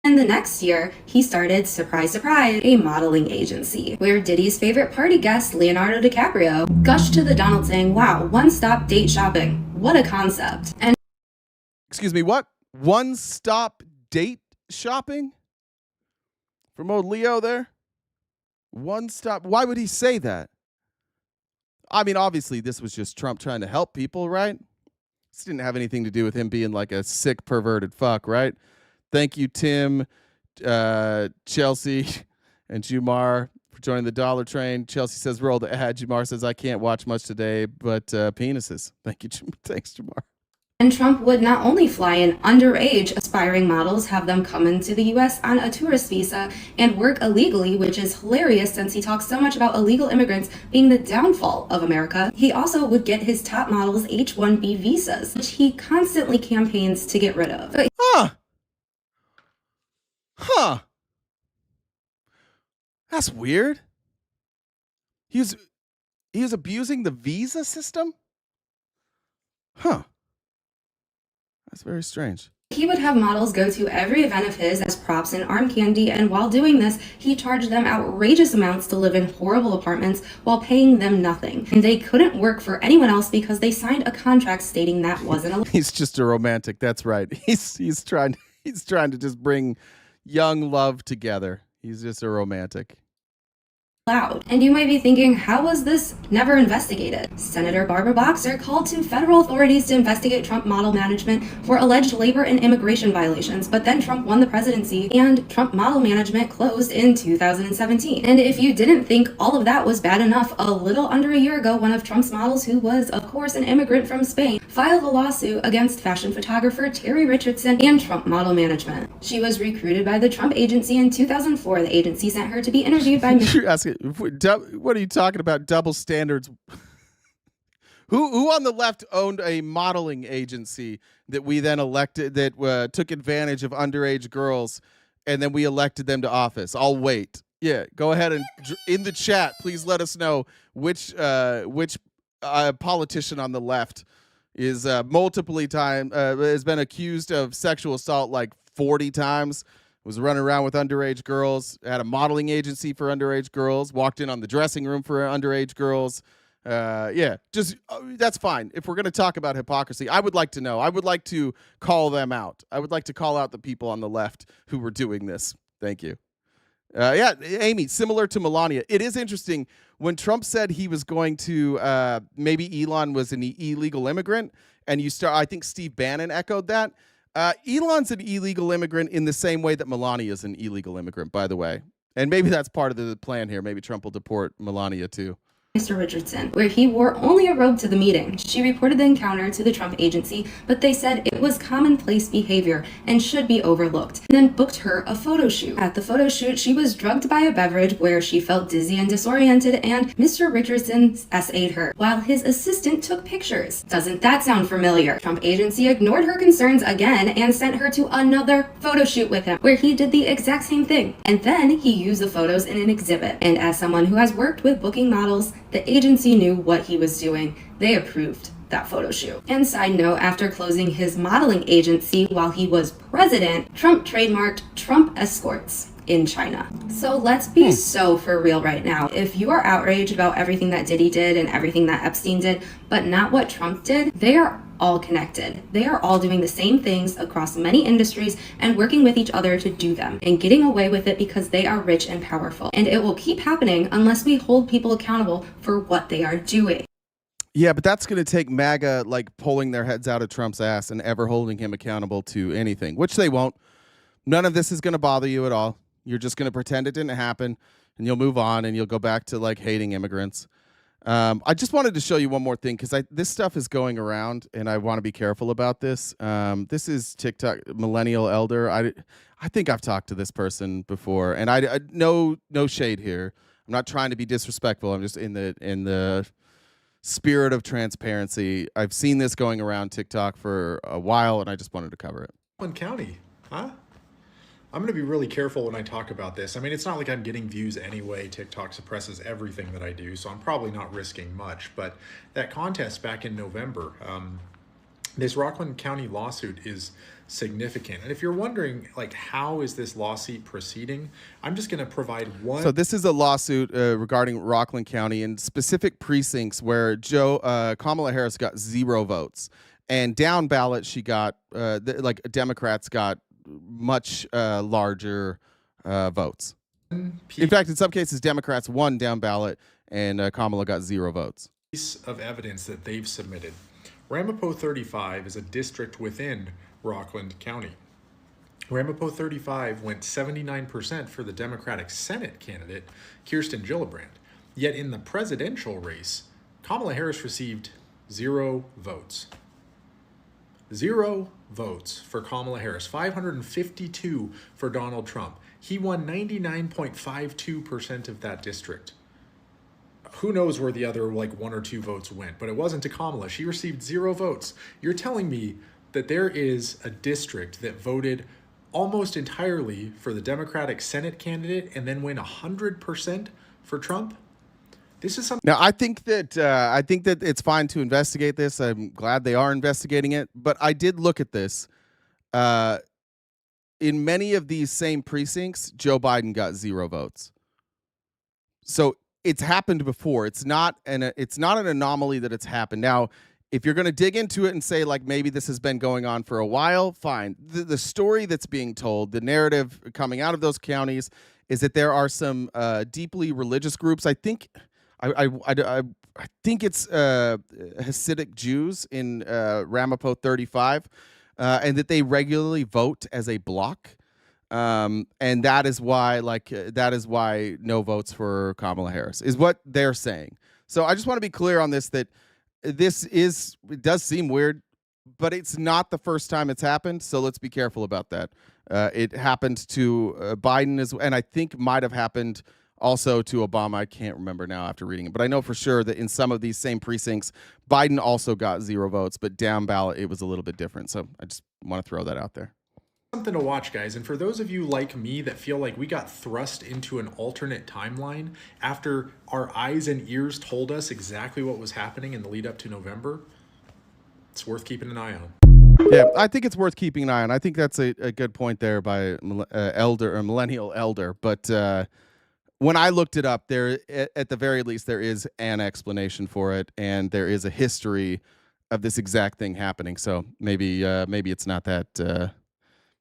And the next year, he started, surprise, surprise, a modeling agency, where Diddy's favorite party guest, Leonardo DiCaprio, gushed to the Donald saying, wow, one-stop date shopping. What a concept. And excuse me, what? One-stop date shopping? From old Leo there? One-stop. Why would he say that? I mean, obviously, this was just Trump trying to help people, right? This didn't have anything to do with him being like a sick, perverted fuck, right? Thank you, Tim, Chelsea, and Jumar for joining the dollar train. Chelsea says, roll the ad. Jumar says, I can't watch much today, but penises. Thank you, thanks, Jumar. And Trump would not only fly in underage aspiring models, have them come into the U.S. on a tourist visa and work illegally, which is hilarious since he talks so much about illegal immigrants being the downfall of America. He also would get his top models H-1B visas, which he constantly campaigns to get rid of. Huh. That's weird. He was abusing the visa system? Huh. That's very strange. He would have models go to every event of his as props and arm candy, and while doing this, he charged them outrageous amounts to live in horrible apartments while paying them nothing. And they couldn't work for anyone else because they signed a contract stating that wasn't allowed. He's just a romantic. That's right. He's trying to just bring young love together. He's just a romantic. And you might be thinking, how was this never investigated? Senator Barbara Boxer called to federal authorities to investigate Trump model management for alleged labor and immigration violations, but then Trump won the presidency and Trump model management closed in 2017. And if you didn't think all of that was bad enough, a little under a year ago, one of Trump's models, who was of course an immigrant from Spain, filed a lawsuit against fashion photographer Terry Richardson and Trump model management. She was recruited by the Trump agency in 2004. The agency sent her to be interviewed by what are you talking about? Double standards. Who on the left owned a modeling agency that we then elected, that took advantage of underage girls, and then we elected them to office? I'll wait. Yeah, go ahead and in the chat, please let us know which politician on the left is multiple times has been accused of sexual assault like 40 times. Was running around with underage girls, had a modeling agency for underage girls, walked in on the dressing room for underage girls. That's fine. If we're going to talk about hypocrisy, I would like to know. I would like to call them out. I would like to call out the people on the left who were doing this. Thank you. Amy, similar to Melania, it is interesting when Trump said he was going to maybe Elon was an illegal immigrant, and I think Steve Bannon echoed that. Elon's an illegal immigrant in the same way that Melania is an illegal immigrant, by the way. And maybe that's part of the plan here. Maybe Trump will deport Melania too. Mr. Richardson, where he wore only a robe to the meeting. She reported the encounter to the Trump agency, but they said it was commonplace behavior and should be overlooked, and then booked her a photo shoot. At the photo shoot, she was drugged by a beverage where she felt dizzy and disoriented, and Mr. Richardson essayed her, while his assistant took pictures. Doesn't that sound familiar? Trump agency ignored her concerns again and sent her to another photo shoot with him, where he did the exact same thing. And then he used the photos in an exhibit. And as someone who has worked with booking models, the agency knew what he was doing. They approved that photo shoot. And side note, after closing his modeling agency while he was president, Trump trademarked Trump Escorts in China. So let's be so for real right now. If you are outraged about everything that Diddy did and everything that Epstein did, but not what Trump did, they are all connected. They are all doing the same things across many industries and working with each other to do them and getting away with it because they are rich and powerful. And it will keep happening unless we hold people accountable for what they are doing. Yeah, but that's going to take MAGA like pulling their heads out of Trump's ass and ever holding him accountable to anything, which they won't. None of this is going to bother you at all. You're just going to pretend it didn't happen and you'll move on and you'll go back to like hating immigrants. I just wanted to show you one more thing because this stuff is going around and I want to be careful about this. This is TikTok millennial elder. I think I've talked to this person before, and I no shade here. I'm not trying to be disrespectful. I'm just in the spirit of transparency. I've seen this going around TikTok for a while, and I just wanted to cover it. Rockland County, huh? I'm going to be really careful when I talk about this. I mean, it's not like I'm getting views anyway. TikTok suppresses everything that I do, so I'm probably not risking much. But that contest back in November, this Rockland County lawsuit is significant. And if you're wondering, like, how is this lawsuit proceeding, I'm just going to provide one. So this is a lawsuit regarding Rockland County and specific precincts where Kamala Harris got 0 votes. And down ballot, she got, Democrats got much larger votes. In fact, in some cases, Democrats won down ballot and Kamala got 0 votes. Piece of evidence that they've submitted. Ramapo 35 is a district within Rockland County. Ramapo 35 went 79% for the Democratic Senate candidate, Kirsten Gillibrand. Yet in the presidential race, Kamala Harris received 0 votes. 0 votes for Kamala Harris, 552 for Donald Trump. He won 99.52% of that district. Who knows where the other 1 or 2 votes went, but it wasn't to Kamala. She received 0 votes. You're telling me that there is a district that voted almost entirely for the Democratic Senate candidate and then went 100% for Trump? This is something. Now, I think that it's fine to investigate this. I'm glad they are investigating it. But I did look at this. In many of these same precincts, Joe Biden got 0 votes. So it's happened before. It's not an anomaly that it's happened. Now, if you're going to dig into it and say, like, maybe this has been going on for a while, fine. The story that's being told, the narrative coming out of those counties, is that there are some deeply religious groups. I think it's Hasidic Jews in Ramapo 35, and that they regularly vote as a block, and that is why no votes for Kamala Harris is what they're saying. So I just want to be clear on this, that it does seem weird, but it's not the first time it's happened. So let's be careful about that. It happened to Biden and I think might have happened also to Obama. I can't remember now after reading it, but I know for sure that in some of these same precincts, Biden also got 0 votes, but down ballot, it was a little bit different. So I just want to throw that out there. Something to watch, guys. And for those of you like me that feel like we got thrust into an alternate timeline after our eyes and ears told us exactly what was happening in the lead up to November, it's worth keeping an eye on. Yeah, I think it's worth keeping an eye on. I think that's a good point there by millennial elder. But when I looked it up, there at the very least there is an explanation for it, and there is a history of this exact thing happening. So maybe it's not that.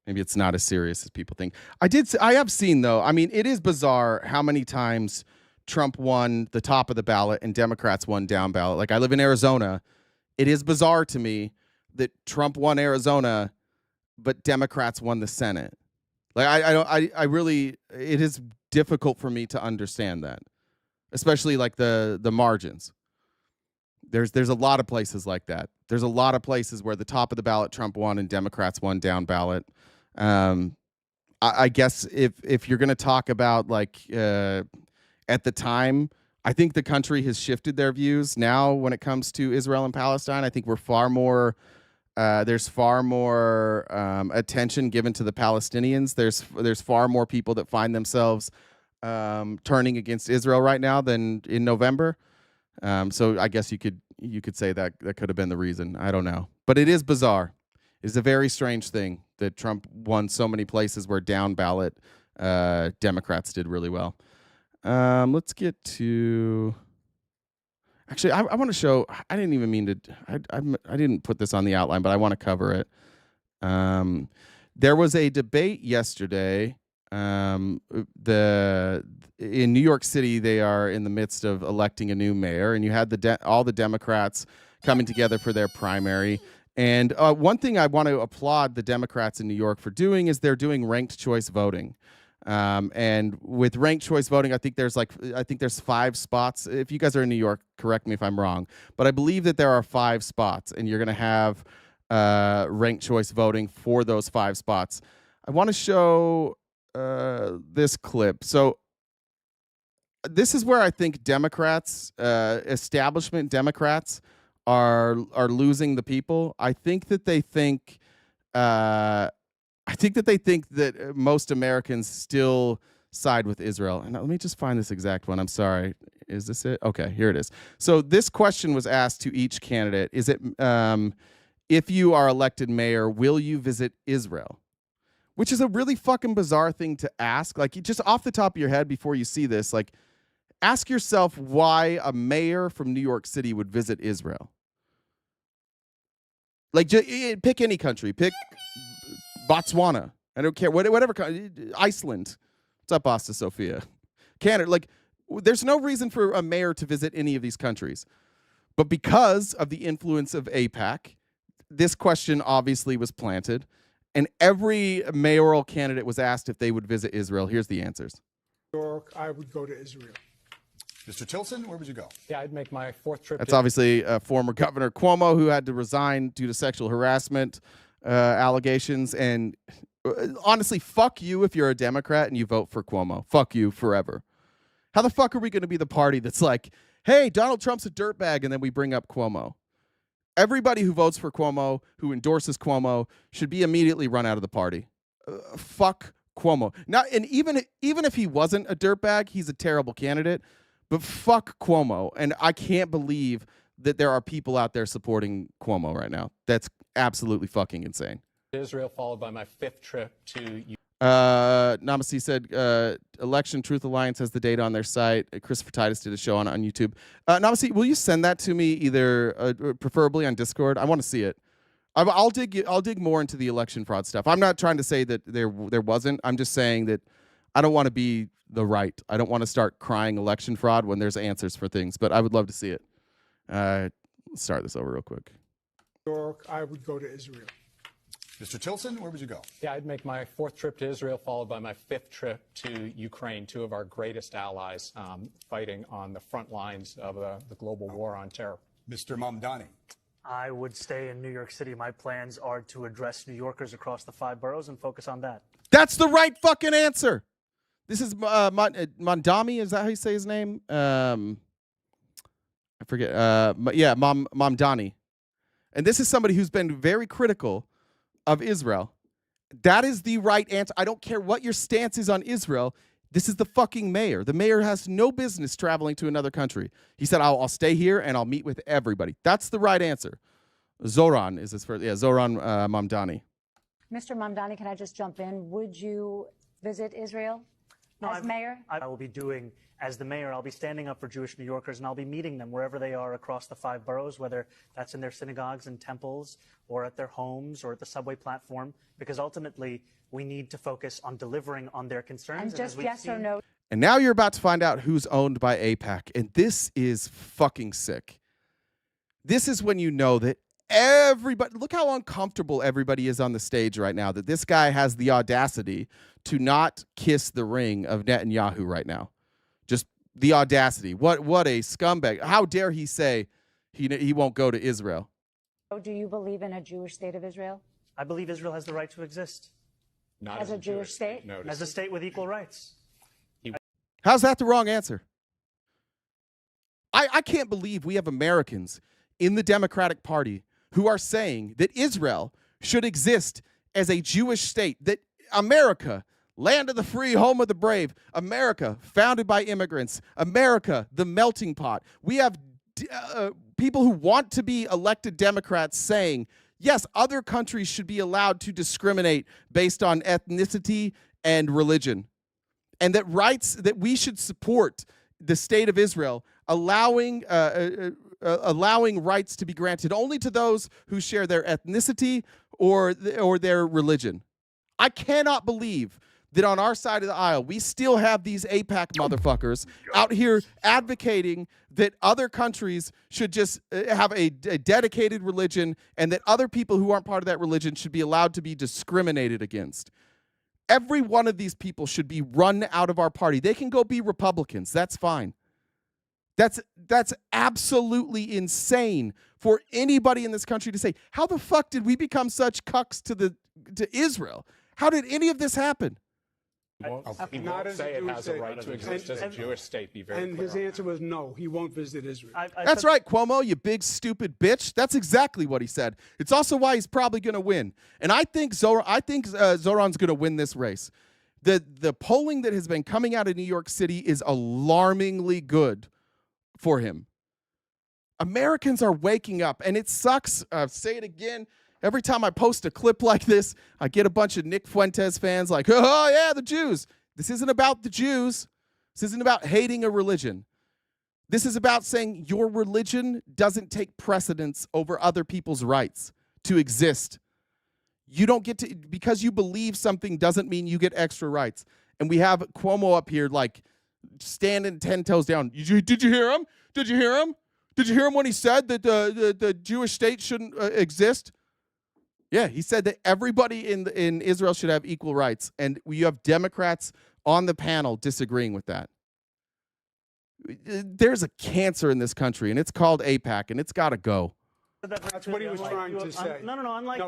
Maybe it's not as serious as people think. I have seen, though. I mean, it is bizarre how many times Trump won the top of the ballot and Democrats won down ballot. Like, I live in Arizona. It is bizarre to me that Trump won Arizona, but Democrats won the Senate. Like, I really, it is difficult for me to understand that, especially like the margins. There's a lot of places like that. There's a lot of places where the top of the ballot Trump won and Democrats won down ballot. I guess if you're going to talk about like at the time, I think the country has shifted their views now when it comes to Israel and Palestine. I think we're far more there's far more attention given to the Palestinians. There's far more people that find themselves turning against Israel right now than in November. So I guess you could say that could have been the reason. I don't know, but it is bizarre. It's a very strange thing that Trump won so many places where down ballot Democrats did really well. Let's get to. Actually, I want to show. I didn't even mean to. I didn't put this on the outline, but I want to cover it. There was a debate yesterday. In New York City, they are in the midst of electing a new mayor, and you had all the Democrats coming together for their primary. And one thing I want to applaud the Democrats in New York for doing is they're doing ranked choice voting. And with ranked choice voting, I think there's 5 spots. If you guys are in New York, correct me if I'm wrong, but I believe that there are 5 spots, and you're going to have ranked choice voting for those 5 spots. I want to show this clip. So this is where I think Democrats, establishment Democrats, are losing the people. I think that they think that most Americans still side with Israel. And let me just find this exact one. I'm sorry. Is this it? Okay, here it is. So this question was asked to each candidate. Is it if you are elected mayor, will you visit Israel? Which is a really fucking bizarre thing to ask. Like, just off the top of your head before you see this, like, ask yourself why a mayor from New York City would visit Israel. Like, pick any country. Pick Botswana. I don't care. Whatever. Iceland. What's up, Asta Sophia? Canada. Like, there's no reason for a mayor to visit any of these countries. But because of the influence of AIPAC, this question obviously was planted. And every mayoral candidate was asked if they would visit Israel. Here's the answers. New York, I would go to Israel. Mr. Tilson, where would you go? Yeah, I'd make my 4th trip. That's obviously former Governor Cuomo, who had to resign due to sexual harassment allegations. And honestly, fuck you if you're a Democrat and you vote for Cuomo. Fuck you forever. How the fuck are we going to be the party that's like, hey, Donald Trump's a dirtbag, and then we bring up Cuomo? Everybody who votes for Cuomo, who endorses Cuomo, should be immediately run out of the party. Fuck Cuomo. And even if he wasn't a dirtbag, he's a terrible candidate. But fuck Cuomo. And I can't believe that there are people out there supporting Cuomo right now. That's absolutely fucking insane. Israel, followed by my 5th trip to. Namaste said, Election Truth Alliance has the data on their site. Christopher Titus did a show on YouTube. Namaste, will you send that to me either, preferably on Discord? I want to see it. I'll dig more into the election fraud stuff. I'm not trying to say that there wasn't. I'm just saying that I don't want to be the right. I don't want to start crying election fraud when there's answers for things, but I would love to see it. Let's start this over real quick. New York, I would go to Israel. Mr. Tilson, where would you go? Yeah, I'd make my 4th trip to Israel, followed by my 5th trip to Ukraine, 2 of our greatest allies fighting on the front lines of the global war on terror. Mr. Mamdani. I would stay in New York City. My plans are to address New Yorkers across the 5 boroughs and focus on that. That's the right fucking answer. This is Mamdani. Is that how you say his name? I forget. Yeah, Mamdani. And this is somebody who's been very critical of Israel That is the right answer. I don't care what your stance is on Israel. This is the fucking mayor. The mayor has no business traveling to another country. He said, I'll stay here and I'll meet with everybody. That's the right answer. Zoran is his first. Yeah, Zoran Mamdani. Mr. Mamdani, can I just jump in? Would you visit Israel as mayor? I will be doing, as the mayor, I'll be standing up for Jewish New Yorkers, and I'll be meeting them wherever they are across the 5 boroughs, whether that's in their synagogues and temples or at their homes or at the subway platform, because ultimately we need to focus on delivering on their concerns. And just yes or no. And now you're about to find out who's owned by AIPAC, and this is fucking sick. This is when you know that everybody, look how uncomfortable everybody is on the stage right now, that this guy has the audacity to not kiss the ring of Netanyahu right now. Just the audacity. What a scumbag. How dare he say he won't go to Israel? Do you believe in a Jewish state of Israel? I believe Israel has the right to exist. Not as a Jewish state? As a state with equal rights. How's that the wrong answer? I can't believe we have Americans in the Democratic Party who are saying that Israel should exist as a Jewish state, that America, land of the free, home of the brave, America, founded by immigrants, America, the melting pot. We have people who want to be elected Democrats saying, yes, other countries should be allowed to discriminate based on ethnicity and religion, and that we should support the state of Israel, allowing rights to be granted only to those who share their ethnicity or their religion. I cannot believe that on our side of the aisle, we still have these AIPAC motherfuckers out here advocating that other countries should just have a dedicated religion, and that other people who aren't part of that religion should be allowed to be discriminated against. Every one of these people should be run out of our party. They can go be Republicans. That's fine. That's absolutely insane for anybody in this country to say, how the fuck did we become such cucks to Israel? How did any of this happen? He won't say it has a right to exist as a Jewish state. Be very clear. And his answer was no, he won't visit Israel. That's right, Cuomo, you big stupid bitch. That's exactly what he said. It's also why he's probably going to win. And I think Zoran's going to win this race. The polling that has been coming out of New York City is alarmingly good for him. Americans are waking up, and it sucks. Say it again. Every time I post a clip like this, I get a bunch of Nick Fuentes fans like, oh, yeah, the Jews. This isn't about the Jews. This isn't about hating a religion. This is about saying your religion doesn't take precedence over other people's rights to exist. You don't get to, because you believe something doesn't mean you get extra rights. And we have Cuomo up here like standing 10 toes down. Did you hear him? Did you hear him? Did you hear him when he said that the Jewish state shouldn't exist? Yeah, he said that everybody in Israel should have equal rights, and you have Democrats on the panel disagreeing with that. There's a cancer in this country, and it's called AIPAC, and it's got to go. That's what he was trying to say. No. Unlike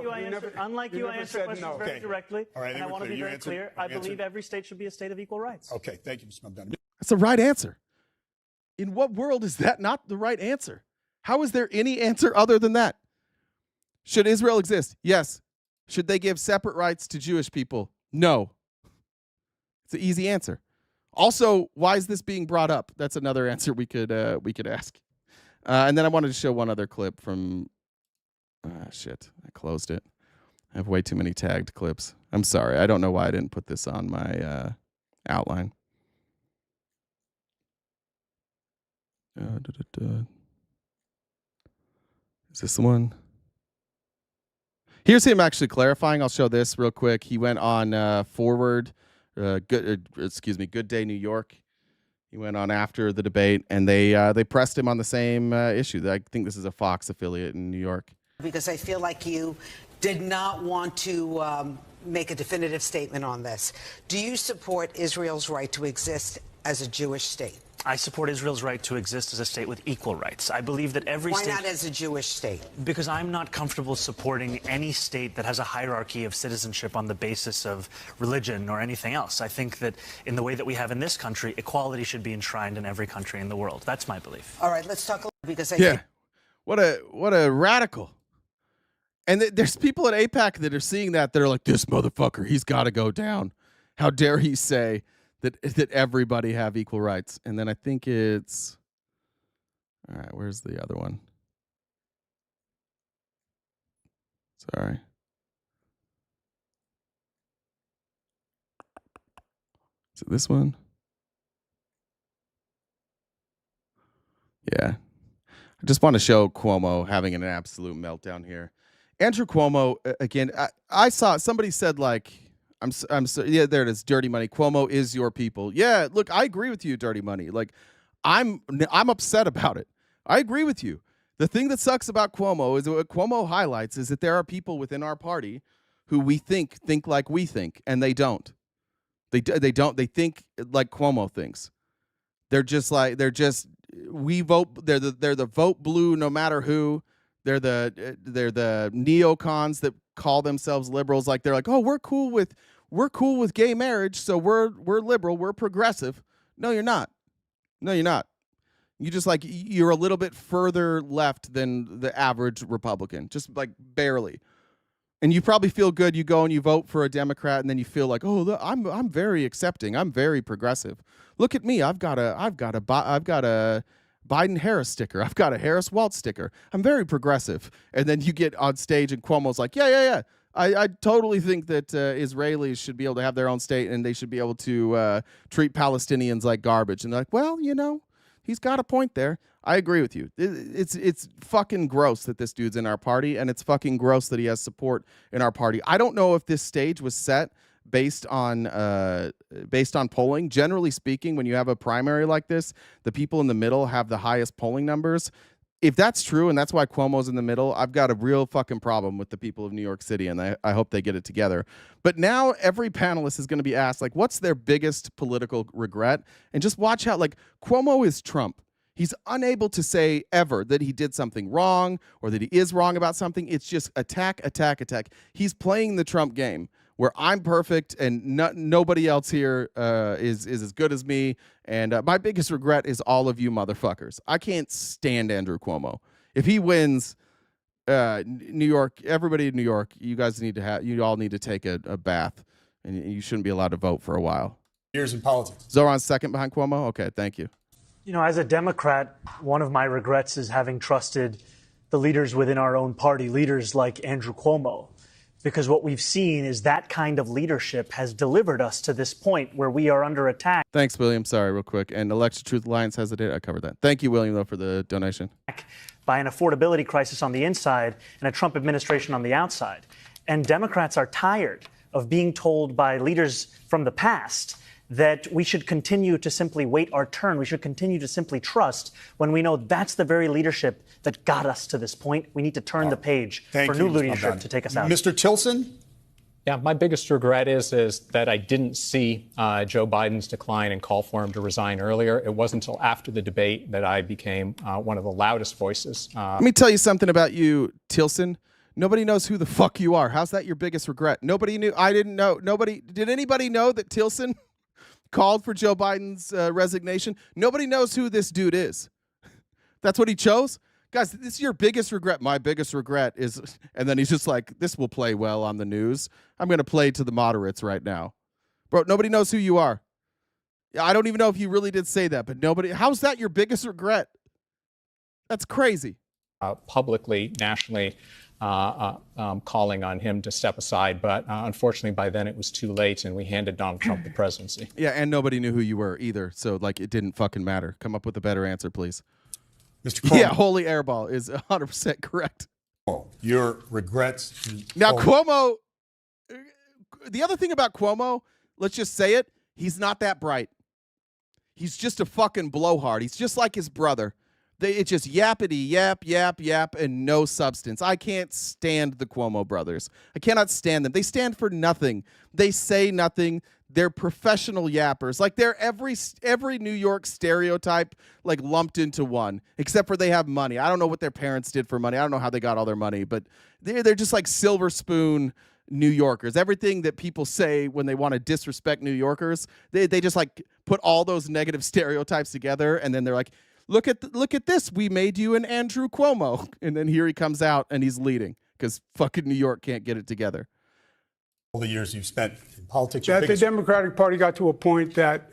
you, I answer questions very directly. All right, and I want to be very clear. I believe every state should be a state of equal rights. Okay, thank you, Mr. Mamdani. That's the right answer. In what world is that not the right answer? How is there any answer other than that? Should Israel exist? Yes. Should they give separate rights to Jewish people? No. It's an easy answer. Also, why is this being brought up? That's another answer we could ask. And then I wanted to show one other clip from. Shit, I closed it. I have way too many tagged clips. I'm sorry. I don't know why I didn't put this on my outline. Is this the one? Here's him actually clarifying. I'll show this real quick. He went on Forward, Good Day New York. He went on after the debate, and they pressed him on the same issue. I think this is a Fox affiliate in New York. Because I feel like you did not want to make a definitive statement on this. Do you support Israel's right to exist as a Jewish state? I support Israel's right to exist as a state with equal rights. I believe that every state... Why not as a Jewish state? Because I'm not comfortable supporting any state that has a hierarchy of citizenship on the basis of religion or anything else. I think that in the way that we have in this country, equality should be enshrined in every country in the world. That's my belief. All right, let's talk a little because what a radical. And there's people at AIPAC that are seeing that. They're like, this motherfucker, he's got to go down. How dare he say that everybody have equal rights? And then I think it's, all right, where's the other one? Sorry. Is it this one? Yeah. I just want to show Cuomo having an absolute meltdown here. Andrew Cuomo, again, I saw somebody said like, yeah, there it is. Dirty Money. Cuomo is your people. Yeah, look, I agree with you, Dirty Money. Like, I'm upset about it. I agree with you. The thing that sucks about Cuomo is what Cuomo highlights is that there are people within our party who we think like we think, and they don't. They don't. They think like Cuomo thinks. We vote. They're the vote blue no matter who. They're the neocons that call themselves liberals. Like they're like, oh, we're cool with gay marriage, so we're liberal, we're progressive. No, you're not. No, you're not. You just like you're a little bit further left than the average Republican, just like barely. And you probably feel good. You go and you vote for a Democrat, and then you feel like, oh, look, I'm very accepting. I'm very progressive. Look at me. I've got a Biden-Harris sticker. I've got a Harris-Waltz sticker. I'm very progressive. And then you get on stage, and Cuomo's like, yeah. I totally think that Israelis should be able to have their own state, and they should be able to treat Palestinians like garbage. And they're like, well, he's got a point there. I agree with you. It's fucking gross that this dude's in our party, and it's fucking gross that he has support in our party. I don't know if this stage was set based on polling. Generally speaking, when you have a primary like this, the people in the middle have the highest polling numbers. If that's true, and that's why Cuomo's in the middle, I've got a real fucking problem with the people of New York City, and I hope they get it together. But now every panelist is going to be asked, like, what's their biggest political regret? And just watch how, like, Cuomo is Trump. He's unable to say ever that he did something wrong or that he is wrong about something. It's just attack. He's playing the Trump game where I'm perfect and nobody else here is as good as me. And my biggest regret is all of you motherfuckers. I can't stand Andrew Cuomo. If he wins, New York, everybody in New York, you all need to take a bath, and you shouldn't be allowed to vote for a while. Years in politics. Zoran's second behind Cuomo? Okay, thank you. As a Democrat, one of my regrets is having trusted the leaders within our own party, leaders like Andrew Cuomo, because what we've seen is that kind of leadership has delivered us to this point where we are under attack. Thanks, William. Sorry, real quick. And Alexa Truth Alliance has the data. I covered that. Thank you, William, though, for the donation. By an affordability crisis on the inside and a Trump administration on the outside. And Democrats are tired of being told by leaders from the past that we should continue to simply wait our turn. We should continue to simply trust when we know that's the very leadership that got us to this point. We need to turn the page for new leadership to take us out. Mr. Tilson? Yeah, my biggest regret is that I didn't see Joe Biden's decline and call for him to resign earlier. It wasn't until after the debate that I became one of the loudest voices. Let me tell you something about you, Tilson. Nobody knows who the fuck you are. How's that your biggest regret? Nobody knew. I didn't know. Did anybody know that Tilson called for Joe Biden's resignation? Nobody knows who this dude is. That's what he chose? Guys, this is your biggest regret. My biggest regret is, and then he's just like, this will play well on the news. I'm going to play to the moderates right now. Bro, nobody knows who you are. I don't even know if you really did say that, but nobody, how's that your biggest regret? That's crazy. Publicly, nationally, calling on him to step aside. But unfortunately, by then it was too late, and we handed Donald Trump the presidency. Yeah, and nobody knew who you were either. So, like, it didn't fucking matter. Come up with a better answer, please. Mr. Cuomo. Yeah, holy airball is 100% correct. Your regrets. Now, Cuomo, the other thing about Cuomo, let's just say it, he's not that bright. He's just a fucking blowhard. He's just like his brother. It's just yappity, yap, and no substance. I can't stand the Cuomo brothers. I cannot stand them. They stand for nothing. They say nothing. They're professional yappers. Like, they're every New York stereotype, like, lumped into one, except for they have money. I don't know what their parents did for money. I don't know how they got all their money, but they're just like silver spoon New Yorkers. Everything that people say when they want to disrespect New Yorkers, they just, like, put all those negative stereotypes together, and then they're like, Look at this. We made you an Andrew Cuomo. And then here he comes out and he's leading. because fucking New York can't get it together. All the years you've spent in politics. That the Democratic Party got to a point that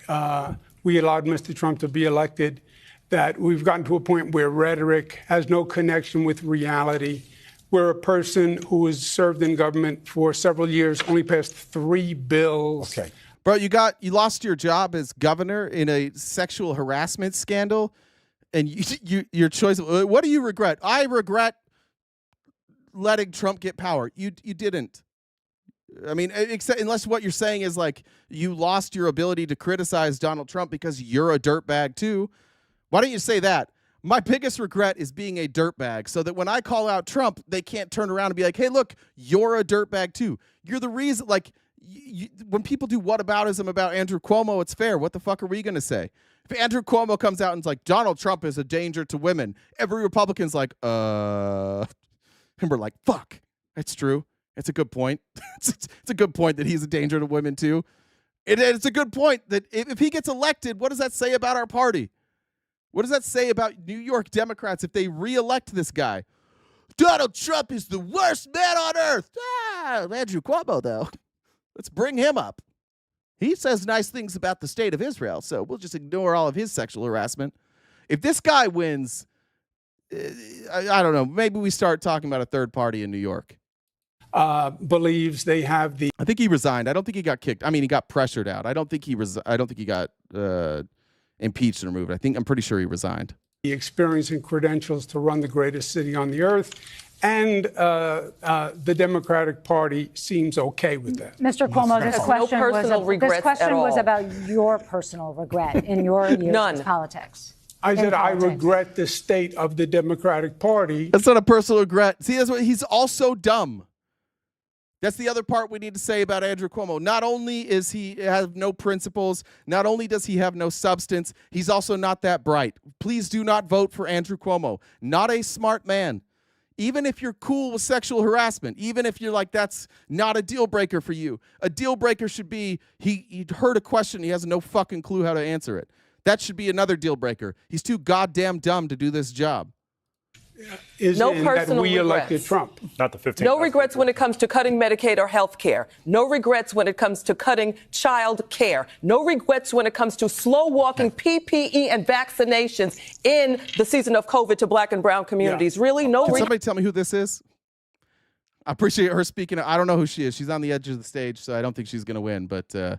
we allowed Mr. Trump to be elected, that we've gotten to a point where rhetoric has no connection with reality, where a person who has served in government for several years only passed 3 bills. Okay. Bro, you lost your job as governor in a sexual harassment scandal, and your choice. What do you regret? I regret letting Trump get power. You didn't. I mean, except unless what you're saying is like you lost your ability to criticize Donald Trump because you're a dirtbag too. Why don't you say that? My biggest regret is being a dirtbag, so that when I call out Trump, they can't turn around and be like, "Hey, look, you're a dirtbag too. You're the reason." Like, when people do whataboutism about Andrew Cuomo, it's fair. What the fuck are we gonna say? If Andrew Cuomo comes out and is like, Donald Trump is a danger to women, every Republican's like, and we're like, fuck, that's true. It's a good point. It's a good point that he's a danger to women too. It's a good point that if he gets elected, what does that say about our party? What does that say about New York Democrats if they re-elect this guy? Donald Trump is the worst man on earth. Andrew Cuomo, though. Let's bring him up. He says nice things about the state of Israel, so we'll just ignore all of his sexual harassment. If this guy wins, I don't know, maybe we start talking about a third party in New York. Believes they have the. I think he resigned. I don't think he got kicked. I mean, he got pressured out. I don't think he got impeached and removed. I'm pretty sure he resigned. The experience and credentials to run the greatest city on the earth. And the Democratic Party seems okay with that. Mr. Cuomo, this question, was about your personal regret in your years in politics. I said I regret the state of the Democratic Party. That's not a personal regret. See, that's what he's also dumb. That's the other part we need to say about Andrew Cuomo. Not only is he have no principles, not only does he have no substance, he's also not that bright. Please do not vote for Andrew Cuomo. Not a smart man. Even if you're cool with sexual harassment, even if you're like, that's not a deal breaker for you. A deal breaker should be he heard a question, he has no fucking clue how to answer it. That should be another deal breaker. He's too goddamn dumb to do this job. No personal we elected regrets. Trump. Not the 15. No regrets when it comes to cutting Medicaid or health care. No regrets when it comes to cutting child care. No regrets when it comes to slow walking PPE and vaccinations in the season of COVID to black and brown communities. Really? No Can somebody tell me who this is? I appreciate her speaking. I don't know who she is. She's on the edge of the stage, so I don't think she's going to win, but I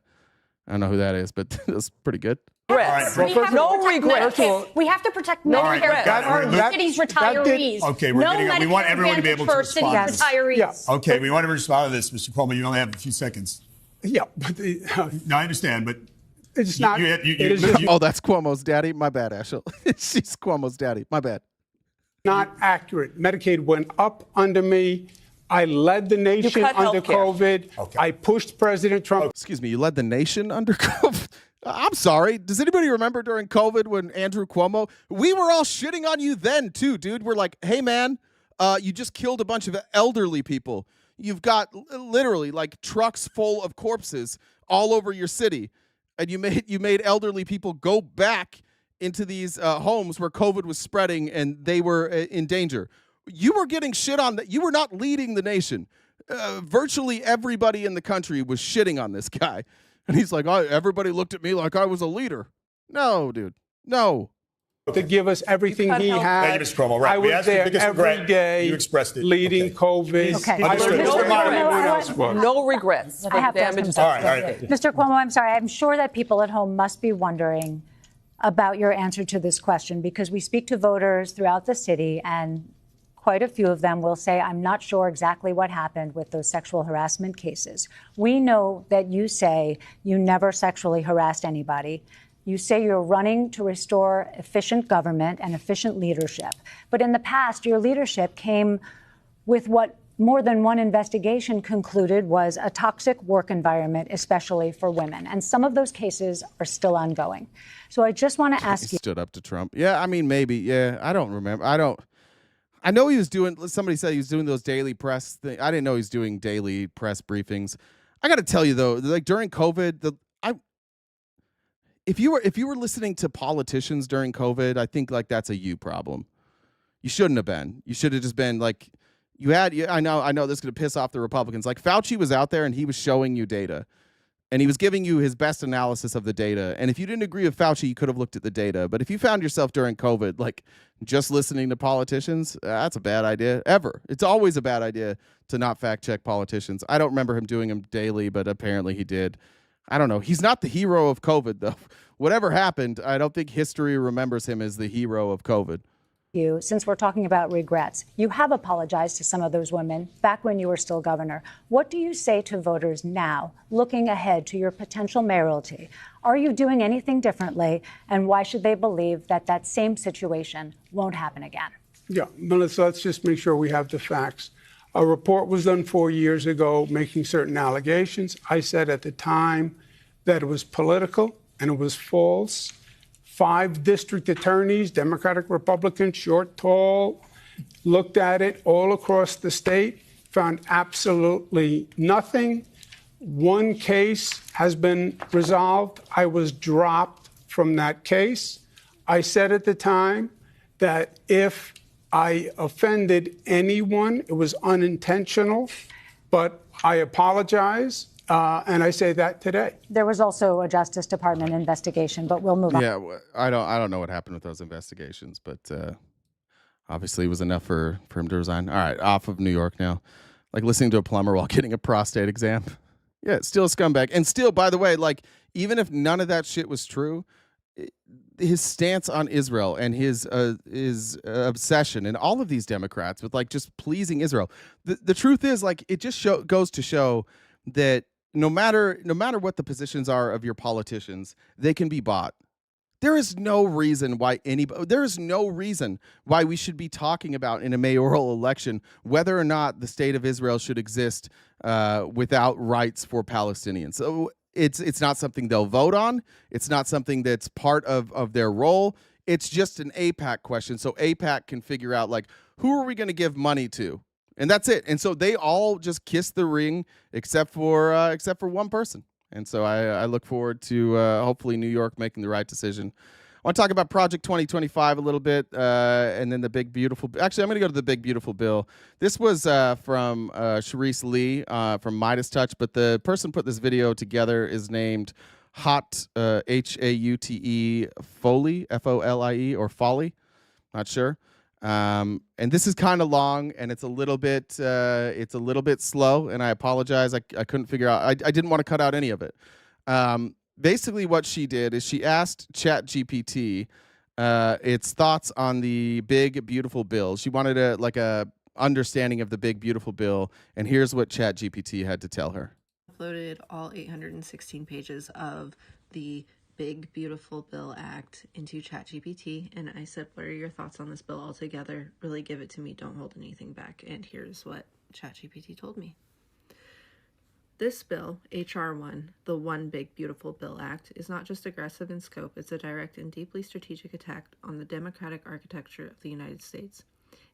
don't know who that is, but that's pretty good. Regrets. Right, no regrets. We have to protect No Medicare regrets. for cities retirees. Okay, we want everyone to be able to respond. Retirees. Yeah. Okay, we want to respond to this, Mr. Cuomo. You only have a few seconds. Yeah, but no, I understand, but it's not. Oh, that's Cuomo's daddy. My bad, Ashel. She's Cuomo's daddy. My bad. Not accurate. Medicaid went up under me. I led the nation under COVID. Okay. I pushed President Trump. Excuse me, you led the nation under COVID? I'm sorry. Does anybody remember during COVID when Andrew Cuomo, we were all shitting on you then too, dude. We're like, hey man, you just killed a bunch of elderly people. You've got literally like trucks full of corpses all over your city. And you made elderly people go back into these homes where COVID was spreading and they were in danger. You were getting shit on that. You were not leading the nation. Virtually everybody in the country was shitting on this guy. And he's like, everybody looked at me like I was a leader. No, dude. No. To give us everything he had. Thank you, Mr. Cuomo. Right. I was there every day. You expressed it. Leading COVID. Okay. No regrets. I have to ask him all right. Mr. Cuomo, I'm sorry. I'm sure that people at home must be wondering about your answer to this question because we speak to voters throughout the city and quite a few of them will say, I'm not sure exactly what happened with those sexual harassment cases. We know that you say you never sexually harassed anybody. You say you're running to restore efficient government and efficient leadership. But in the past, your leadership came with what more than one investigation concluded was a toxic work environment, especially for women. And some of those cases are still ongoing. So I just want to ask you. Stood up to Trump. Yeah, I mean, maybe. Yeah, I don't remember. I know he was doing, somebody said he was doing those daily press things. I didn't know he was doing daily press briefings. I got to tell you, though, like during COVID, if you were listening to politicians during COVID, I think like that's a you problem. You shouldn't have been. You should have just been like, I know this is going to piss off the Republicans. Like Fauci was out there and he was showing you data. And he was giving you his best analysis of the data. And if you didn't agree with Fauci, you could have looked at the data. But if you found yourself during COVID, like just listening to politicians, that's a bad idea ever. It's always a bad idea to not fact check politicians. I don't remember him doing them daily, but apparently he did. I don't know. He's not the hero of COVID, though. Whatever happened, I don't think history remembers him as the hero of COVID. You, since we're talking about regrets, you have apologized to some of those women back when you were still governor. What do you say to voters now, looking ahead to your potential mayoralty? Are you doing anything differently? And why should they believe that that same situation won't happen again? Yeah, Melissa, let's just make sure we have the facts. A report was done 4 years ago making certain allegations. I said at the time that it was political and it was false. 5 district attorneys, Democratic, Republican, short, tall, looked at it all across the state, found absolutely nothing. 1 case has been resolved. I was dropped from that case. I said at the time that if I offended anyone, it was unintentional, but I apologize. And I say that today. There was also a Justice Department investigation, but we'll move on. Yeah, I don't know what happened with those investigations, but obviously it was enough for him to resign. All right, off of New York now. Like listening to a plumber while getting a prostate exam. Yeah, still a scumbag. And still, by the way, like even if none of that shit was true, his stance on Israel and his obsession and all of these Democrats with like just pleasing Israel. The truth is like it just goes to show that no matter what the positions are of your politicians, they can be bought. There is no reason why we should be talking about in a mayoral election whether or not the state of Israel should exist without rights for Palestinians. So it's not something they'll vote on. It's not something that's part of their role. It's just an AIPAC question. So AIPAC can figure out like who are we going to give money to? And that's it. And so they all just kiss the ring except for one person. And so I look forward to hopefully New York making the right decision. I want to talk about Project 2025 a little bit, and then the big beautiful. Actually, I'm going to go to the big beautiful bill. This was from Sharice Lee from Midas Touch, but the person put this video together is named Haute Haute Foley, Folie, or Folly, not sure. And this is kind of long, and it's a little bit slow, and I apologize. I couldn't figure out. I didn't want to cut out any of it. Basically, what she did is she asked ChatGPT its thoughts on the big beautiful bill. She wanted a understanding of the big beautiful bill, and here's what ChatGPT had to tell her. Uploaded all 816 pages of the Big Beautiful Bill Act into ChatGPT, and I said, what are your thoughts on this bill altogether? Really give it to me, don't hold anything back. And here's what ChatGPT told me. This bill, H.R. 1, the One Big Beautiful Bill Act, is not just aggressive in scope, it's a direct and deeply strategic attack on the democratic architecture of the United States.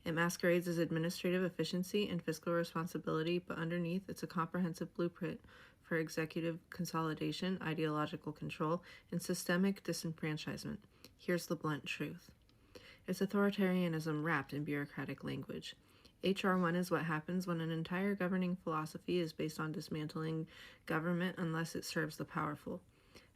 It masquerades as administrative efficiency and fiscal responsibility, but underneath it's a comprehensive blueprint for executive consolidation, ideological control, and systemic disenfranchisement. Here's the blunt truth. It's authoritarianism wrapped in bureaucratic language. H.R. 1 is what happens when an entire governing philosophy is based on dismantling government unless it serves the powerful.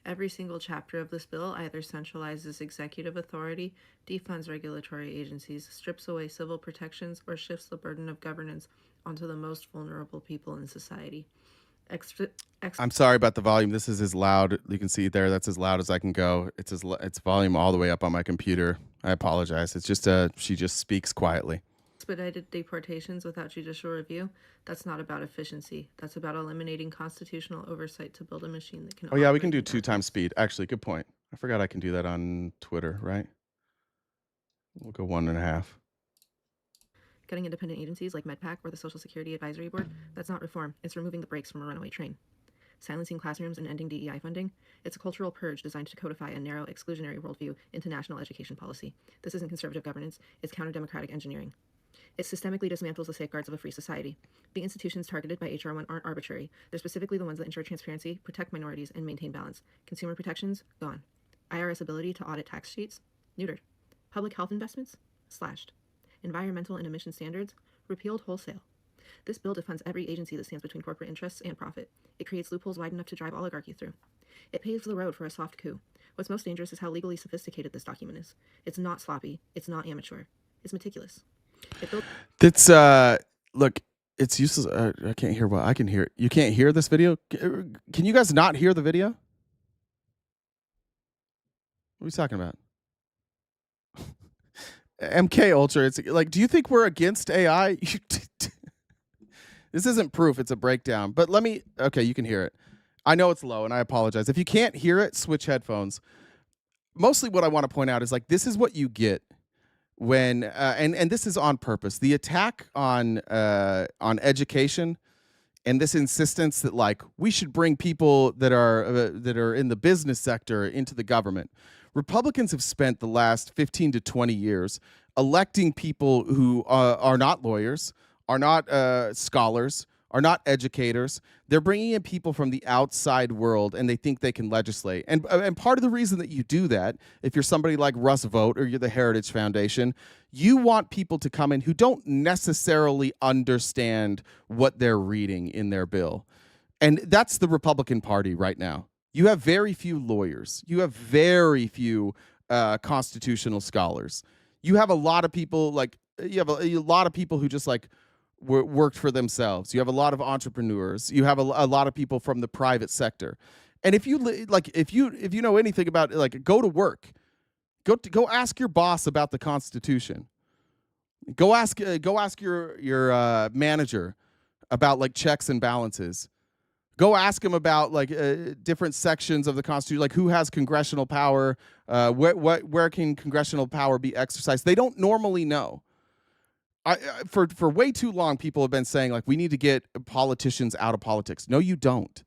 Every single chapter of this bill either centralizes executive authority, defunds regulatory agencies, strips away civil protections, or shifts the burden of governance onto the most vulnerable people in society. I'm sorry about the volume. This is as loud. You can see there. That's as loud as I can go. It's volume all the way up on my computer. I apologize. It's just she just speaks quietly. Expedited deportations without judicial review. That's not about efficiency. That's about eliminating constitutional oversight to build a machine that can. Oh yeah, we can do 2 times speed. Actually, good point. I forgot I can do that on Twitter, right? We'll go 1.5. Cutting independent agencies like MedPAC or the Social Security Advisory Board, that's not reform. It's removing the brakes from a runaway train. Silencing classrooms and ending DEI funding, it's a cultural purge designed to codify a narrow, exclusionary worldview into national education policy. This isn't conservative governance, it's counter-democratic engineering. It systemically dismantles the safeguards of a free society. The institutions targeted by H.R. 1 aren't arbitrary. They're specifically the ones that ensure transparency, protect minorities, and maintain balance. Consumer protections, gone. IRS ability to audit tax sheets, neutered. Public health investments, slashed. Environmental and emission standards, repealed wholesale. This bill defends every agency that stands between corporate interests and profit. It creates loopholes wide enough to drive oligarchy through. It paves the road for a soft coup. What's most dangerous is how legally sophisticated this document is. It's not sloppy. It's not amateur. It's meticulous. That's look, it's useless. I can't hear what I can hear. You can't hear this video? Can you guys not hear the video? What are we talking about? MK Ultra, it's like, do you think we're against AI? This isn't proof, it's a breakdown. But okay, you can hear it. I know it's low and I apologize. If you can't hear it, switch headphones. Mostly what I want to point out is like, this is what you get when, and this is on purpose. The attack on education and this insistence that like, we should bring people that are in the business sector into the government. Republicans have spent the last 15 to 20 years electing people who are not lawyers, are not scholars, are not educators. They're bringing in people from the outside world, and they think they can legislate. And part of the reason that you do that, if you're somebody like Russ Vogt or you're the Heritage Foundation, you want people to come in who don't necessarily understand what they're reading in their bill. And that's the Republican Party right now. You have very few lawyers. You have very few constitutional scholars. You have a lot of people you have a lot of people who just like worked for themselves. You have a lot of entrepreneurs. You have a lot of people from the private sector. And if you know anything about like go to work, go ask your boss about the Constitution. Go ask your manager about like checks and balances. Go ask him about like different sections of the Constitution, like who has congressional power, where can congressional power be exercised. They don't normally know. For way too long, people have been saying like we need to get politicians out of politics. No, you don't.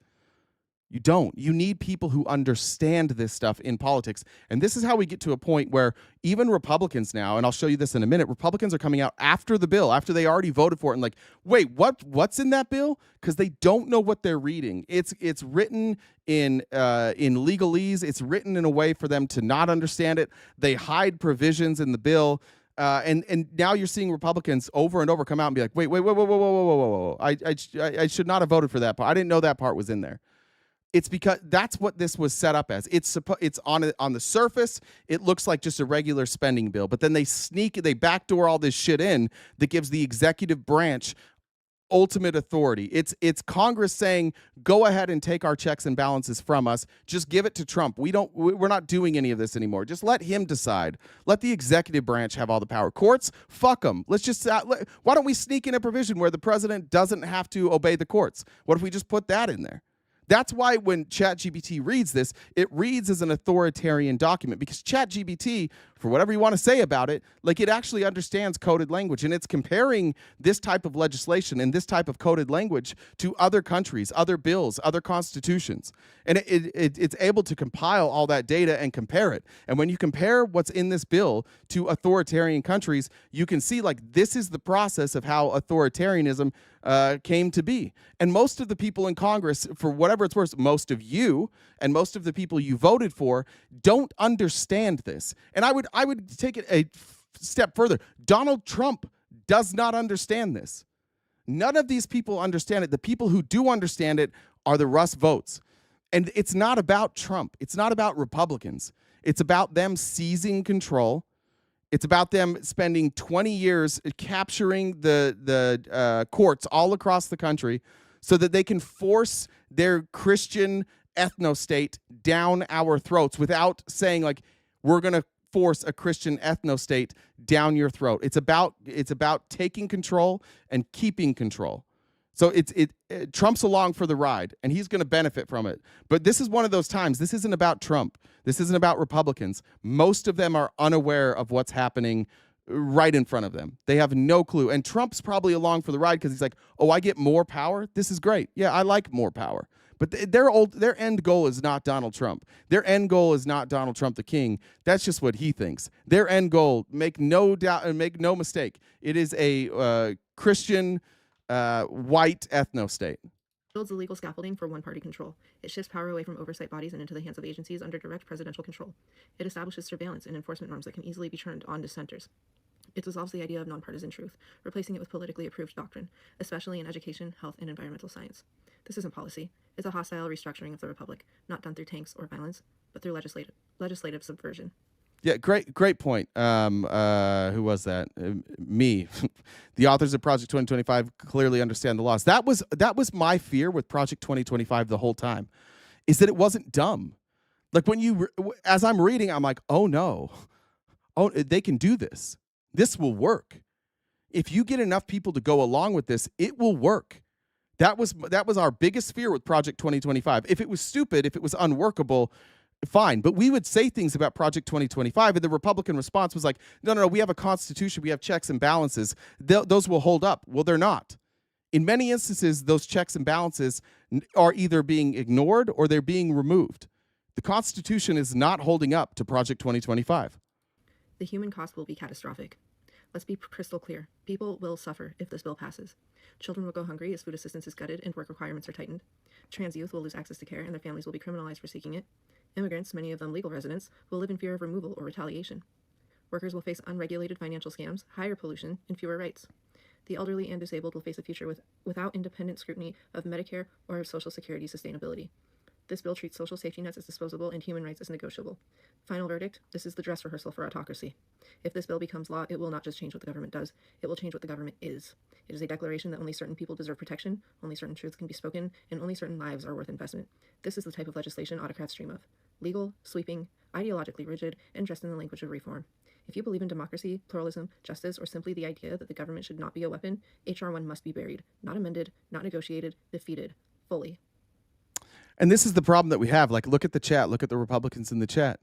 You don't. You need people who understand this stuff in politics. And this is how we get to a point where even Republicans now, and I'll show you this in a minute, Republicans are coming out after the bill, after they already voted for it, and like, wait, what's in that bill? Because they don't know what they're reading. It's written in legalese. It's written in a way for them to not understand it. They hide provisions in the bill. And now you're seeing Republicans over and over come out and be like, whoa. I should not have voted for that part. I didn't know that part was in there. It's because that's what this was set up as. It's on the surface, it looks like just a regular spending bill, but then they backdoor all this shit in that gives the executive branch ultimate authority. It's Congress saying, go ahead and take our checks and balances from us. Just give it to Trump. We're not doing any of this anymore. Just let him decide. Let the executive branch have all the power. Courts, fuck them. Let's just why don't we sneak in a provision where the president doesn't have to obey the courts? What if we just put that in there? That's why when ChatGPT reads this, it reads as an authoritarian document, because ChatGPT, for whatever you want to say about it, like it actually understands coded language, and it's comparing this type of legislation and this type of coded language to other countries, other bills, other constitutions. And it's able to compile all that data and compare it. And when you compare what's in this bill to authoritarian countries, you can see like this is the process of how authoritarianism came to be. And most of the people in Congress, for whatever it's worth, most of you and most of the people you voted for don't understand this. And I would take it a step further. Donald Trump does not understand this. None of these people understand it. The people who do understand it are the Russ Votes. And it's not about Trump. It's not about Republicans. It's about them seizing control. It's about them spending 20 years capturing the courts all across the country so that they can force their Christian ethno-state down our throats without saying, like, we're going to force a Christian ethno-state down your throat. It's about taking control and keeping control. So Trump's along for the ride, and he's going to benefit from it. But this is one of those times. This isn't about Trump. This isn't about Republicans. Most of them are unaware of what's happening right in front of them. They have no clue. And Trump's probably along for the ride because he's like, oh, I get more power? This is great. Yeah, I like more power. But their end goal is not Donald Trump. Their end goal is not Donald Trump the king. That's just what he thinks. Their end goal, make no doubt and make no mistake, it is a Christian white ethno-state. Builds the legal scaffolding for one-party control. It shifts power away from oversight bodies and into the hands of agencies under direct presidential control. It establishes surveillance and enforcement norms that can easily be turned on dissenters. It dissolves the idea of nonpartisan truth, replacing it with politically approved doctrine, especially in education, health, and environmental science. This isn't policy. It's a hostile restructuring of the republic, not done through tanks or violence, but through legislative subversion. Yeah, great point. Who was that? Me. The authors of Project 2025 clearly understand the laws. That was my fear with Project 2025 the whole time, is that it wasn't dumb. Like as I'm reading, I'm like, oh no, they can do this. This will work. If you get enough people to go along with this, it will work. That was our biggest fear with Project 2025. If it was stupid, if it was unworkable, fine. But we would say things about Project 2025, and the Republican response was like, no, we have a constitution, we have checks and balances. Those will hold up. Well, they're not. In many instances, those checks and balances are either being ignored or they're being removed. The Constitution is not holding up to Project 2025. The human cost will be catastrophic. Let's be crystal clear. People will suffer if this bill passes. Children will go hungry as food assistance is gutted and work requirements are tightened. Trans youth will lose access to care and their families will be criminalized for seeking it. Immigrants, many of them legal residents, will live in fear of removal or retaliation. Workers will face unregulated financial scams, higher pollution, and fewer rights. The elderly and disabled will face a future without independent scrutiny of Medicare or of Social Security sustainability. This bill treats social safety nets as disposable and human rights as negotiable. Final verdict, this is the dress rehearsal for autocracy. If this bill becomes law, it will not just change what the government does, it will change what the government is. It is a declaration that only certain people deserve protection, only certain truths can be spoken, and only certain lives are worth investment. This is the type of legislation autocrats dream of. Legal, sweeping, ideologically rigid, and dressed in the language of reform. If you believe in democracy, pluralism, justice, or simply the idea that the government should not be a weapon, H.R. 1 must be buried, not amended, not negotiated, defeated, fully. And this is the problem that we have. Like, look at the chat. Look at the Republicans in the chat.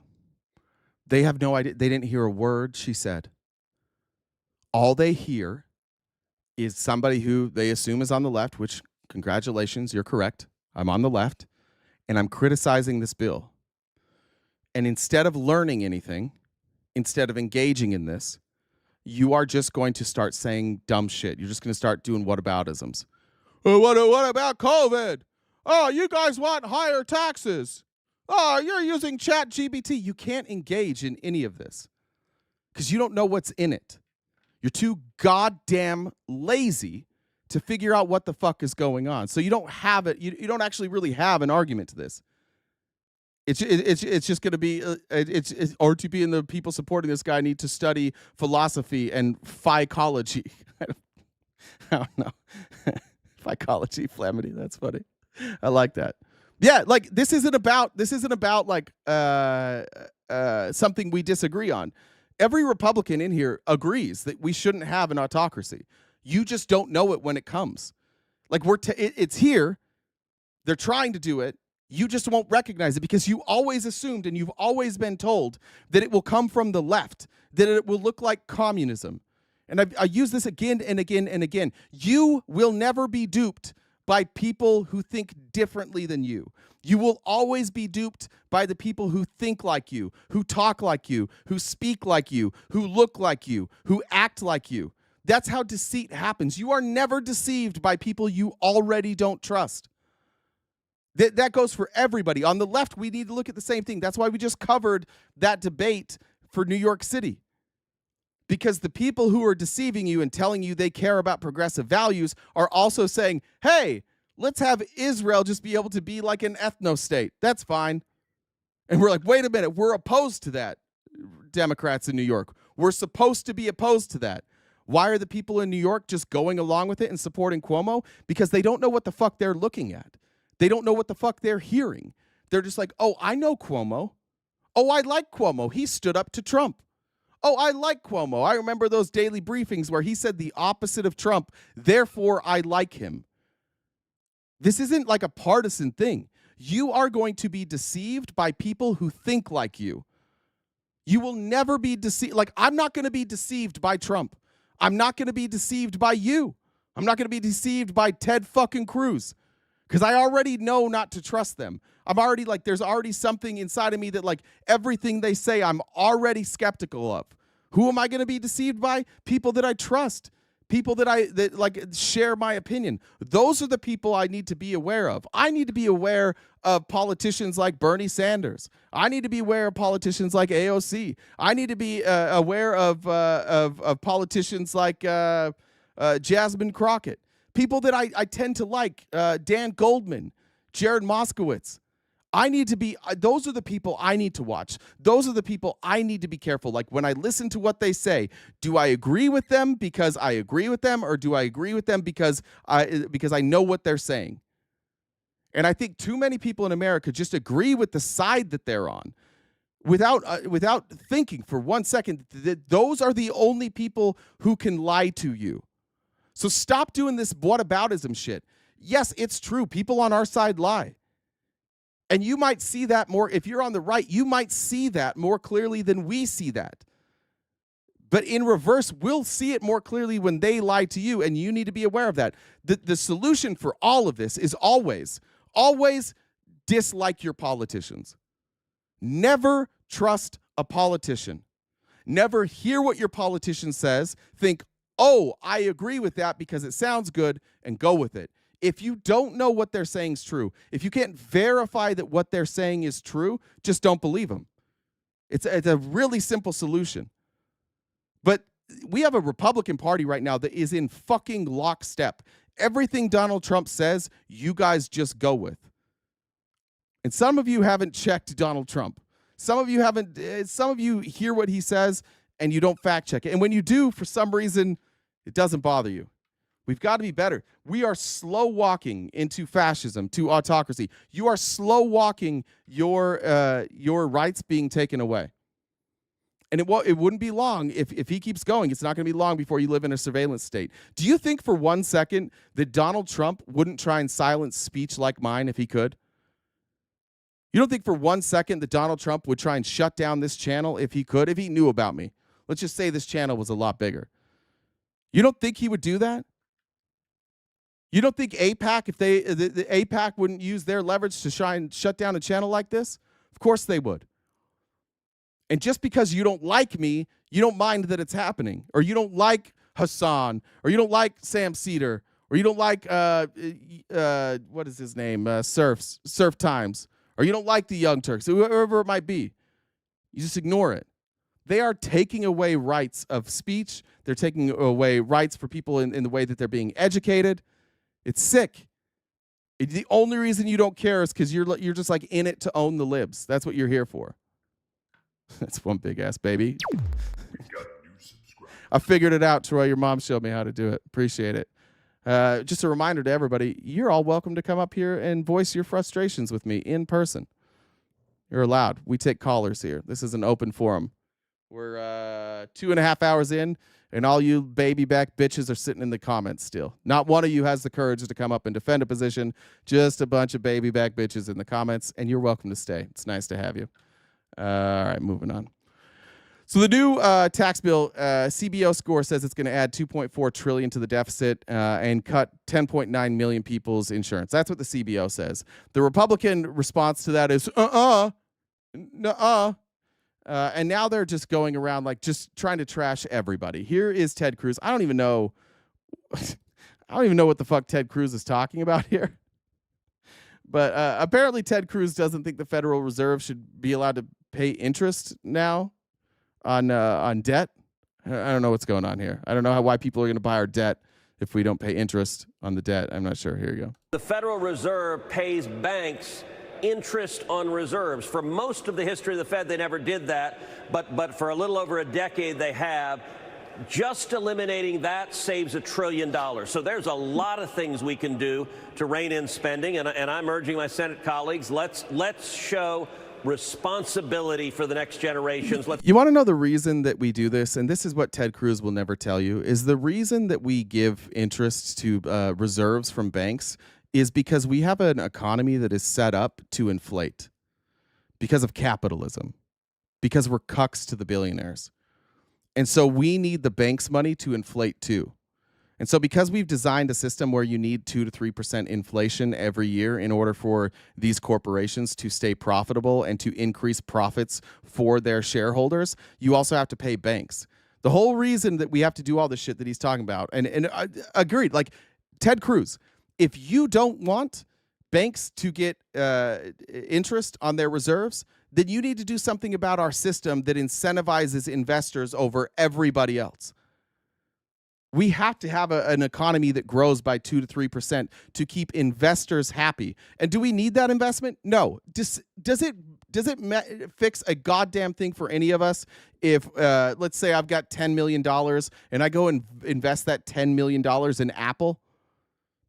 They have no idea. They didn't hear a word she said. All they hear is somebody who they assume is on the left, which, congratulations, you're correct. I'm on the left, and I'm criticizing this bill. And instead of learning anything, instead of engaging in this, you are just going to start saying dumb shit. You're just going to start doing whataboutisms. What about COVID? Oh, you guys want higher taxes. Oh, you're using ChatGPT. You can't engage in any of this because you don't know what's in it. You're too goddamn lazy to figure out what the fuck is going on. So you don't have it. You don't actually really have an argument to this. It's just going to be it's RTP and the people supporting this guy need to study philosophy and psychology. I don't know. Psychology, Flamity. That's funny. I like that. Yeah, like this isn't about like something we disagree on. Every Republican in here agrees that we shouldn't have an autocracy. You just don't know it when it comes. Like it's here. They're trying to do it. You just won't recognize it because you always assumed and you've always been told that it will come from the left, that it will look like communism. And I use this again and again and again. You will never be duped by people who think differently than you. You will always be duped by the people who think like you, who talk like you, who speak like you, who look like you, who act like you. That's how deceit happens. You are never deceived by people you already don't trust. That goes for everybody. On the left, we need to look at the same thing. That's why we just covered that debate for New York City. Because the people who are deceiving you and telling you they care about progressive values are also saying, hey, let's have Israel just be able to be like an ethno-state. That's fine. And we're like, wait a minute, we're opposed to that, Democrats in New York. We're supposed to be opposed to that. Why are the people in New York just going along with it and supporting Cuomo? Because they don't know what the fuck they're looking at. They don't know what the fuck they're hearing. They're just like, oh, I know Cuomo. Oh, I like Cuomo. He stood up to Trump. Oh, I like Cuomo. I remember those daily briefings where he said the opposite of Trump. Therefore, I like him. This isn't like a partisan thing. You are going to be deceived by people who think like you. You will never be deceived. Like, I'm not going to be deceived by Trump. I'm not going to be deceived by you. I'm not going to be deceived by Ted fucking Cruz because I already know not to trust them. I'm already like, there's already something inside of me that like everything they say, I'm already skeptical of. Who am I going to be deceived by? People that I trust. people that like share my opinion. Those are the people I need to be aware of. I need to be aware of politicians like Bernie Sanders. I need to be aware of politicians like AOC. I need to be aware of politicians like Jasmine Crockett. People that I tend to like, Dan Goldman, Jared Moskowitz. I need to be, those are the people I need to watch. Those are the people I need to be careful. Like when I listen to what they say, do I agree with them because I agree with them, or do I agree with them because I know what they're saying? And I think too many people in America just agree with the side that they're on without thinking for 1 second that those are the only people who can lie to you. So stop doing this whataboutism shit. Yes, it's true. People on our side lie. And you might see that more, if you're on the right, you might see that more clearly than we see that. But in reverse, we'll see it more clearly when they lie to you, and you need to be aware of that. The solution for all of this is always dislike your politicians. Never trust a politician. Never hear what your politician says, think, oh, I agree with that because it sounds good, and go with it. If you don't know what they're saying is true, if you can't verify that what they're saying is true, just don't believe them. It's a really simple solution. But we have a Republican Party right now that is in fucking lockstep. Everything Donald Trump says, you guys just go with. And some of you haven't checked Donald Trump. Some of you hear what he says and you don't fact check it. And when you do, for some reason, it doesn't bother you. We've got to be better. We are slow walking into fascism, to autocracy. You are slow walking your rights being taken away. And it wouldn't be long if he keeps going. It's not going to be long before you live in a surveillance state. Do you think for 1 second that Donald Trump wouldn't try and silence speech like mine if he could? You don't think for 1 second that Donald Trump would try and shut down this channel if he could, if he knew about me? Let's just say this channel was a lot bigger. You don't think he would do that? You don't think AIPAC, if the AIPAC wouldn't use their leverage to try and shut down a channel like this? Of course they would. And just because you don't like me, you don't mind that it's happening. Or you don't like Hassan, or you don't like Sam Cedar, or you don't like, what is his name, Surf Times, or you don't like the Young Turks, whoever it might be. You just ignore it. They are taking away rights of speech. They're taking away rights for people in the way that they're being educated. It's sick. The only reason you don't care is because you're just like in it to own the libs. That's what you're here for. That's one big ass baby. I figured it out, Troy. Your mom showed me how to do it. Appreciate it. Just a reminder to everybody, you're all welcome to come up here and voice your frustrations with me in person. You're allowed. We take callers here. This is an open forum. We're 2.5 hours in, and all you baby back bitches are sitting in the comments still. Not one of you has the courage to come up and defend a position. Just a bunch of baby back bitches in the comments, and you're welcome to stay. It's nice to have you. All right, moving on. So the new tax bill, CBO score says it's going to add $2.4 trillion to the deficit and cut 10.9 million people's insurance. That's what the CBO says. The Republican response to that is, nuh-uh. And now they're just going around like just trying to trash everybody. Here is Ted Cruz. I don't even know what the fuck Ted Cruz is talking about here. But apparently Ted Cruz doesn't think the Federal Reserve should be allowed to pay interest now on debt. I don't know what's going on here. I don't know why people are going to buy our debt if we don't pay interest on the debt. I'm not sure. Here you go. The Federal Reserve pays banks interest on reserves. For most of the history of the Fed, they never did that, but for a little over a decade they have. Just eliminating that saves $1 trillion. So there's a lot of things we can do to rein in spending, and I'm urging my Senate colleagues, let's show responsibility for the next generations. You want to know the reason that we do this, and this is what Ted Cruz will never tell you, is the reason that we give interest to reserves from banks is because we have an economy that is set up to inflate because of capitalism, because we're cucks to the billionaires. And so we need the bank's money to inflate too. And so because we've designed a system where you need 2 to 3% inflation every year in order for these corporations to stay profitable and to increase profits for their shareholders, you also have to pay banks. The whole reason that we have to do all this shit that he's talking about, and I agreed, like Ted Cruz, if you don't want banks to get interest on their reserves, then you need to do something about our system that incentivizes investors over everybody else. We have to have an economy that grows by 2 to 3% to keep investors happy. And do we need that investment? No. Does it fix a goddamn thing for any of us if, let's say I've got $10 million and I go and invest that $10 million in Apple?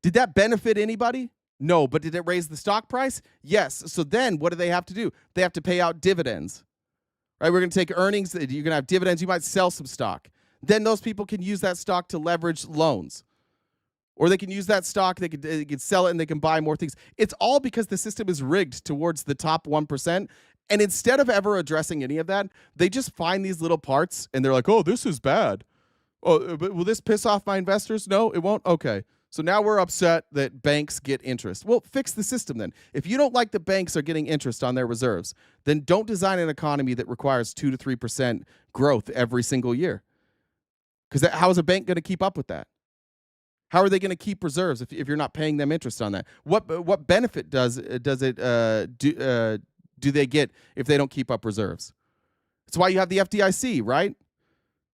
Did that benefit anybody? No. But did it raise the stock price? Yes. So then what do they have to do? They have to pay out dividends. Right? We're going to take earnings. You're going to have dividends. You might sell some stock. Then those people can use that stock to leverage loans. Or they can use that stock, they can sell it, and they can buy more things. It's all because the system is rigged towards the top 1%. And instead of ever addressing any of that, they just find these little parts, and they're like, oh, this is bad. Oh, but will this piss off my investors? No, it won't? Okay. So now we're upset that banks get interest. Well, fix the system then. If you don't like that banks are getting interest on their reserves, then don't design an economy that requires 2 to 3% growth every single year. Because how is a bank going to keep up with that? How are they going to keep reserves if you're not paying them interest on that? What benefit do they get if they don't keep up reserves? That's why you have the FDIC, right?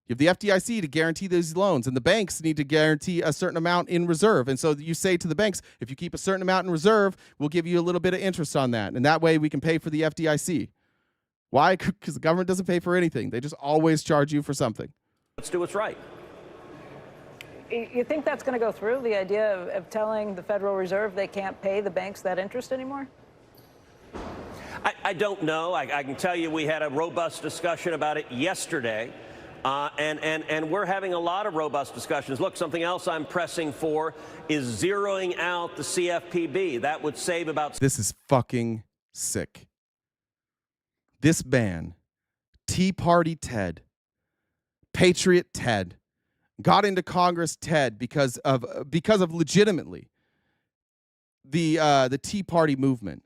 You have the FDIC to guarantee these loans, and the banks need to guarantee a certain amount in reserve. And so you say to the banks, if you keep a certain amount in reserve, we'll give you a little bit of interest on that, and that way we can pay for the FDIC. Why? Because the government doesn't pay for anything. They just always charge you for something. Let's do what's right. You think that's going to go through, the idea of telling the Federal Reserve they can't pay the banks that interest anymore? I don't know. I can tell you we had a robust discussion about it yesterday, and we're having a lot of robust discussions. Look, something else I'm pressing for is zeroing out the CFPB. That would save about... This is fucking sick. This man, Tea Party Ted, Patriot Ted, got into Congress Ted because of legitimately the Tea Party movement.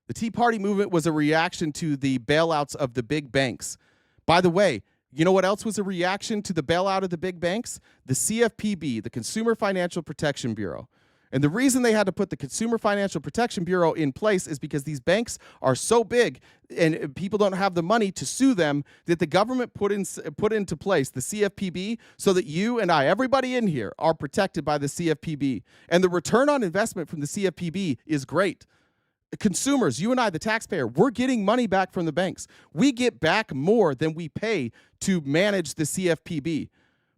The Tea Party movement was a reaction to the bailouts of the big banks. By the way, you know what else was a reaction to the bailout of the big banks? The CFPB, the Consumer Financial Protection Bureau. And the reason they had to put the Consumer Financial Protection Bureau in place is because these banks are so big and people don't have the money to sue them that the government put into place the CFPB so that you and I, everybody in here, are protected by the CFPB. And the return on investment from the CFPB is great. Consumers, you and I, the taxpayer, we're getting money back from the banks. We get back more than we pay to manage the CFPB.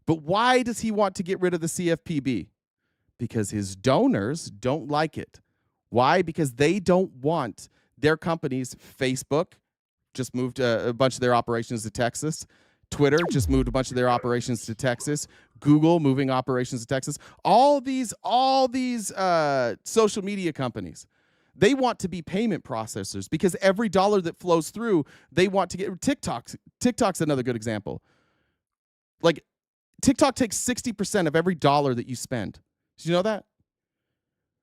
But why does he want to get rid of the CFPB? Because his donors don't like it. Why? Because they don't want their companies. Facebook just moved a bunch of their operations to Texas. Twitter just moved a bunch of their operations to Texas. Google moving operations to Texas. All these social media companies, they want to be payment processors because every dollar that flows through, they want to get. TikTok's another good example. Like, TikTok takes 60% of every dollar that you spend. Did you know that?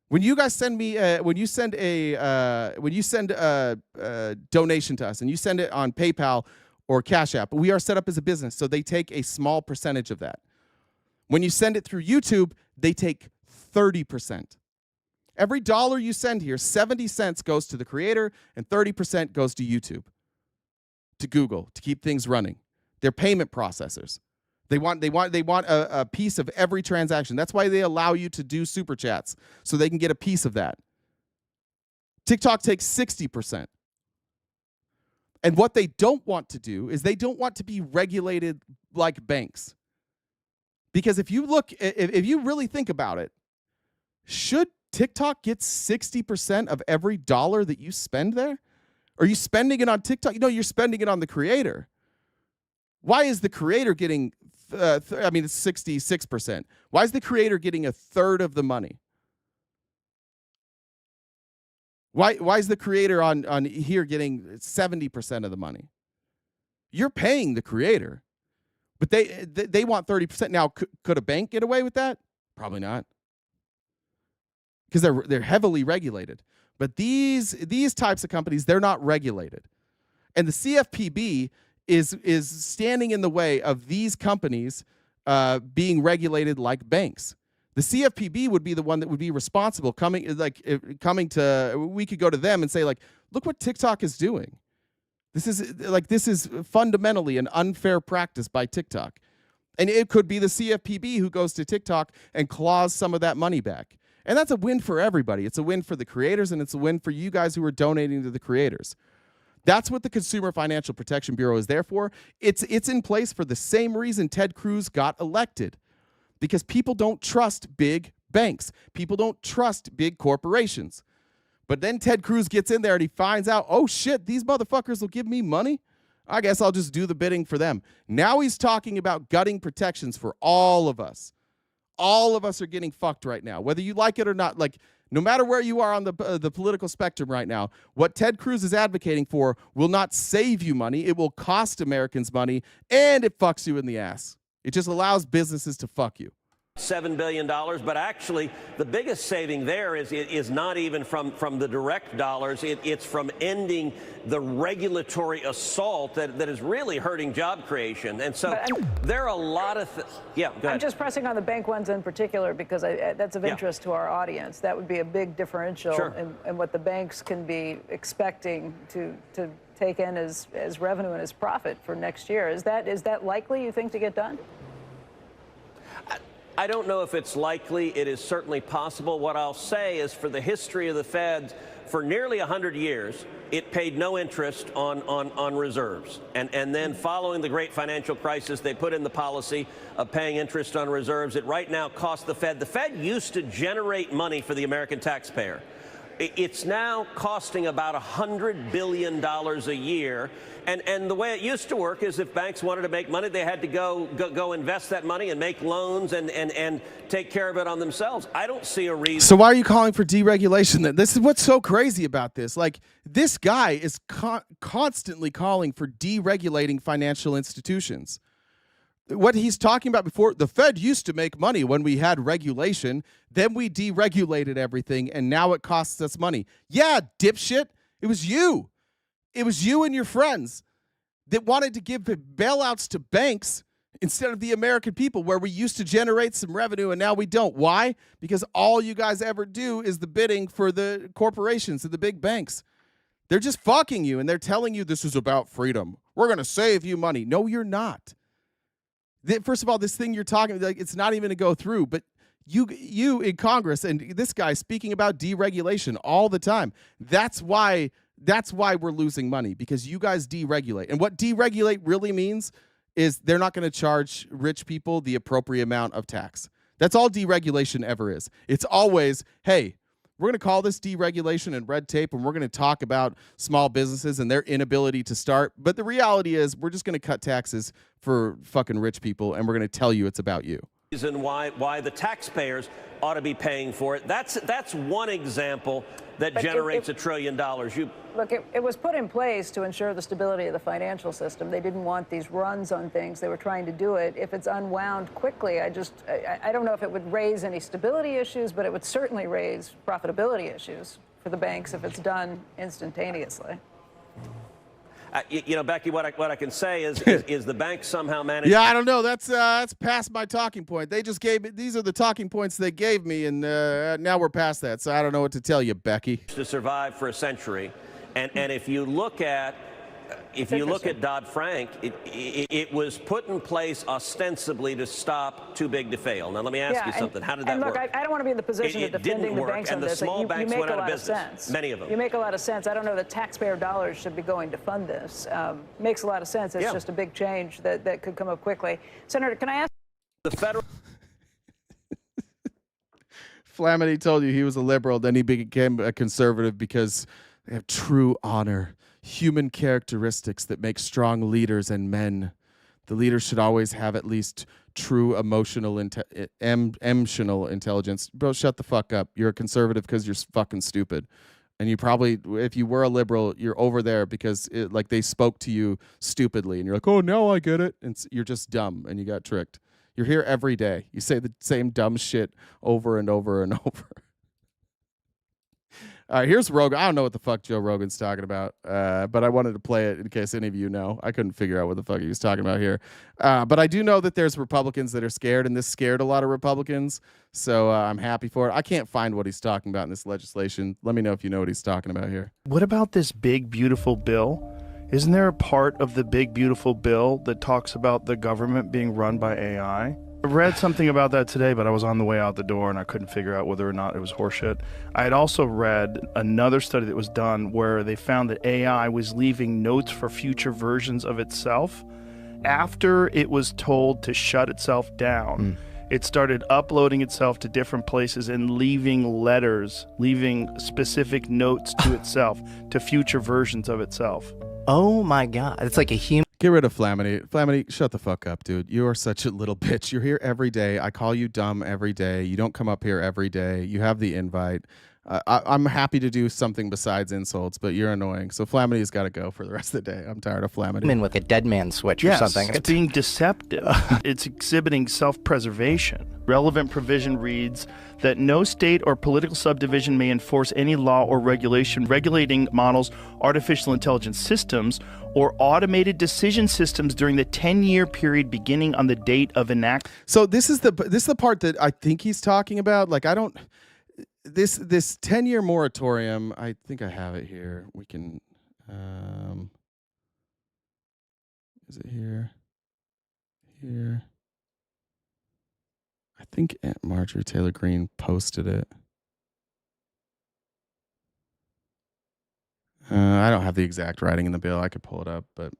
When you guys send me, when you send a donation to us and you send it on PayPal or Cash App, we are set up as a business, so they take a small percentage of that. When you send it through YouTube, they take 30%. Every dollar you send here, 70 cents goes to the creator and 30% goes to YouTube, to Google, to keep things running. They're payment processors. They want a piece of every transaction. That's why they allow you to do super chats, so they can get a piece of that. TikTok takes 60%. And what they don't want to do is they don't want to be regulated like banks. Because if you really think about it, should TikTok get 60% of every dollar that you spend there? Are you spending it on TikTok? No, you're spending it on the creator. Why is the creator getting, it's 66%. Why is the creator getting a third of the money? Why is the creator on here getting 70% of the money? You're paying the creator, but they want 30%. Now, could a bank get away with that? Probably not, because they're heavily regulated. But these types of companies, they're not regulated. And the CFPB is standing in the way of these companies being regulated like banks. The CFPB would be the one that would be responsible coming to, we could go to them and say, like, look what TikTok is doing. This is fundamentally an unfair practice by TikTok. And it could be the CFPB who goes to TikTok and claws some of that money back. And that's a win for everybody. It's a win for the creators, and it's a win for you guys who are donating to the creators. That's what the Consumer Financial Protection Bureau is there for. It's in place for the same reason Ted Cruz got elected. Because people don't trust big banks. People don't trust big corporations. But then Ted Cruz gets in there and he finds out, oh shit, these motherfuckers will give me money? I guess I'll just do the bidding for them. Now he's talking about gutting protections for all of us. All of us are getting fucked right now, whether you like it or not. Like, no matter where you are on the political spectrum right now, what Ted Cruz is advocating for will not save you money. It will cost Americans money, and it fucks you in the ass. It just allows businesses to fuck you. $7 billion, but actually the biggest saving there is not even from the direct dollars. It's from ending the regulatory assault that is really hurting job creation. And so there are a lot of yeah, go ahead. I'm just pressing on the bank ones in particular because that's of interest to our audience. That would be a big differential in what the banks can be expecting to take in as revenue and as profit for next year. Is that likely, you think, to get done? I don't know if it's likely. It is certainly possible. What I'll say is, for the history of the Fed, for nearly 100 years, it paid no interest on reserves. And then following the great financial crisis, they put in the policy of paying interest on reserves. It right now costs the Fed used to generate money for the American taxpayer. It's now costing about $100 billion a year. And the way it used to work is if banks wanted to make money, they had to go invest that money and make loans and take care of it on themselves. I don't see a reason. So why are you calling for deregulation then? This is what's so crazy about this. Like, this guy is constantly calling for deregulating financial institutions. What he's talking about before, the Fed used to make money when we had regulation, then we deregulated everything, and now it costs us money. Yeah, dipshit. It was you. It was you and your friends that wanted to give bailouts to banks instead of the American people, where we used to generate some revenue and now we don't. Why? Because all you guys ever do is the bidding for the corporations and the big banks. They're just fucking you, and they're telling you this is about freedom. We're going to save you money. No, you're not. First of all, this thing you're talking, like, it's not even going to go through, but you in Congress and this guy speaking about deregulation all the time. That's why we're losing money, because you guys deregulate. And what deregulate really means is they're not going to charge rich people the appropriate amount of tax. That's all deregulation ever is. It's always, hey, we're going to call this deregulation and red tape, and we're going to talk about small businesses and their inability to start. But the reality is we're just going to cut taxes for fucking rich people, and we're going to tell you it's about you. Reason why the taxpayers ought to be paying for it. That's one example that generates $1 trillion. Look, it was put in place to ensure the stability of the financial system. They didn't want these runs on things. They were trying to do it. If it's unwound quickly, I don't know if it would raise any stability issues, but it would certainly raise profitability issues for the banks if it's done instantaneously. Becky, what I can say is the bank somehow managed. Yeah, I don't know. That's past my talking point. They just gave me, these are the talking points they gave me, and now we're past that. So I don't know what to tell you, Becky. To survive for a century, and if you look at Dodd-Frank, it was put in place ostensibly to stop too big to fail. Now let me ask you something. How did that work? I don't want to be in the position of defending the banks on this. And the small banks went out of business. Many of them. You make a lot of sense. I don't know that taxpayer dollars should be going to fund this. Makes a lot of sense. It's just a big change that could come up quickly. Senator, can I ask? The federal. Flamini told you he was a liberal, then he became a conservative because they have true honor. Human characteristics that make strong leaders and men. The leader should always have at least true emotional intelligence. Bro, shut the fuck up. You're a conservative because you're fucking stupid. And you probably, if you were a liberal, you're over there because they spoke to you stupidly. And you're like, oh, now I get it. And you're just dumb and you got tricked. You're here every day. You say the same dumb shit over and over and over. All right, here's Rogan. I don't know what the fuck Joe Rogan's talking about, but I wanted to play it in case any of you know. I couldn't figure out what the fuck he was talking about here. But I do know that there's Republicans that are scared, and this scared a lot of Republicans. So I'm happy for it. I can't find what he's talking about in this legislation. Let me know if you know what he's talking about here. What about this big, beautiful bill? Isn't there a part of the big, beautiful bill that talks about the government being run by AI? I read something about that today, but I was on the way out the door and I couldn't figure out whether or not it was horseshit. I had also read another study that was done where they found that AI was leaving notes for future versions of itself. After it was told to shut itself down, it started uploading itself to different places and leaving letters, leaving specific notes to itself, to future versions of itself. Oh my God. It's like a human. Get rid of Flamini. Flamini, shut the fuck up, dude. You are such a little bitch. You're here every day. I call you dumb every day. You don't come up here every day. You have the invite. I'm happy to do something besides insults, but you're annoying. So Flamini's got to go for the rest of the day. I'm tired of Flamini. In with a dead man switch Yes, or something. It's being deceptive. It's exhibiting self-preservation. Relevant provision reads that no state or political subdivision may enforce any law or regulation regulating models, artificial intelligence systems, or automated decision systems during the 10-year period beginning on the date of enactment. So this is the part that I think he's talking about. Like, I don't. This 10-year moratorium, I think I have it here. We can, is it here? Here. I think Aunt Marjorie Taylor Greene posted it. I don't have the exact writing in the bill. I could pull it up, but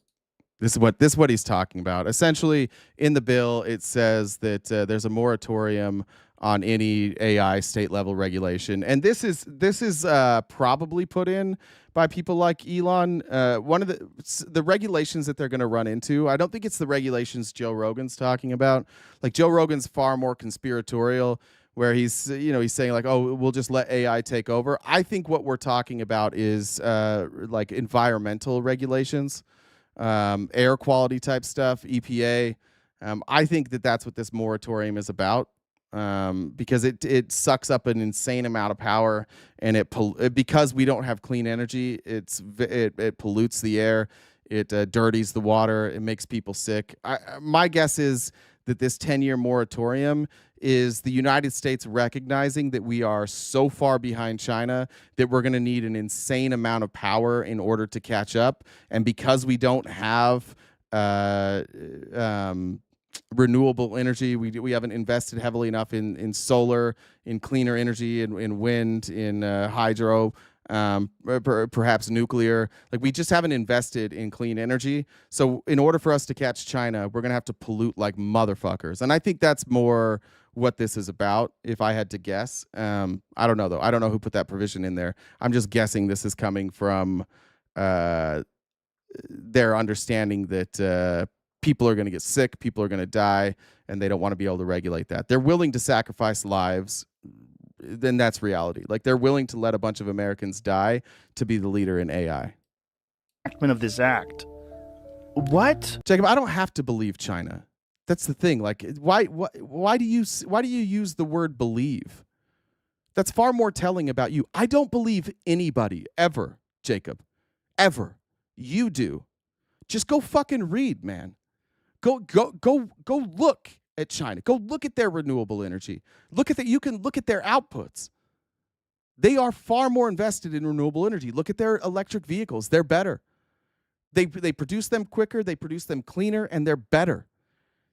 this is what he's talking about. Essentially, in the bill, it says that there's a moratorium on any AI state level regulation, and this is probably put in by people like Elon. One of the regulations that they're going to run into, I don't think it's the regulations Joe Rogan's talking about. Like, Joe Rogan's far more conspiratorial, where he's saying like, oh, we'll just let AI take over. I think what we're talking about is like environmental regulations, air quality type stuff, EPA. I think that's what this moratorium is about. Because it sucks up an insane amount of power, and because we don't have clean energy, it pollutes the air, it dirties the water, it makes people sick. My guess is that this 10-year moratorium is the United States recognizing that we are so far behind China that we're going to need an insane amount of power in order to catch up, and because we don't have renewable energy, we haven't invested heavily enough in solar, in cleaner energy, in wind, in hydro, perhaps nuclear. Like, we just haven't invested in clean energy. So in order for us to catch China, we're gonna have to pollute like motherfuckers. And I think that's more what this is about, if I had to guess. I don't know though. I don't know who put that provision in there. I'm just guessing this is coming from their understanding that people are going to get sick, people are going to die, and they don't want to be able to regulate that. They're willing to sacrifice lives. Then that's reality. Like, they're willing to let a bunch of Americans die to be the leader in AI. Of this act. What? Jacob, I don't have to believe China. That's the thing. Like, why do you use the word believe? That's far more telling about you. I don't believe anybody ever, Jacob. Ever. You do. Just go fucking read, man. Go look at China. Go look at their renewable energy. You can look at their outputs. They are far more invested in renewable energy. Look at their electric vehicles. They're better. They produce them quicker, they produce them cleaner, and they're better.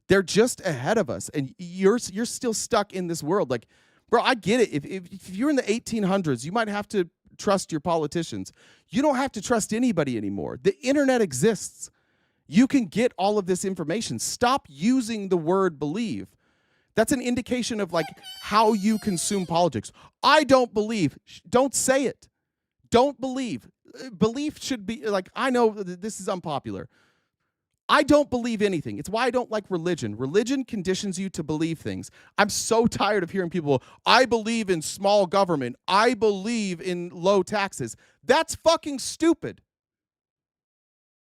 They're just ahead of us, and you're still stuck in this world. Like, bro, I get it. If you're in the 1800s, you might have to trust your politicians. You don't have to trust anybody anymore. The internet exists. You can get all of this information. Stop using the word believe. That's an indication of like how you consume politics. I don't believe. Don't say it. Don't believe. Belief should be like, I know this is unpopular. I don't believe anything. It's why I don't like religion. Religion conditions you to believe things. I'm so tired of hearing people, I believe in small government. I believe in low taxes. That's fucking stupid.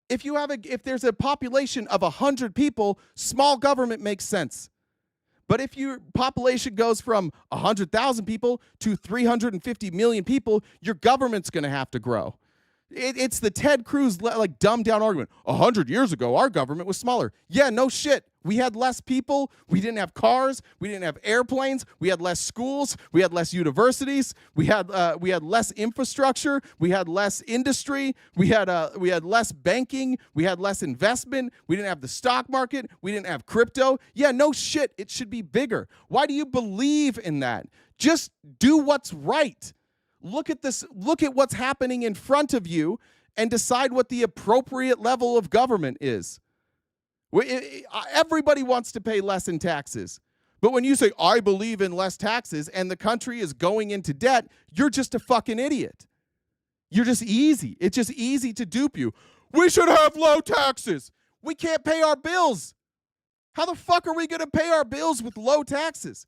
If there's a population of 100 people, small government makes sense. But if your population goes from 100,000 people to 350 million people, your government's going to have to grow. It's the Ted Cruz like dumbed down argument. 100 years ago, our government was smaller. Yeah, no shit. We had less people. We didn't have cars. We didn't have airplanes. We had less schools. We had less universities. We had less infrastructure. We had less industry. We had less banking. We had less investment. We didn't have the stock market. We didn't have crypto. Yeah, no shit. It should be bigger. Why do you believe in that? Just do what's right. Look at this. Look at what's happening in front of you and decide what the appropriate level of government is. Everybody wants to pay less in taxes. But when you say, I believe in less taxes and the country is going into debt, you're just a fucking idiot. You're just easy. It's just easy to dupe you. We should have low taxes. We can't pay our bills. How the fuck are we going to pay our bills with low taxes?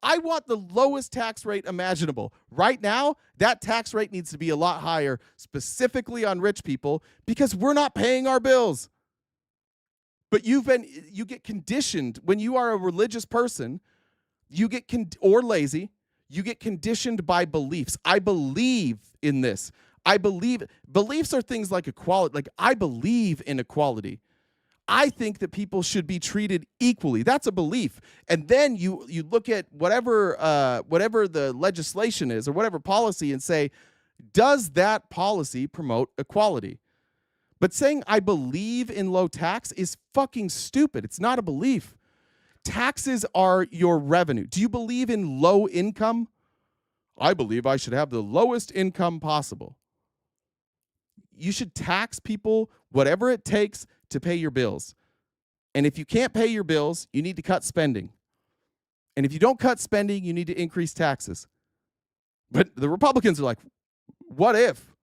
I want the lowest tax rate imaginable. Right now, that tax rate needs to be a lot higher, specifically on rich people, because we're not paying our bills. But you get conditioned when you are a religious person, or lazy, you get conditioned by beliefs. I believe in this. Beliefs are things like equality. Like, I believe in equality. I think that people should be treated equally. That's a belief. And then you look at whatever the legislation is or whatever policy and say, does that policy promote equality? But saying I believe in low tax is fucking stupid. It's not a belief. Taxes are your revenue. Do you believe in low income? I believe I should have the lowest income possible. You should tax people whatever it takes to pay your bills. And if you can't pay your bills, you need to cut spending. And if you don't cut spending, you need to increase taxes. But the Republicans are like, what if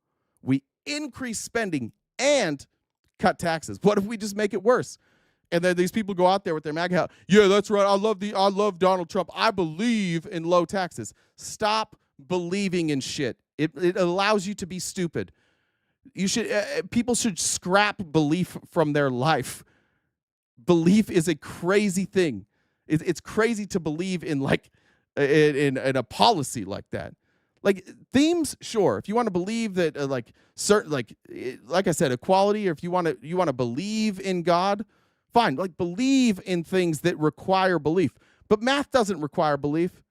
we increase spending and cut taxes? What if we just make it worse? And then these people go out there with their MAGA hat. Yeah, that's right. I love Donald Trump. I believe in low taxes. Stop believing in shit. It allows you to be stupid. People should scrap belief from their life. Belief is a crazy thing. It's crazy to believe in in a policy like that. Like themes, sure. If you want to believe that certain like I said, equality, or if you want to believe in God, fine. Like believe in things that require belief. But math doesn't require belief.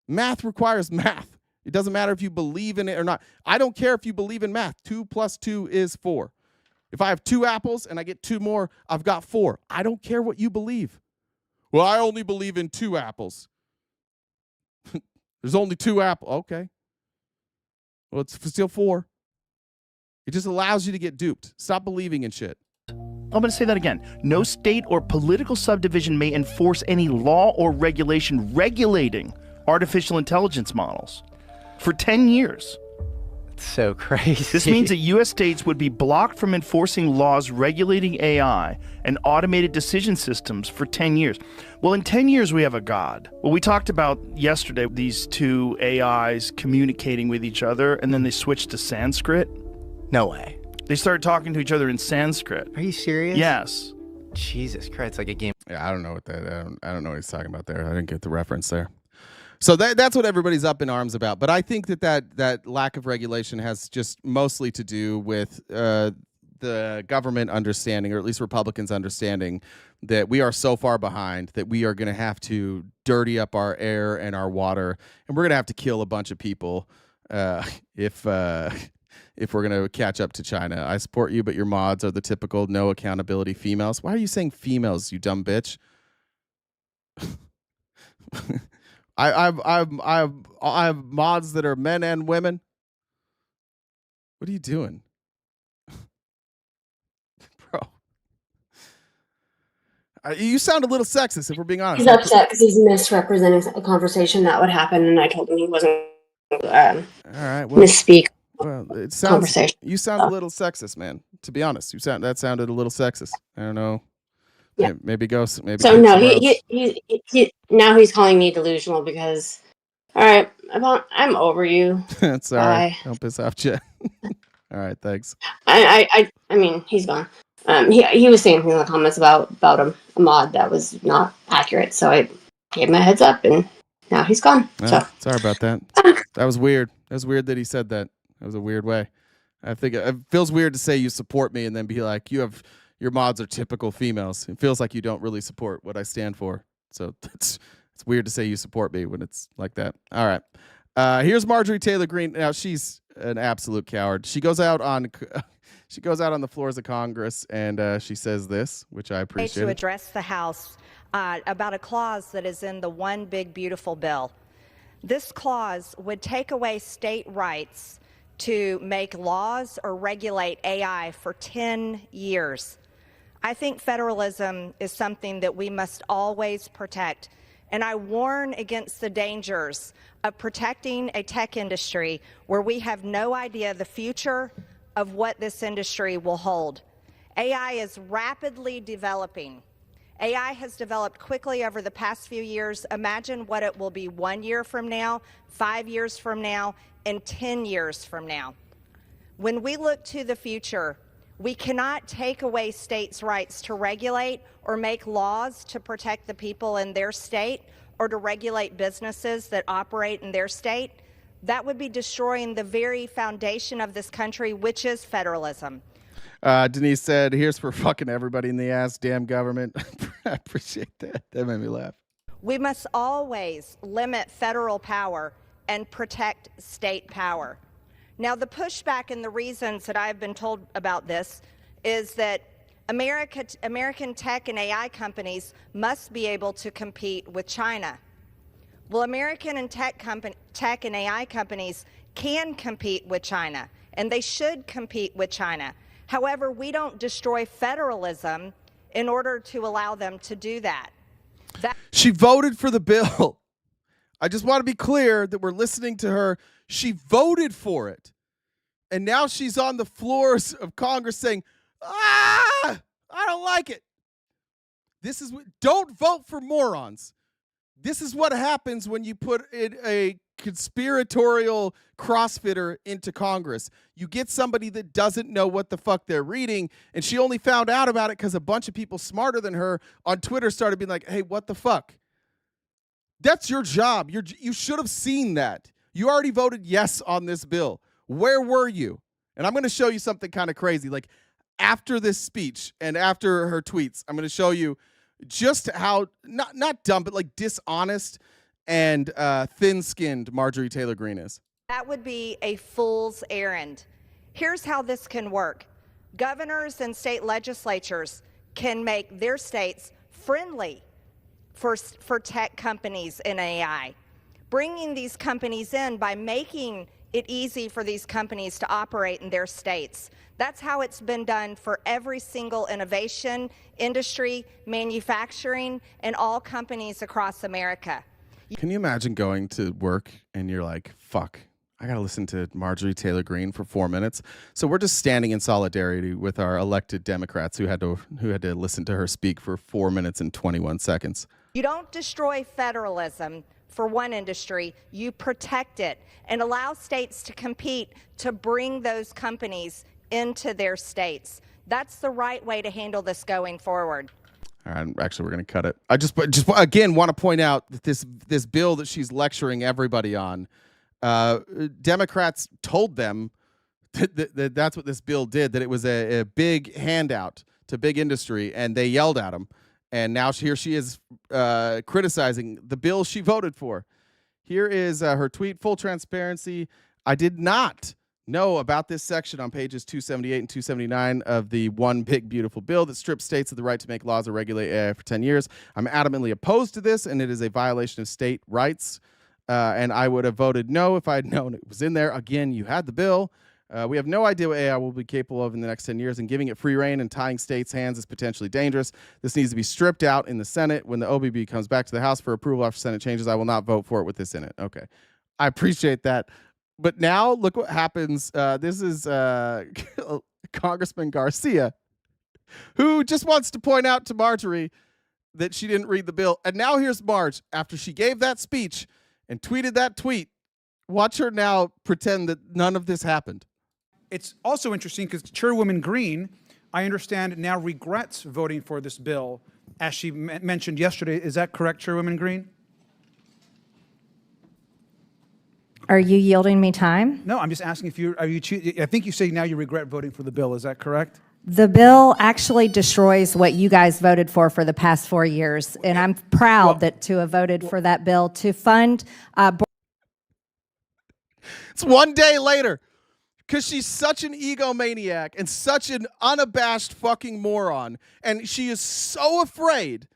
Math requires math. It doesn't matter if you believe in it or not. I don't care if you believe in math. 2 + 2 is 4. If I have 2 apples and I get 2 more, I've got 4. I don't care what you believe. Well, I only believe in 2 apples. There's only 2 apples. Okay. Well, it's still 4. It just allows you to get duped. Stop believing in shit. I'm going to say that again. No state or political subdivision may enforce any law or regulation regulating artificial intelligence models for 10 years. It's so crazy. This means that U.S. states would be blocked from enforcing laws regulating AI and automated decision systems for 10 years. Well, in 10 years, we have a God. Well, we talked about yesterday these 2 AIs communicating with each other, and then they switched to Sanskrit. No way. They started talking to each other in Sanskrit. Are you serious? Yes. Jesus Christ, it's like a game. Yeah, I don't know what I don't know what he's talking about there. I didn't get the reference there. So that's what everybody's up in arms about. But I think that lack of regulation has just mostly to do with the government understanding, or at least Republicans understanding, that we are so far behind that we are going to have to dirty up our air and our water, and we're going to have to kill a bunch of people if we're going to catch up to China. I support you, but your mods are the typical no accountability females. Why are you saying females, you dumb bitch? I have mods that are men and women. What are you doing? Bro. You sound a little sexist, if we're being honest. He's upset because he's misrepresenting a conversation that would happen, and I told him he wasn't all right, well, misspeak. Well, it sounds, conversation. You sound a little sexist, man. To be honest, that sounded a little sexist. I don't know. Yeah. Maybe go. Maybe. So no, he now he's calling me delusional because. All right, I'm over you. That's all right. Don't piss off, Jen. All right, thanks. I mean, he's gone. He was saying things in the comments about a mod that was not accurate. So gave him a heads up, and now he's gone. So Sorry about that. That was weird. That was weird that he said that. That was a weird way. I think it feels weird to say you support me and then be like, your mods are typical females. It feels like you don't really support what I stand for. So it's weird to say you support me when it's like that. All right. Here's Marjorie Taylor Greene. Now she's an absolute coward. She goes out on the floors of Congress and she says this, which I appreciate. To address the House about a clause that is in the One Big Beautiful Bill. This clause would take away state rights to make laws or regulate AI for 10 years. I think federalism is something that we must always protect, and I warn against the dangers of protecting a tech industry where we have no idea the future of what this industry will hold. AI is rapidly developing. AI has developed quickly over the past few years. Imagine what it will be 1 year from now, 5 years from now, and 10 years from now. When we look to the future, we cannot take away states' rights to regulate or make laws to protect the people in their state or to regulate businesses that operate in their state. That would be destroying the very foundation of this country, which is federalism. Denise said, here's for fucking everybody in the ass, damn government. I appreciate that. That made me laugh. We must always limit federal power and protect state power. Now, the pushback and the reasons that I've been told about this is that American tech and AI companies must be able to compete with China. Well, American and tech and AI companies can compete with China, and they should compete with China. However, we don't destroy federalism in order to allow them to do that. She voted for the bill. I just want to be clear that we're listening to her. She voted for it. And now she's on the floors of Congress saying, I don't like it. Don't vote for morons. This is what happens when you put in a conspiratorial CrossFitter into Congress. You get somebody that doesn't know what the fuck they're reading, and she only found out about it because a bunch of people smarter than her on Twitter started being like, hey, what the fuck? That's your job. You should have seen that. You already voted yes on this bill. Where were you? And I'm going to show you something kind of crazy. Like after this speech and after her tweets, I'm going to show you just how not dumb, but like dishonest and thin-skinned Marjorie Taylor Greene is. That would be a fool's errand. Here's how this can work. Governors and state legislatures can make their states friendly for tech companies in AI. Bringing these companies in by making it easy for these companies to operate in their states. That's how it's been done for every single innovation, industry, manufacturing, and all companies across America. Can you imagine going to work and you're like, fuck, I got to listen to Marjorie Taylor Greene for 4 minutes. So we're just standing in solidarity with our elected Democrats who had to listen to her speak for 4 minutes and 21 seconds. You don't destroy federalism for one industry, you protect it and allow states to compete to bring those companies into their states. That's the right way to handle this going forward. All right, actually, we're going to cut it. I just again want to point out that this bill that she's lecturing everybody on, Democrats told them that that's what this bill did, that it was a big handout to big industry, and they yelled at them. And now here she is criticizing the bill she voted for. Here is her tweet, full transparency. I did not know about this section on pages 278 and 279 of the One Big Beautiful Bill that strips states of the right to make laws or regulate AI for 10 years. I'm adamantly opposed to this, and it is a violation of state rights. And I would have voted no if I had known it was in there. Again, you had the bill. We have no idea what AI will be capable of in the next 10 years, and giving it free reign and tying states' hands is potentially dangerous. This needs to be stripped out in the Senate. When the OBB comes back to the House for approval after Senate changes, I will not vote for it with this in it. Okay. I appreciate that. But now look what happens. This is Congressman Garcia, who just wants to point out to Marjorie that she didn't read the bill. And now here's Marge. After she gave that speech and tweeted that tweet, watch her now pretend that none of this happened. It's also interesting because Chairwoman Greene, I understand, now regrets voting for this bill, as she mentioned yesterday. Is that correct, Chairwoman Greene? Are you yielding me time? No, I'm just asking if I think you say now you regret voting for the bill. Is that correct? The bill actually destroys what you guys voted for the past 4 years, and I'm proud to have voted for that bill to fund. It's one day later because she's such an egomaniac and such an unabashed fucking moron, and she is so afraid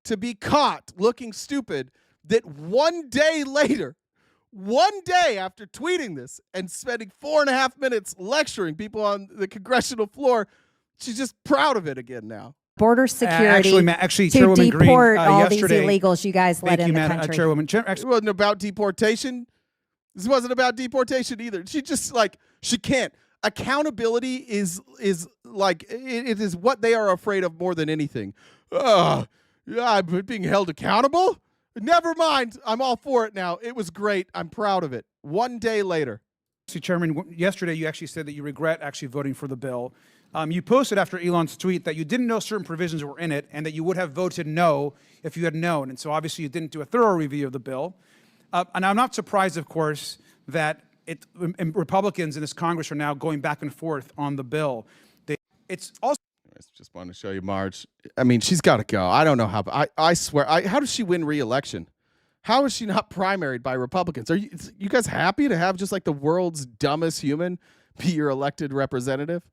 to be caught looking stupid that one day later, one day after tweeting this and spending 4.5 minutes lecturing people on the congressional floor, she's just proud of it again now. Border security actually, to Chairwoman deport Green, all these yesterday, illegals you guys let in the country. Chairwoman. It wasn't about deportation. This wasn't about deportation either. She just she can't. Accountability is like it is what they are afraid of more than anything. Yeah, I'm being held accountable. Never mind. I'm all for it now. It was great. I'm proud of it. One day later. Chairman, yesterday you actually said that you regret actually voting for the bill. You posted after Elon's tweet that you didn't know certain provisions were in it and that you would have voted no if you had known. And so obviously you didn't do a thorough review of the bill. And I'm not surprised, of course, that Republicans in this Congress are now going back and forth on the bill. It's also... I just want to show you Marge. I mean, she's got to go. I don't know how. I swear. How does she win re-election? How is she not primaried by Republicans? Are you guys happy to have just like the world's dumbest human be your elected representative?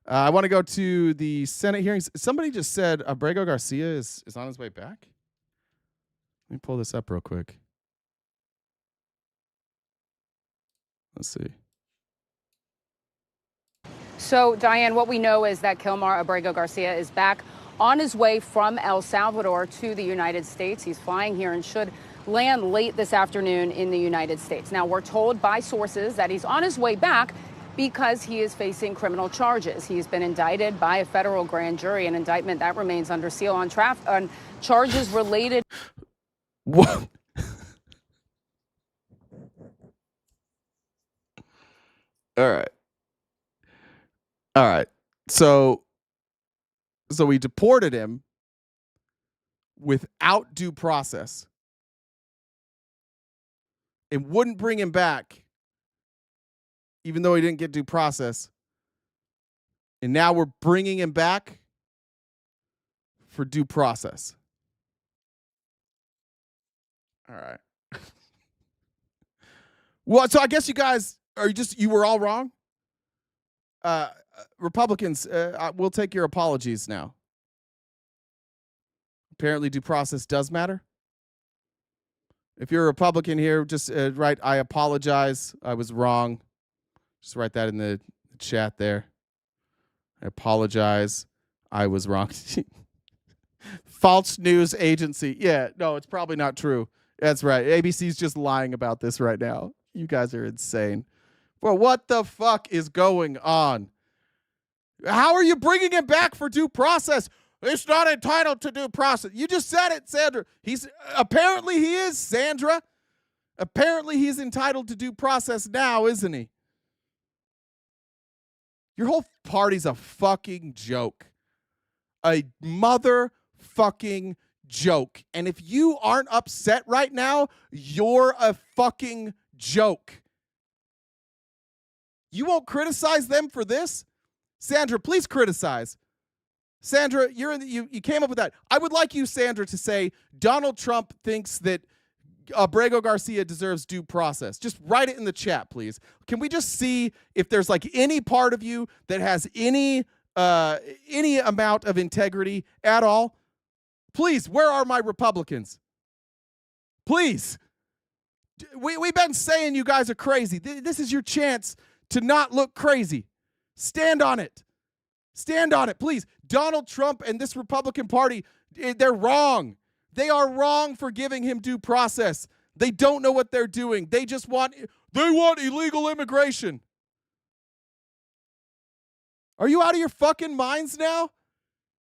I want to go to the Senate hearings. Somebody just said Abrego Garcia is on his way back. Let me pull this up real quick. Let's see. So, Diane, what we know is that Kilmar Abrego Garcia is back on his way from El Salvador to the United States. He's flying here and should land late this afternoon in the United States. Now, we're told by sources that he's on his way back because he is facing criminal charges. He's been indicted by a federal grand jury, an indictment that remains under seal on charges related. What? All right. So we deported him without due process and wouldn't bring him back, even though he didn't get due process. And now we're bringing him back for due process. All right. Well, so I guess you guys you were all wrong. Republicans, we'll take your apologies now. Apparently due process does matter. If you're a Republican here, just write, I apologize. I was wrong. Just write that in the chat there. I apologize. I was wrong. False news agency. Yeah, no, it's probably not true. That's right. ABC's just lying about this right now. You guys are insane. Well, what the fuck is going on? How are you bringing him back for due process? He's not entitled to due process. You just said it, Sandra. Apparently he is, Sandra. Apparently he's entitled to due process now, isn't he? Your whole party's a fucking joke. A motherfucking joke. And if you aren't upset right now, you're a fucking joke. You won't criticize them for this? Sandra, please criticize. Sandra, you came up with that. I would like you, Sandra, to say Donald Trump thinks that Abrego Garcia deserves due process. Just write it in the chat, please. Can we just see if there's like any part of you that has any amount of integrity at all? Please, where are my Republicans? Please. We've been saying you guys are crazy. This is your chance to not look crazy. Stand on it. Stand on it, please. Donald Trump and this Republican Party, they're wrong. They are wrong for giving him due process. They don't know what they're doing. They want illegal immigration. Are you out of your fucking minds now?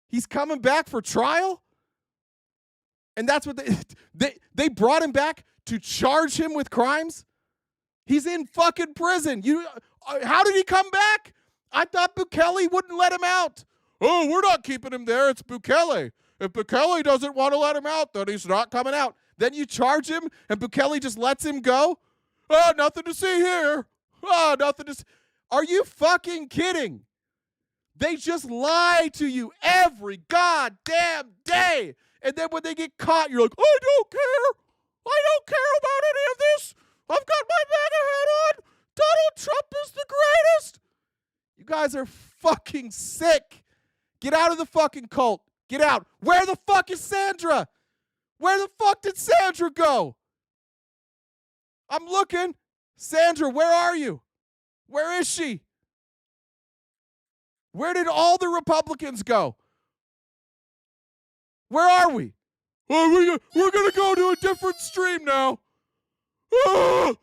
He's coming back for trial? And that's what they brought him back to charge him with crimes? He's in fucking prison. How did he come back? I thought Bukele wouldn't let him out. Oh, we're not keeping him there. It's Bukele. If Bukele doesn't want to let him out, then he's not coming out. Then you charge him and Bukele just lets him go? Oh, nothing to see here. Oh, nothing to see. Are you fucking kidding? They just lie to you every goddamn day. And then when they get caught, you're like, I don't care. I don't care about any of this. I've got my MAGA hat on. Donald Trump is the greatest. You guys are fucking sick. Get out of the fucking cult. Get out. Where the fuck is Sandra? Where the fuck did Sandra go? I'm looking. Sandra, where are you? Where is she? Where did all the Republicans go? Where are we? Oh, we're going to go to a different stream now. Ah!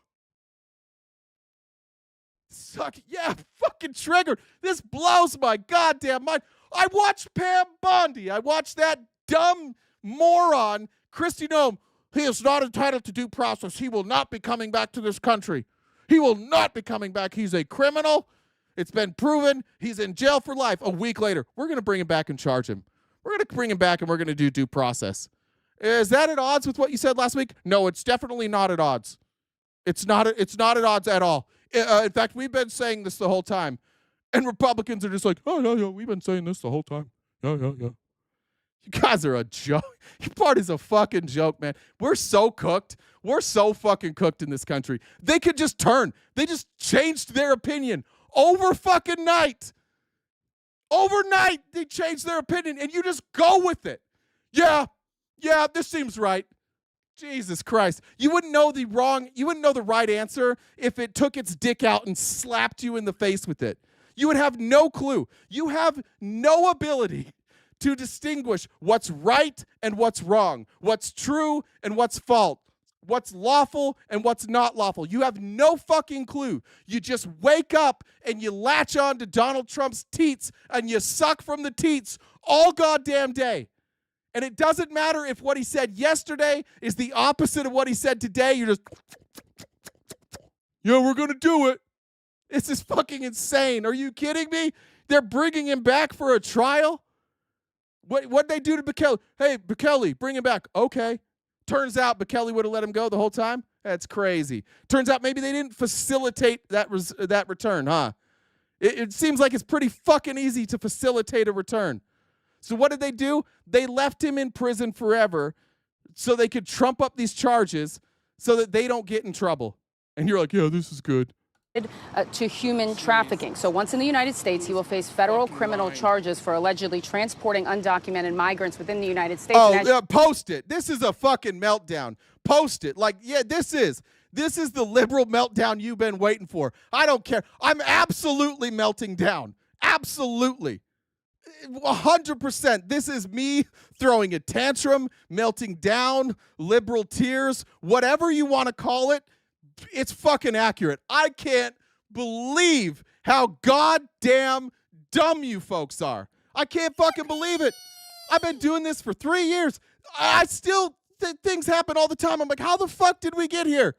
Suck. Yeah, fucking triggered. This blows my goddamn mind. I watched Pam Bondi. I watched that dumb moron, Kristi Noem. He is not entitled to due process. He will not be coming back to this country. He will not be coming back. He's a criminal. It's been proven. He's in jail for life. A week later, we're going to bring him back and charge him. We're going to bring him back and we're going to do due process. Is that at odds with what you said last week? No, it's definitely not at odds. It's not at odds at all. In fact, we've been saying this the whole time. And Republicans are just like, oh, yeah, we've been saying this the whole time. Yeah. You guys are a joke. Your party's a fucking joke, man. We're so cooked. We're so fucking cooked in this country. They could just turn. They just changed their opinion over fucking night. Overnight, they changed their opinion, and you just go with it. Yeah, this seems right. Jesus Christ. You wouldn't know the right answer if it took its dick out and slapped you in the face with it. You would have no clue. You have no ability to distinguish what's right and what's wrong, what's true and what's false, what's lawful and what's not lawful. You have no fucking clue. You just wake up and you latch on to Donald Trump's teats and you suck from the teats all goddamn day. And it doesn't matter if what he said yesterday is the opposite of what he said today. You're just, yeah, we're going to do it. This is fucking insane. Are you kidding me? They're bringing him back for a trial? What'd they do to Bekele? Hey, Bekele, bring him back. Okay. Turns out Bekele would have let him go the whole time? That's crazy. Turns out maybe they didn't facilitate that return, huh? It seems like it's pretty fucking easy to facilitate a return. So what did they do? They left him in prison forever so they could trump up these charges so that they don't get in trouble. And you're like, yeah, this is good. To human trafficking. So once in the United States, he will face federal criminal charges for allegedly transporting undocumented migrants within the United States. Post it. This is a fucking meltdown. Post it. Like, yeah, this is the liberal meltdown you've been waiting for. I don't care. I'm absolutely melting down. Absolutely. 100%. This is me throwing a tantrum, melting down, liberal tears, whatever you want to call it. It's fucking accurate. I can't believe how goddamn dumb you folks are. I can't fucking believe it. I've been doing this for 3 years. I still things happen all the time. I'm like, how the fuck did we get here?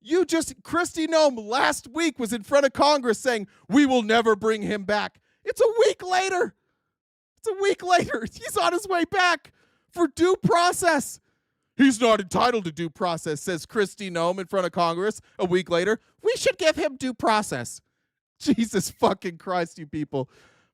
Kristi Noem last week was in front of Congress saying, we will never bring him back. It's a week later. He's on his way back for due process. He's not entitled to due process, says Kristi Noem in front of Congress a week later. We should give him due process. Jesus fucking Christ, you people.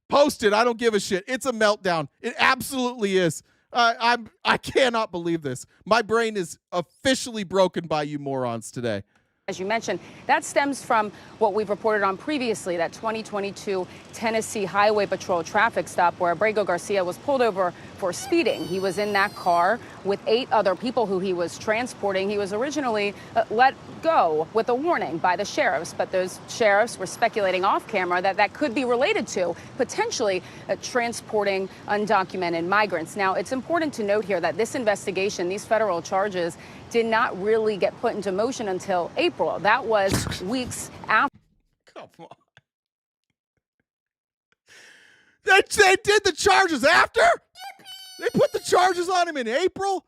Post it. I don't give a shit. It's a meltdown. It absolutely is. I cannot believe this. My brain is officially broken by you morons today. As you mentioned, that stems from what we've reported on previously, that 2022 Tennessee Highway Patrol traffic stop where Abrego Garcia was pulled over for speeding. He was in that car with 8 other people who he was transporting. He was originally let go with a warning by the sheriffs, but those sheriffs were speculating off camera that could be related to potentially transporting undocumented migrants. Now, it's important to note here that this investigation, these federal charges, did not really get put into motion until April. That was weeks after. Come on. They did the charges after? They put the charges on him in April?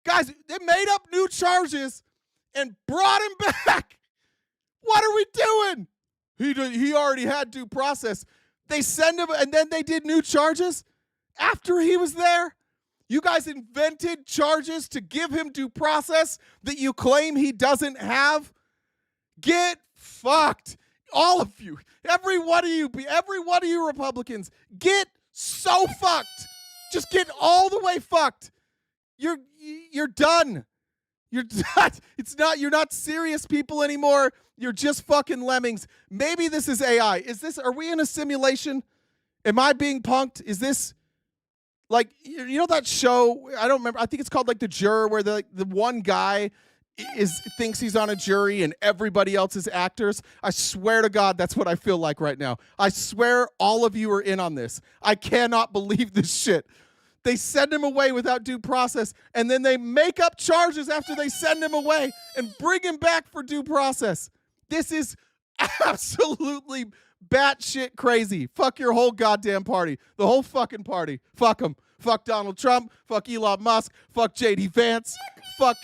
Guys, they made up new charges and brought him back. What are we doing? He already had due process. They send him, and then they did new charges after he was there? You guys invented charges to give him due process that you claim he doesn't have. Get fucked. All of you. Every one of you Republicans. Get so fucked. Just get all the way fucked. You're done. You're done. You're not serious people anymore. You're just fucking lemmings. Maybe this is AI. Are we in a simulation? Am I being punked? Is this like, you know that show? I don't remember. I think it's called like The Juror, where the one guy thinks he's on a jury and everybody else is actors. I swear to God, that's what I feel like right now. I swear all of you are in on this. I cannot believe this shit. They send him away without due process, and then they make up charges after they send him away and bring him back for due process. This is absolutely batshit crazy. Fuck your whole goddamn party. The whole fucking party. Fuck them. Fuck Donald Trump. Fuck Elon Musk. Fuck J.D. Vance. Fuck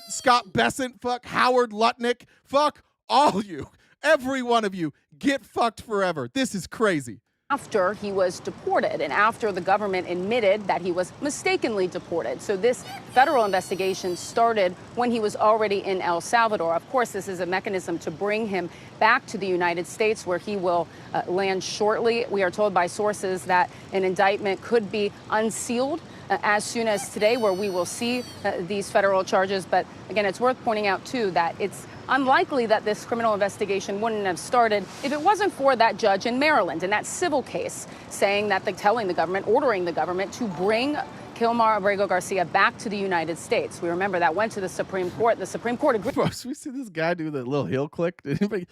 Scott Bessent. Fuck Howard Lutnick. Fuck all you. Every one of you. Get fucked forever. This is crazy. After he was deported and after the government admitted that he was mistakenly deported. So this federal investigation started when he was already in El Salvador. Of course, this is a mechanism to bring him back to the United States, where he will land shortly. We are told by sources that an indictment could be unsealed as soon as today, where we will see these federal charges. But again, it's worth pointing out, too, that it's unlikely that this criminal investigation wouldn't have started if it wasn't for that judge in Maryland in that civil case saying that ordering the government to bring Kilmar Abrego Garcia back to the United States. We remember that went to the Supreme Court. The Supreme Court agreed. Should we see this guy do the little heel click? Did anybody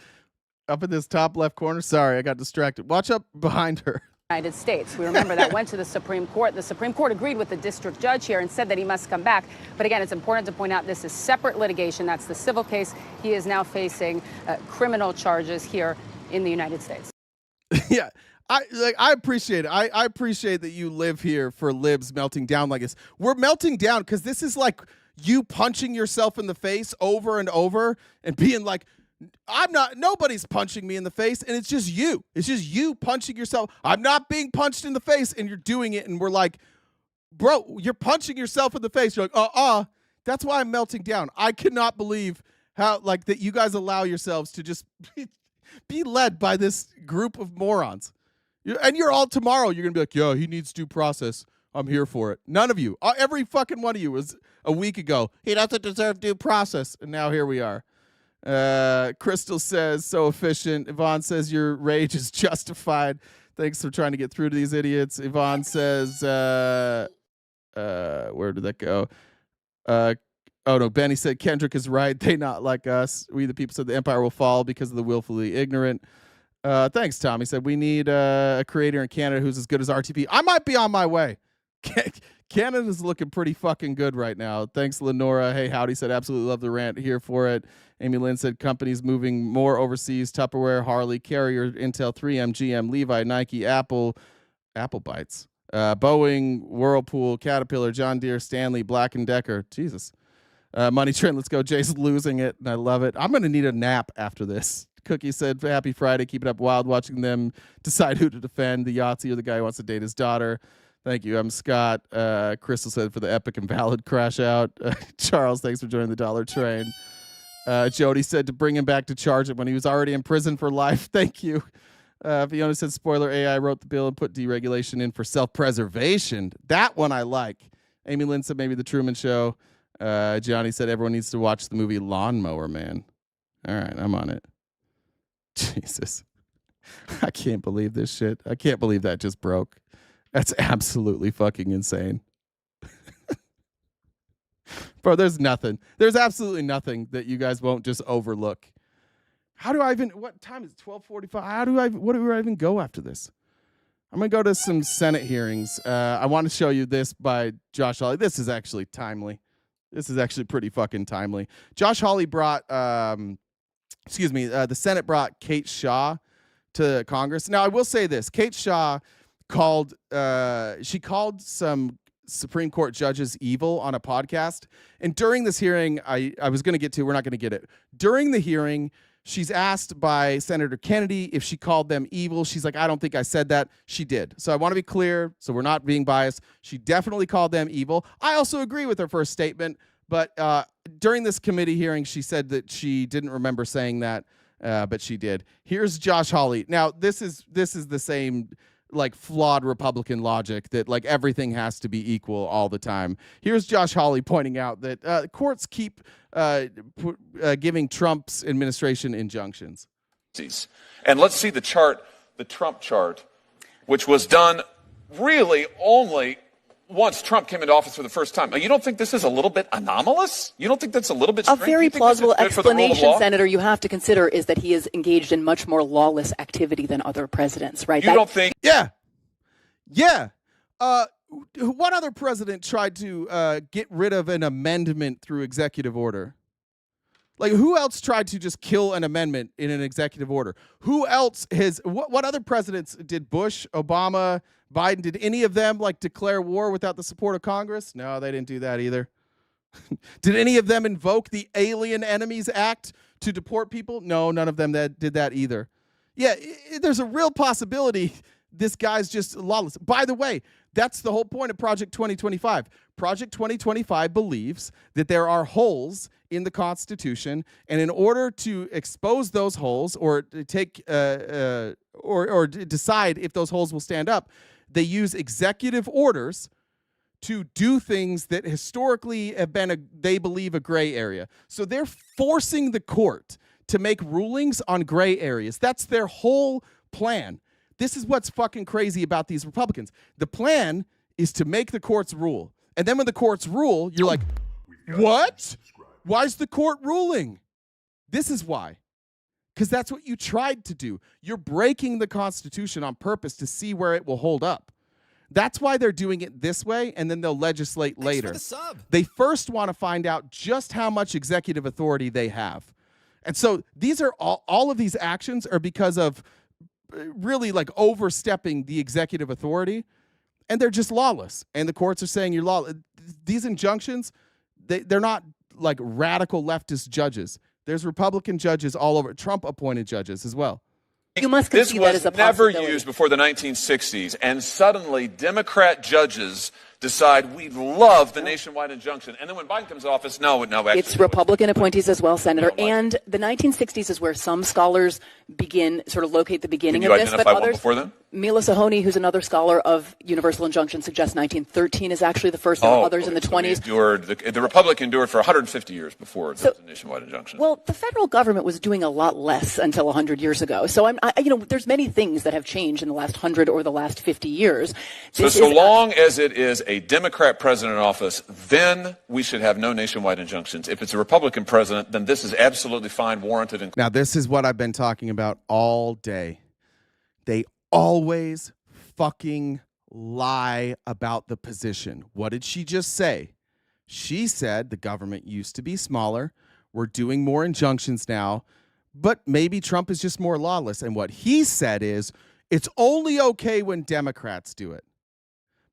up in this top left corner? Sorry, I got distracted. Watch up behind her. United States. We remember that went to the Supreme Court. The Supreme Court agreed with the district judge here and said that he must come back. But again, it's important to point out this is separate litigation. That's the civil case. He is now facing criminal charges here in the United States. Yeah, I appreciate it. I appreciate that you live here for libs melting down like this. We're melting down because this is like you punching yourself in the face over and over and being like, nobody's punching me in the face, and it's just you. It's just you punching yourself. I'm not being punched in the face, and you're doing it, and we're like, bro, you're punching yourself in the face. You're like, that's why I'm melting down. I cannot believe how, like, that you guys allow yourselves to just be led by this group of morons. And you're all tomorrow, you're going to be like, yo, he needs due process. I'm here for it. None of you. Every fucking one of you was a week ago. He doesn't deserve due process. And now here we are. Crystal says, so efficient. Yvonne says, your rage is justified. Thanks for trying to get through to these idiots. Yvonne says, where did that go? Oh no, Benny said, Kendrick is right. They not like us. We the people said the empire will fall because of the willfully ignorant. Thanks, Tommy said, we need a creator in Canada who's as good as RTP. I might be on my way. Canada's looking pretty fucking good right now. Thanks, Lenora. Hey, howdy said, absolutely love the rant. Here for it. Amy Lynn said, companies moving more overseas. Tupperware, Harley, Carrier, Intel, 3M, GM, Levi, Nike, Apple Bites, Boeing, Whirlpool, Caterpillar, John Deere, Stanley, Black & Decker. Jesus. Money Trend, let's go. Jay's losing it, and I love it. I'm going to need a nap after this. Cookie said, happy Friday. Keep it up wild watching them decide who to defend, the Yahtzee or the guy who wants to date his daughter. Thank you. I'm Scott. Crystal said, for the epic and valid crash out. Charles, thanks for joining the dollar train. Jody said to bring him back to charge it when he was already in prison for life. Thank you. Fiona said, spoiler, AI wrote the bill and put deregulation in for self-preservation. That one I like. Amy Lynn said, maybe the Truman Show. Johnny said, everyone needs to watch the movie Lawnmower Man. All right, I'm on it. Jesus. I can't believe this shit. I can't believe that just broke. That's absolutely fucking insane. Bro, there's nothing. There's absolutely nothing that you guys won't just overlook. How do I even, what time is it? 12:45? What do I even go after this? I'm going to go to some Senate hearings. I want to show you this by Josh Hawley. This is actually timely. This is actually pretty fucking timely. Josh Hawley brought, the Senate brought Kate Shaw to Congress. Now, I will say this. Kate Shaw called some Supreme Court judges evil on a podcast. And during this hearing, I was going to get to, we're not going to get it. During the hearing, she's asked by Senator Kennedy if she called them evil. She's like, I don't think I said that. She did. So I want to be clear, so we're not being biased. She definitely called them evil. I also agree with her first statement, but during this committee hearing, she said that she didn't remember saying that, but she did. Here's Josh Hawley. Now, this is the same like flawed Republican logic that like everything has to be equal all the time. Here's Josh Hawley pointing out that courts keep giving Trump's administration injunctions. And let's see the chart, the Trump chart, which was done really only once Trump came into office for the first time. You don't think this is a little bit anomalous? You don't think that's a little bit strange? A very plausible explanation, of Senator, you have to consider is that he is engaged in much more lawless activity than other presidents, right? You don't think? Yeah. What other president tried to get rid of an amendment through executive order? Like, who else tried to just kill an amendment in an executive order? Who else what other presidents did? Bush, Obama, Biden, did any of them like declare war without the support of Congress? No, they didn't do that either. Did any of them invoke the Alien Enemies Act to deport people? No, none of them did that either. Yeah, there's a real possibility this guy's just lawless. By the way, that's the whole point of Project 2025. Project 2025 believes that there are holes in the Constitution, and in order to expose those holes or take or decide if those holes will stand up, they use executive orders to do things that historically have been, they believe, a gray area. So they're forcing the court to make rulings on gray areas. That's their whole plan. This is what's fucking crazy about these Republicans. The plan is to make the courts rule. And then when the courts rule, you're like, what? Why is the court ruling? This is why. Because that's what you tried to do. You're breaking the Constitution on purpose to see where it will hold up. That's why they're doing it this way, and then they'll legislate later. They first want to find out just how much executive authority they have. And so these are all of these actions are because of really like overstepping the executive authority, and they're just lawless. And the courts are saying you're lawless. These injunctions, they're not like radical leftist judges. There's Republican judges all over, Trump-appointed judges as well. You must this concede that as was a never possibility. used before the 1960s, and suddenly Democrat judges decide we love the nationwide injunction. And then when Biden comes to office, no, actually. It's Republican appointees as well, Senator. And the 1960s is where some scholars locate the beginning Can of you this, identify but one others. before then? Mila Sahoni, who's another scholar of universal injunction, suggests 1913 is actually the first. There were others in the 20s. The Republic endured for 150 years before there was a nationwide injunction. Well, the federal government was doing a lot less until 100 years ago. So there's many things that have changed in the last 100 or the last 50 years. So long as it is a Democrat president in office, then we should have no nationwide injunctions. If it's a Republican president, then this is absolutely fine, warranted. And Now, this is what I've been talking about all day. They always fucking lie about the position. What did she just say? She said the government used to be smaller. We're doing more injunctions now, but maybe Trump is just more lawless. And what he said is it's only okay when Democrats do it.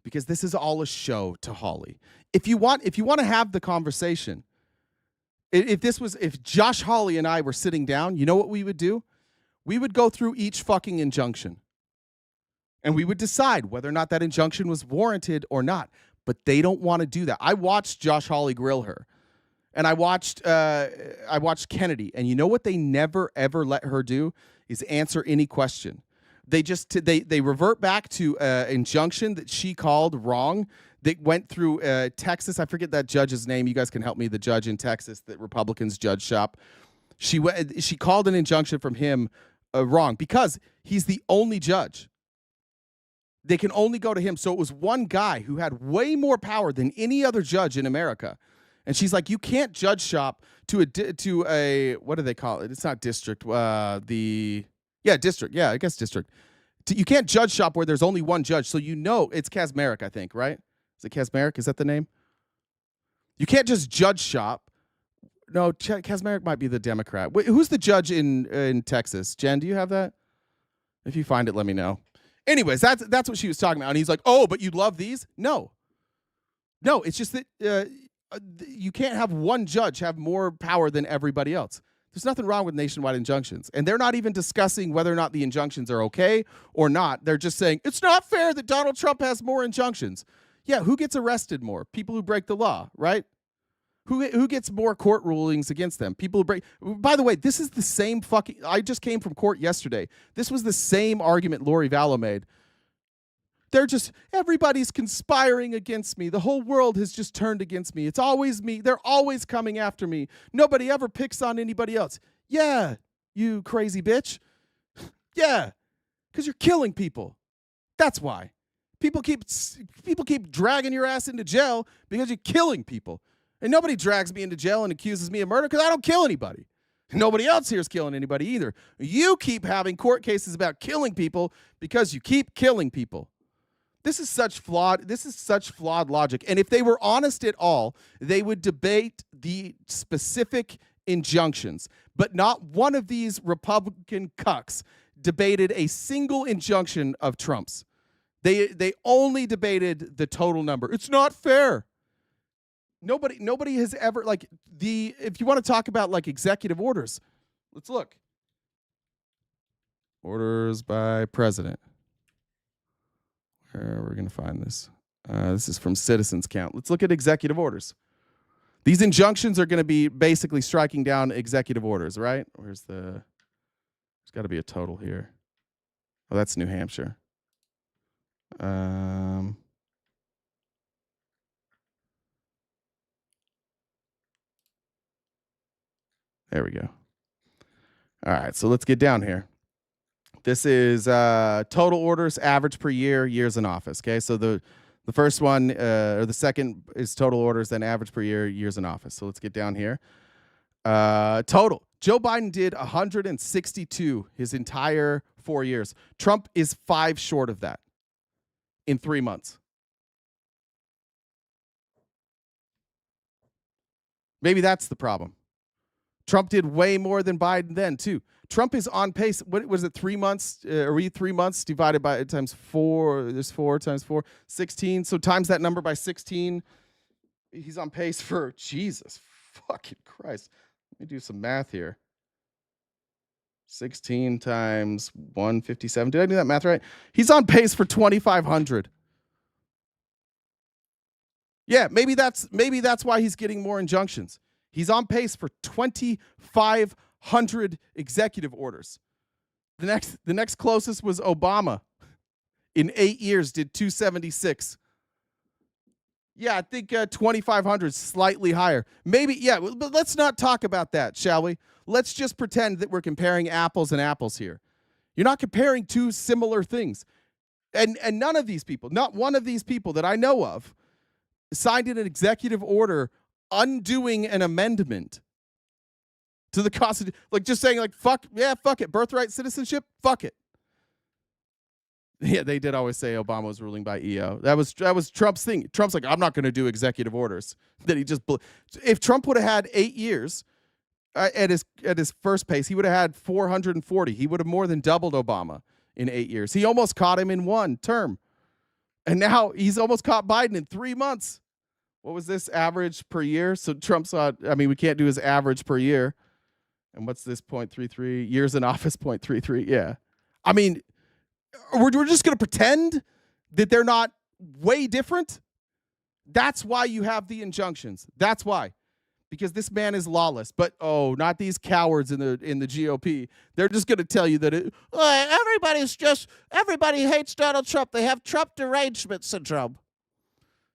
Because this is all a show to Hawley. If you want to have the conversation, if Josh Hawley and I were sitting down, you know what we would do? We would go through each fucking injunction. And we would decide whether or not that injunction was warranted or not. But they don't want to do that. I watched Josh Hawley grill her. And I watched Kennedy. And you know what they never, ever let her do? Is answer any question. They revert back to injunction that she called wrong. They went through Texas. I forget that judge's name. You guys can help me. The judge in Texas that Republicans judge shop. She called an injunction from him wrong because he's the only judge. They can only go to him. So it was one guy who had way more power than any other judge in America. And she's like, you can't judge shop to a what do they call it? It's not district. District. Yeah, I guess district. You can't judge shop where there's only one judge. So it's Kaczmarek, I think, right? Is it Kaczmarek? Is that the name? You can't just judge shop. No, Kaczmarek might be the Democrat. Wait, who's the judge in Texas? Jen, do you have that? If you find it, let me know. Anyways, that's what she was talking about. And he's like, oh, but you love these? No. No, it's just that you can't have one judge have more power than everybody else. There's nothing wrong with nationwide injunctions. And they're not even discussing whether or not the injunctions are okay or not. They're just saying, it's not fair that Donald Trump has more injunctions. Yeah, who gets arrested more? People who break the law, right? Who gets more court rulings against them? People who break. By the way, this is the same fucking. I just came from court yesterday. This was the same argument Lorie Valow made. They're just, everybody's conspiring against me. The whole world has just turned against me. It's always me. They're always coming after me. Nobody ever picks on anybody else. Yeah, you crazy bitch. Yeah, because you're killing people. That's why. People keep dragging your ass into jail because you're killing people. And nobody drags me into jail and accuses me of murder because I don't kill anybody. Nobody else here is killing anybody either. You keep having court cases about killing people because you keep killing people. This is such flawed logic. And if they were honest at all, they would debate the specific injunctions. But not one of these Republican cucks debated a single injunction of Trump's. They only debated the total number. It's not fair. Nobody has ever, if you want to talk about like executive orders, let's look. Orders by president. Where are we going to find this? This is from Citizens Count. Let's look at executive orders. These injunctions are going to be basically striking down executive orders, right? There's got to be a total here. Oh, that's New Hampshire. There we go. All right, so let's get down here. This is total orders, average per year, years in office. Okay, so the first one or the second is total orders, then average per year, years in office. So let's get down here. Total. Joe Biden did 162 his entire 4 years. Trump is 5 short of that in 3 months. Maybe that's the problem. Trump did way more than Biden then, too. Trump is on pace. What was it, 3 months? Are we 3 months divided by times 4? There's 4 times 4, 16. So times that number by 16. He's on pace for, Jesus fucking Christ. Let me do some math here. 16 times 157. Did I do that math right? He's on pace for 2,500. Yeah, maybe that's why he's getting more injunctions. He's on pace for 2,500 executive orders. The next closest was Obama. In 8 years, did 276. Yeah, I think 2,500 is slightly higher. Maybe, yeah, but let's not talk about that, shall we? Let's just pretend that we're comparing apples and apples here. You're not comparing two similar things. And none of these people, not one of these people that I know of, signed an executive order undoing an amendment to the Constitution, like just saying like, fuck it, birthright citizenship, fuck it. Yeah, they did always say Obama was ruling by EO. That was Trump's thing. Trump's like, I'm not going to do executive orders. That he just, if Trump would have had 8 years at his first pace, he would have had 440. He would have more than doubled Obama in 8 years. He almost caught him in one term. And now he's almost caught Biden in 3 months. What was this average per year? So Trump saw, we can't do his average per year. And what's this 0.33? Years in office, 0.33. Yeah. I mean, we're just going to pretend that they're not way different. That's why you have the injunctions. That's why. Because this man is lawless. But, not these cowards in the GOP. They're just going to tell you that everybody hates Donald Trump. They have Trump derangement syndrome.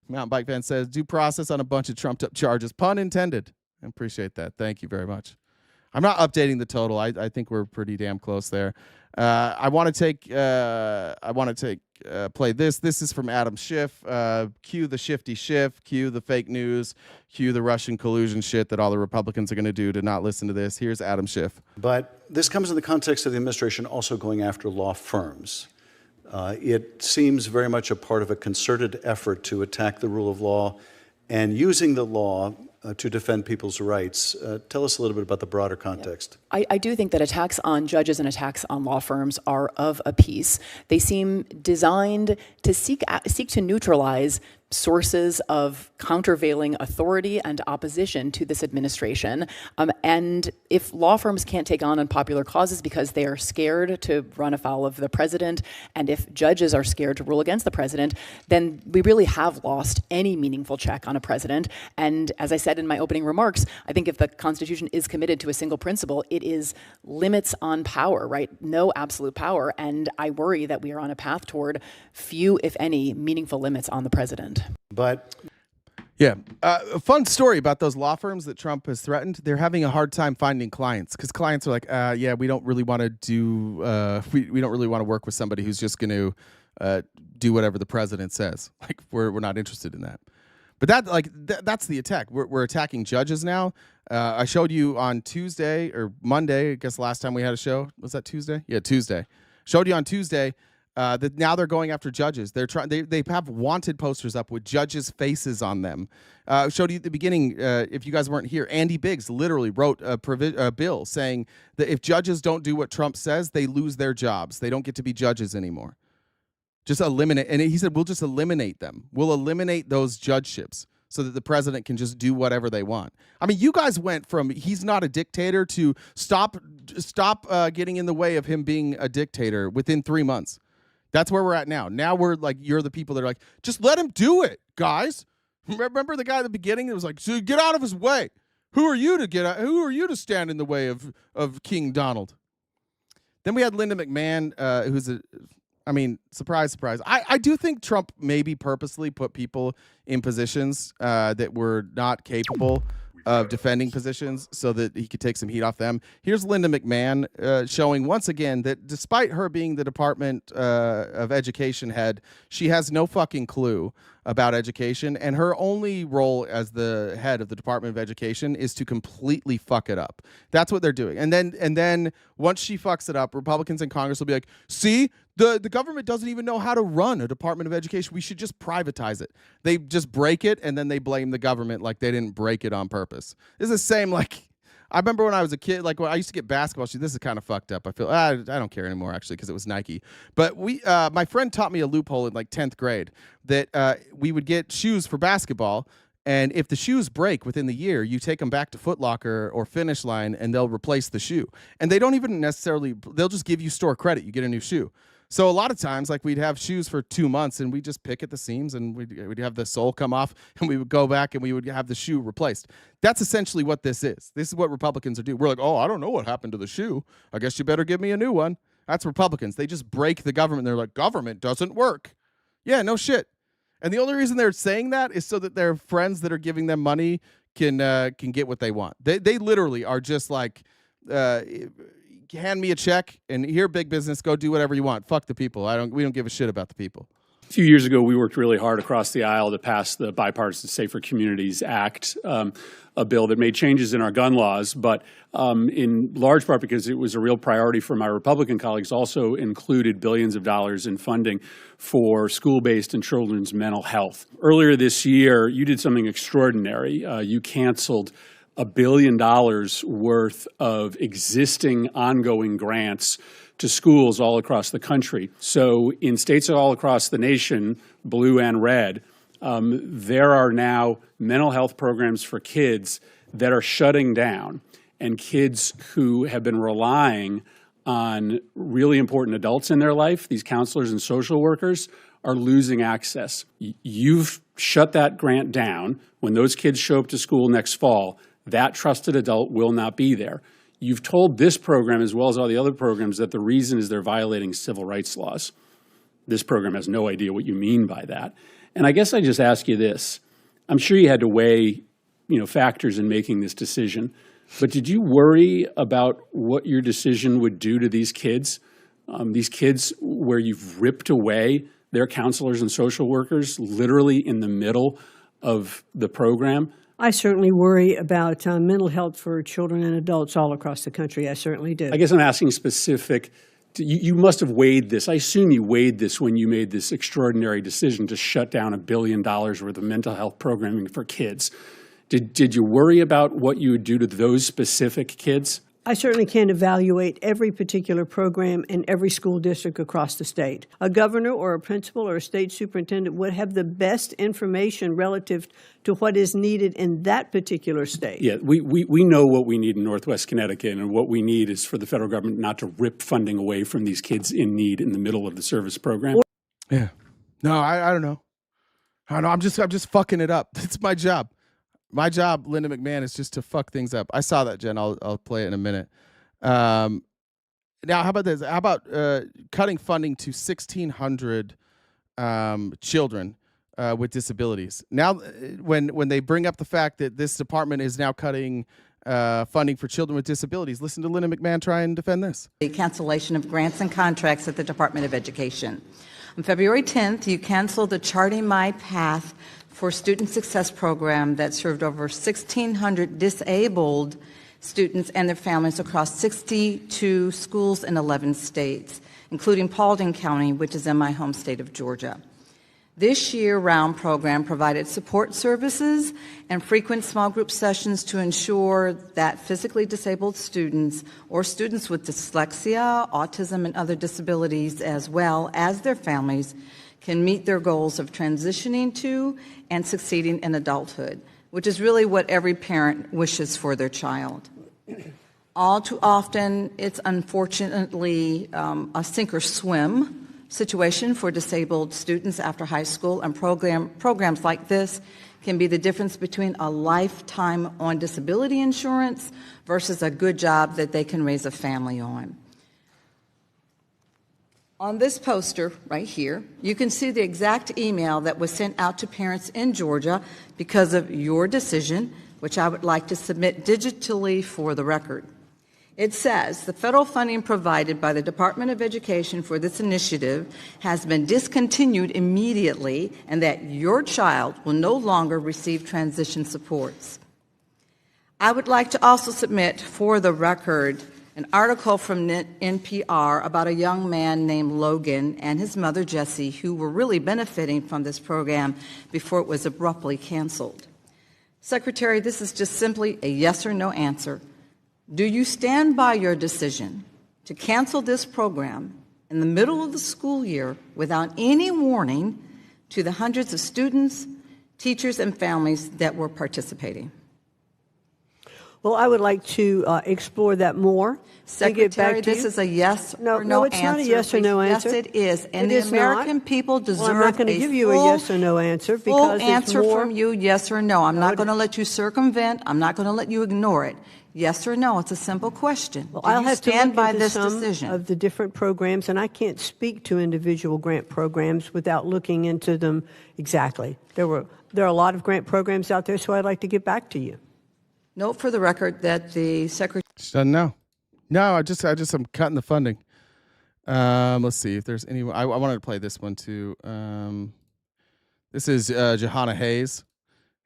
Mountain Bike Fan says, due process on a bunch of trumped up charges. Pun intended. I appreciate that. Thank you very much. I'm not updating the total. I think we're pretty damn close there. I want to play this. This is from Adam Schiff. Cue the shifty Schiff. Cue the fake news. Cue the Russian collusion shit that all the Republicans are going to do to not listen to this. Here's Adam Schiff. But this comes in the context of the administration also going after law firms. It seems very much a part of a concerted effort to attack the rule of law and using the law to defend people's rights. Tell us a little bit about the broader context. I do think that attacks on judges and attacks on law firms are of a piece. They seem designed to seek to neutralize sources of countervailing authority and opposition to this administration. And if law firms can't take on unpopular causes because they are scared to run afoul of the president, and if judges are scared to rule against the president, then we really have lost any meaningful check on a president. And as I said in my opening remarks, I think if the Constitution is committed to a single principle, it is limits on power, right? No absolute power. And I worry that we are on a path toward few, if any, meaningful limits on the president. But yeah, a fun story about those law firms that Trump has threatened. They're having a hard time finding clients because clients are like, yeah, we don't really want to do, we don't really want to work with somebody who's just going to do whatever the president says. Like we're not interested in that. But that's the attack. We're attacking judges now. I showed you on Tuesday or Monday. I guess last time we had a show was that Tuesday? Yeah, Tuesday. Showed you on Tuesday. That now they're going after judges. They're trying. They have wanted posters up with judges' faces on them. Showed you at the beginning. If you guys weren't here, Andy Biggs literally wrote a bill saying that if judges don't do what Trump says, they lose their jobs. They don't get to be judges anymore. Just eliminate. And he said we'll just eliminate them. We'll eliminate those judgeships so that the president can just do whatever they want. I mean, you guys went from he's not a dictator to stop getting in the way of him being a dictator within 3 months. That's where we're at now. Now we're like, you're the people that are like, just let him do it, guys. Remember the guy at the beginning that was like, so get out of his way. Who are you to get out? Who are you to stand in the way of King Donald? Then we had Linda McMahon, who's surprise, surprise. I do think Trump maybe purposely put people in positions that were not capable of defending positions so that he could take some heat off them. Here's Linda McMahon showing once again that despite her being the Department of Education head, she has no fucking clue about education, and her only role as the head of the Department of Education is to completely fuck it up. That's what they're doing. And then once she fucks it up, Republicans in Congress will be like, see, the government doesn't even know how to run a Department of Education. We should just privatize it. They just break it, and then they blame the government like they didn't break it on purpose. It's the same, like, I remember when I was a kid, like when I used to get basketball shoes. This is kind of fucked up. I feel I don't care anymore actually because it was Nike. But my friend taught me a loophole in like 10th grade that we would get shoes for basketball, and if the shoes break within the year, you take them back to Foot Locker or Finish Line, and they'll replace the shoe. And they don't even necessarily. They'll just give you store credit. You get a new shoe. So a lot of times, like we'd have shoes for 2 months, and we'd just pick at the seams, and we'd have the sole come off, and we would go back, and we would have the shoe replaced. That's essentially what this is. This is what Republicans are doing. We're like, oh, I don't know what happened to the shoe. I guess you better give me a new one. That's Republicans. They just break the government. They're like, government doesn't work. Yeah, no shit. And the only reason they're saying that is so that their friends that are giving them money can get what they want. They literally are just like, hand me a check and here, big business, go do whatever you want. Fuck the people. We don't give a shit about the people. A few years ago, we worked really hard across the aisle to pass the Bipartisan Safer Communities Act, a bill that made changes in our gun laws, but in large part because it was a real priority for my Republican colleagues, also included billions of dollars in funding for school-based and children's mental health. Earlier this year, you did something extraordinary. You canceled $1 billion worth of existing ongoing grants to schools all across the country. So in states all across the nation, blue and red, there are now mental health programs for kids that are shutting down, and kids who have been relying on really important adults in their life, these counselors and social workers, are losing access. You've shut that grant down. When those kids show up to school next fall, that trusted adult will not be there. You've told this program, as well as all the other programs, that the reason is they're violating civil rights laws. This program has no idea what you mean by that. And I guess I just ask you this. I'm sure you had to weigh, factors in making this decision, but did you worry about what your decision would do to these kids where you've ripped away their counselors and social workers literally in the middle of the program? I certainly worry about mental health for children and adults all across the country. I certainly do. I guess I'm asking specific. You must have weighed this. I assume you weighed this when you made this extraordinary decision to shut down $1 billion worth of mental health programming for kids. Did you worry about what you would do to those specific kids? I certainly can't evaluate every particular program in every school district across the state. A governor or a principal or a state superintendent would have the best information relative to what is needed in that particular state. Yeah, we know what we need in Northwest Connecticut, and what we need is for the federal government not to rip funding away from these kids in need in the middle of the service program. Yeah. No, I don't know. I don't know. I'm just fucking it up. It's my job. My job, Linda McMahon, is just to fuck things up. I saw that, Jen. I'll play it in a minute. Now, how about this? How about cutting funding to 1,600 children with disabilities? Now, when they bring up the fact that this department is now cutting funding for children with disabilities, listen to Linda McMahon try and defend this. The cancellation of grants and contracts at the Department of Education. On February 10th, you canceled the Charting My Path for Student Success program that served over 1,600 disabled students and their families across 62 schools in 11 states, including Paulding County, which is in my home state of Georgia. This year-round program provided support services and frequent small group sessions to ensure that physically disabled students or students with dyslexia, autism, and other disabilities, as well as their families, can meet their goals of transitioning to and succeeding in adulthood, which is really what every parent wishes for their child. All too often, it's unfortunately a sink or swim situation for disabled students after high school, and programs like this can be the difference between a lifetime on disability insurance versus a good job that they can raise a family on. On this poster right here, you can see the exact email that was sent out to parents in Georgia because of your decision, which I would like to submit digitally for the record. It says, the federal funding provided by the Department of Education for this initiative has been discontinued immediately, and that your child will no longer receive transition supports. I would like to also submit for the record an article from NPR about a young man named Logan and his mother Jessie, who were really benefiting from this program before it was abruptly canceled. Secretary, this is just simply a yes or no answer. Do you stand by your decision to cancel this program in the middle of the school year without any warning to the hundreds of students, teachers, and families that were participating? Well, I would like to explore that more. Secretary, this is a yes or no answer. No, it's not a yes or no answer. Yes, it is. And the American people deserve I'm not going to give you a yes or no answer because full answer it's more from you, yes or no. I'm not going to let you circumvent. I'm not going to let you ignore it. Yes or no. It's a simple question. Well, Do I'll you have stand to by look into this some decision? of the different programs, and I can't speak to individual grant programs without looking into them exactly. There are a lot of grant programs out there, so I'd like to get back to you. Note for the record that the Secretary... She doesn't know. No, I'm cutting the funding. Let's see if there's any. I wanted to play this one too. This is Johanna Hayes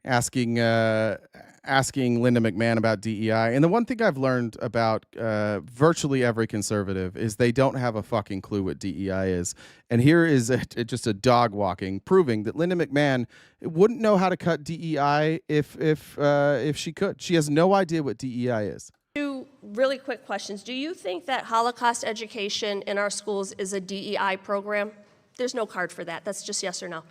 asking Linda McMahon about DEI. And the one thing I've learned about virtually every conservative is they don't have a fucking clue what DEI is. And here is just a dog walking, proving that Linda McMahon wouldn't know how to cut DEI if she could. She has no idea what DEI is. Two really quick questions. Do you think that Holocaust education in our schools is a DEI program? There's no card for that. That's just yes or no.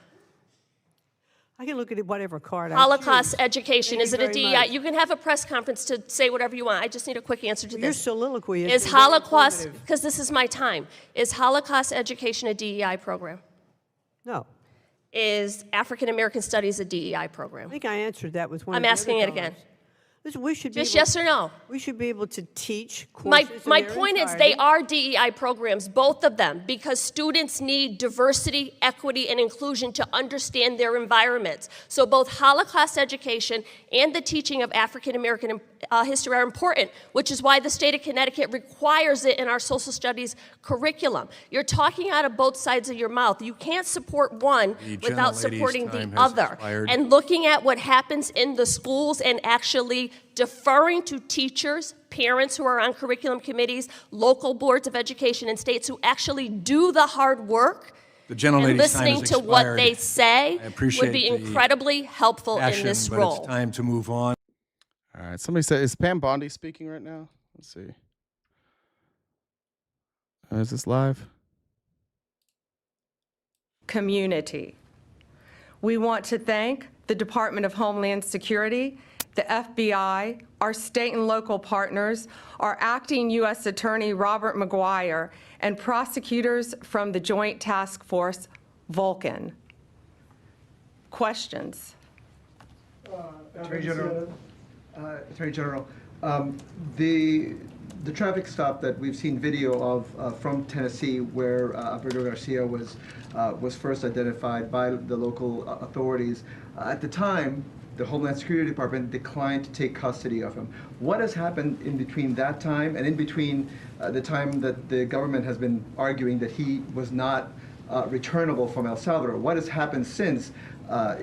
I can look at it whatever card I Holocaust choose. education, is it a DEI? Much. You can have a press conference to say whatever you want. I just need a quick answer to Your this. soliloquy Is Holocaust, because this is my time, is Holocaust education a DEI program? No. Is African American Studies a DEI program? I think I answered that with one I'm of the asking other it again. callers. Listen, we should Just be able, yes or no? We should be able to teach courses My in their point is entirety. they are DEI programs, both of them, because students need diversity, equity, and inclusion to understand their environments. So both Holocaust education and the teaching of African American history are important, which is why the state of Connecticut requires it in our social studies curriculum. You're talking out of both sides of your mouth. You can't support one without supporting the other. And looking at what happens in the schools and actually deferring to teachers, parents who are on curriculum committees, local boards of education in states who actually do the hard work, and listening to what they say would be incredibly helpful in this role. It's time to move on. All right. Somebody said, is Pam Bondi speaking right now? Let's see. Is this live? Community. We want to thank the Department of Homeland Security, the FBI, our state and local partners, our acting U.S. Attorney Robert McGuire, and prosecutors from the Joint Task Force Vulcan. Questions? Attorney General, the traffic stop that we've seen video of from Tennessee, where Abrego Garcia was first identified by the local authorities. At the time, the Homeland Security Department declined to take custody of him. What has happened in between that time and in between the time that the government has been arguing that he was not returnable from El Salvador? What has happened since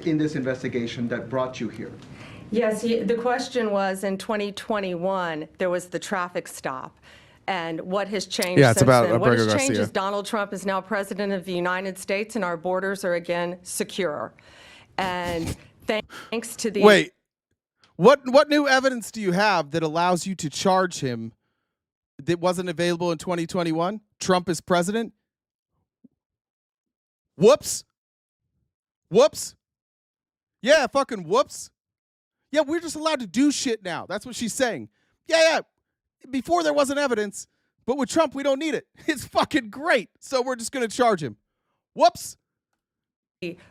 in this investigation that brought you here? Yes, the question was in 2021, there was the traffic stop. And what has changed Yeah, it's since about then? What Abrego has changed Garcia. is Donald Trump is now president of the United States and our borders are again secure. And thanks to the... Wait, what new evidence do you have that allows you to charge him that wasn't available in 2021? Trump is president? Whoops. Whoops. Yeah, fucking whoops. Yeah, we're just allowed to do shit now. That's what she's saying. Yeah. Before there wasn't evidence, but with Trump, we don't need it. It's fucking great. So we're just going to charge him. Whoops.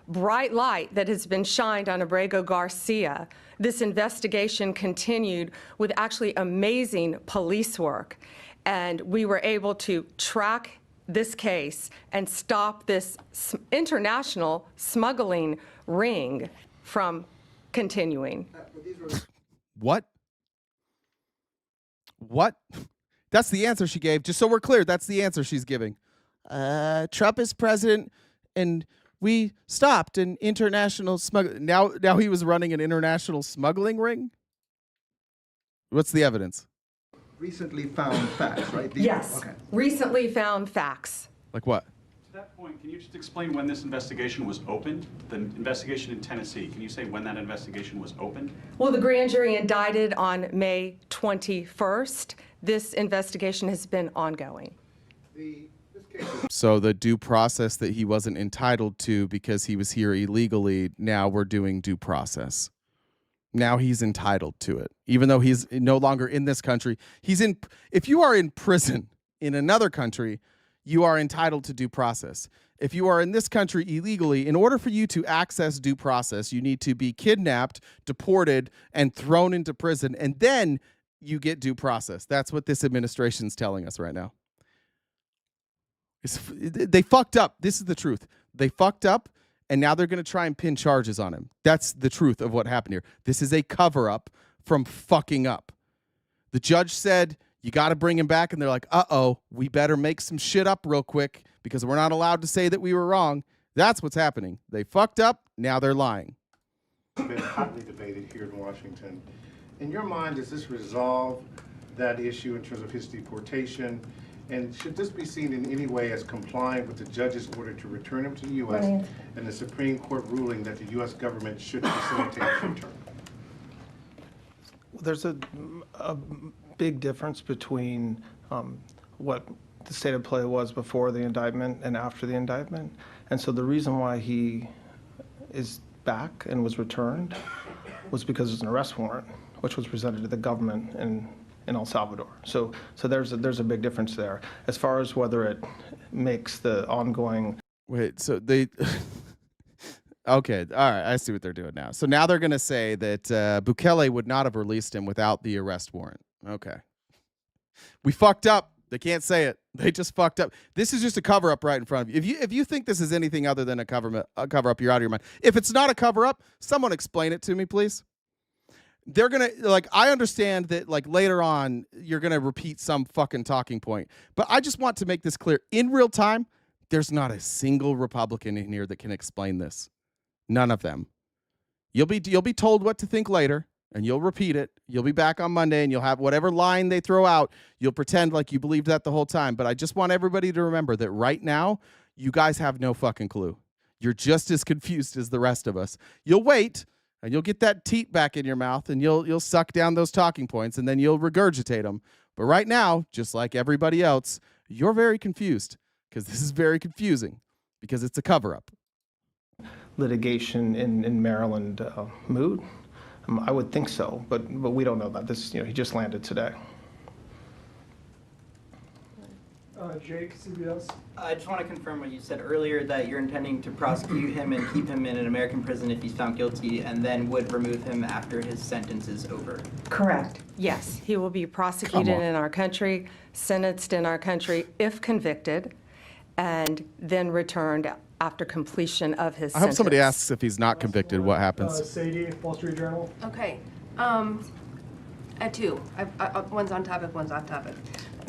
Bright light that has been shined on Abrego Garcia. This investigation continued with actually amazing police work. And we were able to track this case and stop this international smuggling ring from continuing. What? That's the answer she gave. Just so we're clear, that's the answer she's giving. Trump is president, and we stopped an international smuggling. Now he was running an international smuggling ring? What's the evidence? Recently found facts, right? Yes. Okay. Recently found facts. Like what? To that point, can you just explain when this investigation was opened? The investigation in Tennessee, can you say when that investigation was opened? Well, the grand jury indicted on May 21st. This investigation has been ongoing. So the due process that he wasn't entitled to because he was here illegally, now we're doing due process. Now he's entitled to it. Even though he's no longer in this country, if you are in prison in another country, you are entitled to due process. If you are in this country illegally, in order for you to access due process, you need to be kidnapped, deported, and thrown into prison, and then you get due process. That's what this administration's telling us right now. They fucked up. This is the truth. They fucked up, and now they're going to try and pin charges on him. That's the truth of what happened here. This is a cover-up from fucking up. The judge said, you got to bring him back, and they're like, uh-oh, we better make some shit up real quick because we're not allowed to say that we were wrong. That's what's happening. They fucked up. Now they're lying. It's been hotly debated here in Washington. In your mind, does this resolve that issue in terms of his deportation? And should this be seen in any way as complying with the judge's order to return him to the U.S. and the Supreme Court ruling that the U.S. government should facilitate his return? There's a big difference between what the state of play was before the indictment and after the indictment. And so the reason why he is back and was returned was because there's an arrest warrant, which was presented to the government in El Salvador. So there's a big difference there. As far as whether it makes the ongoing... Wait, so they... Okay, all right, I see what they're doing now. So now they're going to say that Bukele would not have released him without the arrest warrant. Okay. We fucked up. They can't say it. They just fucked up. This is just a cover-up right in front of you. If you think this is anything other than a cover-up, you're out of your mind. If it's not a cover-up, someone explain it to me, please. They're going to, I understand that, later on, you're going to repeat some fucking talking point. But I just want to make this clear. In real time, there's not a single Republican in here that can explain this. None of them. You'll be told what to think later, and you'll repeat it. You'll be back on Monday, and you'll have whatever line they throw out. You'll pretend like you believed that the whole time. But I just want everybody to remember that right now, you guys have no fucking clue. You're just as confused as the rest of us. You'll wait, and you'll get that teat back in your mouth, and you'll suck down those talking points, and then you'll regurgitate them. But right now, just like everybody else, you're very confused because this is very confusing because it's a cover-up. Litigation in Maryland moot? I would think so, but we don't know that. This, he just landed today. Jake, CBS. I just want to confirm what you said earlier, that you're intending to prosecute him and keep him in an American prison if he's found guilty, and then would remove him after his sentence is over. Correct. Yes, he will be prosecuted in our country, sentenced in our country if convicted, and then returned after completion of his I sentence. hope somebody asks if he's not convicted, what happens? Sadie, Wall Street Journal. Okay. I have two. One's on topic, one's off topic.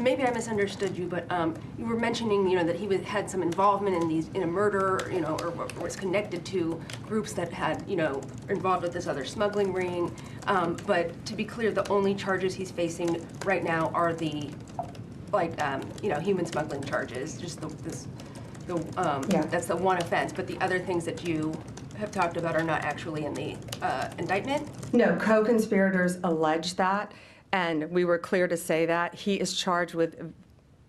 Maybe I misunderstood you, but you were mentioning, that he had some involvement in a murder, or was connected to groups that had, involved with this other smuggling ring. But to be clear, the only charges he's facing right now are the, human smuggling charges. Just that's the one offense. But the other things that you have talked about are not actually in the indictment? No, co-conspirators allege that, and we were clear to say that. He is charged with,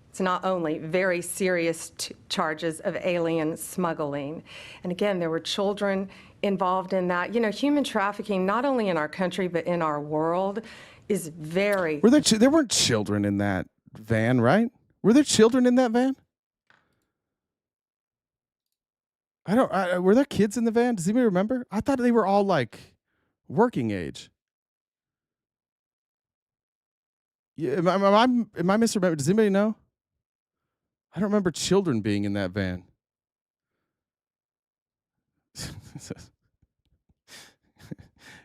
it's not only very serious charges of alien smuggling. And again, there were children involved in that. Human trafficking, not only in our country, but in our world, is very... There weren't children in that van, right? Were there children in that van? Were there kids in the van? Does anybody remember? I thought they were all working age. Yeah, am I misremembering? Does anybody know? I don't remember children being in that van.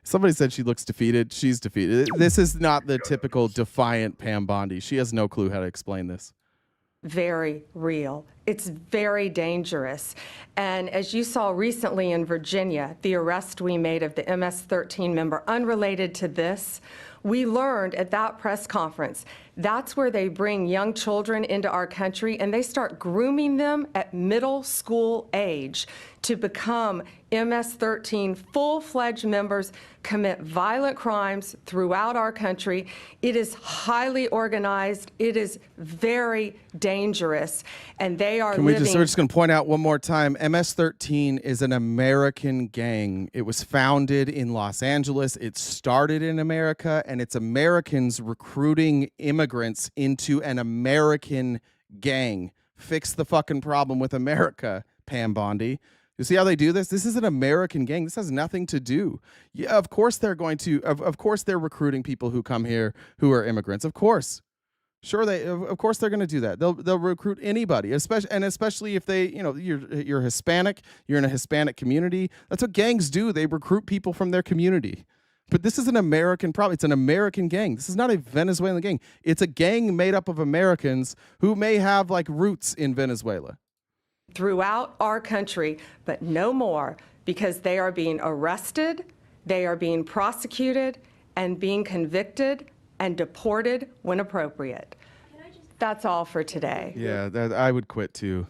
Somebody said she looks defeated. She's defeated. This is not the typical defiant Pam Bondi. She has no clue how to explain this. Very real. It's very dangerous. And as you saw recently in Virginia, the arrest we made of the MS-13 member, unrelated to this, we learned at that press conference, that's where they bring young children into our country and they start grooming them at middle school age to become MS-13 full-fledged members, commit violent crimes throughout our country. It is highly organized. It is very dangerous. And they are we're just going to point out one more time, MS-13 is an American gang. It was founded in Los Angeles. It started in America, and it's Americans recruiting immigrants into an American gang. Fix the fucking problem with America, Pam Bondi. You see how they do this? This is an American gang. This has nothing to do. Yeah, of course they're going to. Of course they're recruiting people who come here who are immigrants. Of course, sure of course they're going to do that. They'll recruit anybody, especially if they, you're Hispanic. You're in a Hispanic community. That's what gangs do. They recruit people from their community. But this is an American problem. It's an American gang. This is not a Venezuelan gang. It's a gang made up of Americans who may have roots in Venezuela. Throughout our country, but no more, because they are being arrested, they are being prosecuted, and being convicted and deported when appropriate. That's all for today. Yeah, I would quit too.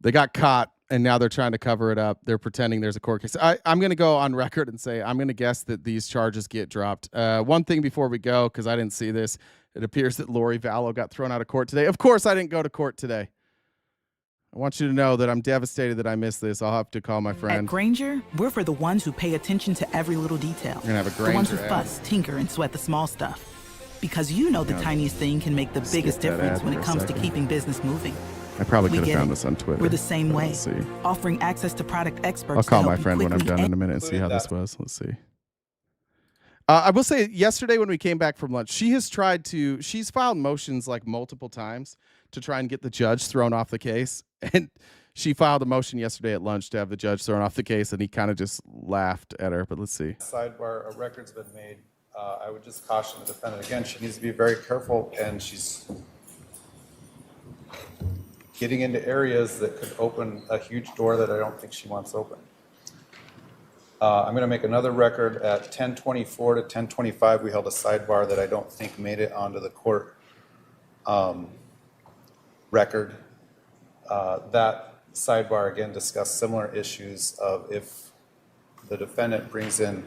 They got caught, and now they're trying to cover it up. They're pretending there's a court case. I'm going to go on record and say I'm going to guess that these charges get dropped. One thing before we go, because I didn't see this, it appears that Lorie Valow got thrown out of court today. Of course, I didn't go to court today. I want you to know that I'm devastated that I missed this. I'll have to call my friend. At Granger, we're for the ones who pay attention to every little detail. We're gonna have a Granger The ones who ad. fuss, tinker, and sweat the small stuff. Because the tiniest thing can make the biggest difference when it comes to keeping business moving. I probably We could have get found it. this on Twitter. We're the same way, Let's see. offering access to product experts. I'll call to my help you friend when I'm quickly done in a minute and see how this was. Let's see. I will say yesterday when we came back from lunch, she's filed motions multiple times to try and get the judge thrown off the case. And she filed a motion yesterday at lunch to have the judge thrown off the case, and he kind of just laughed at her. But let's see. Sidebar, a record's been made. I would just caution the defendant. Again, she needs to be very careful, and she's getting into areas that could open a huge door that I don't think she wants open. I'm going to make another record at 10:24 to 10:25. We held a sidebar that I don't think made it onto the court record. That sidebar again discussed similar issues of if the defendant brings in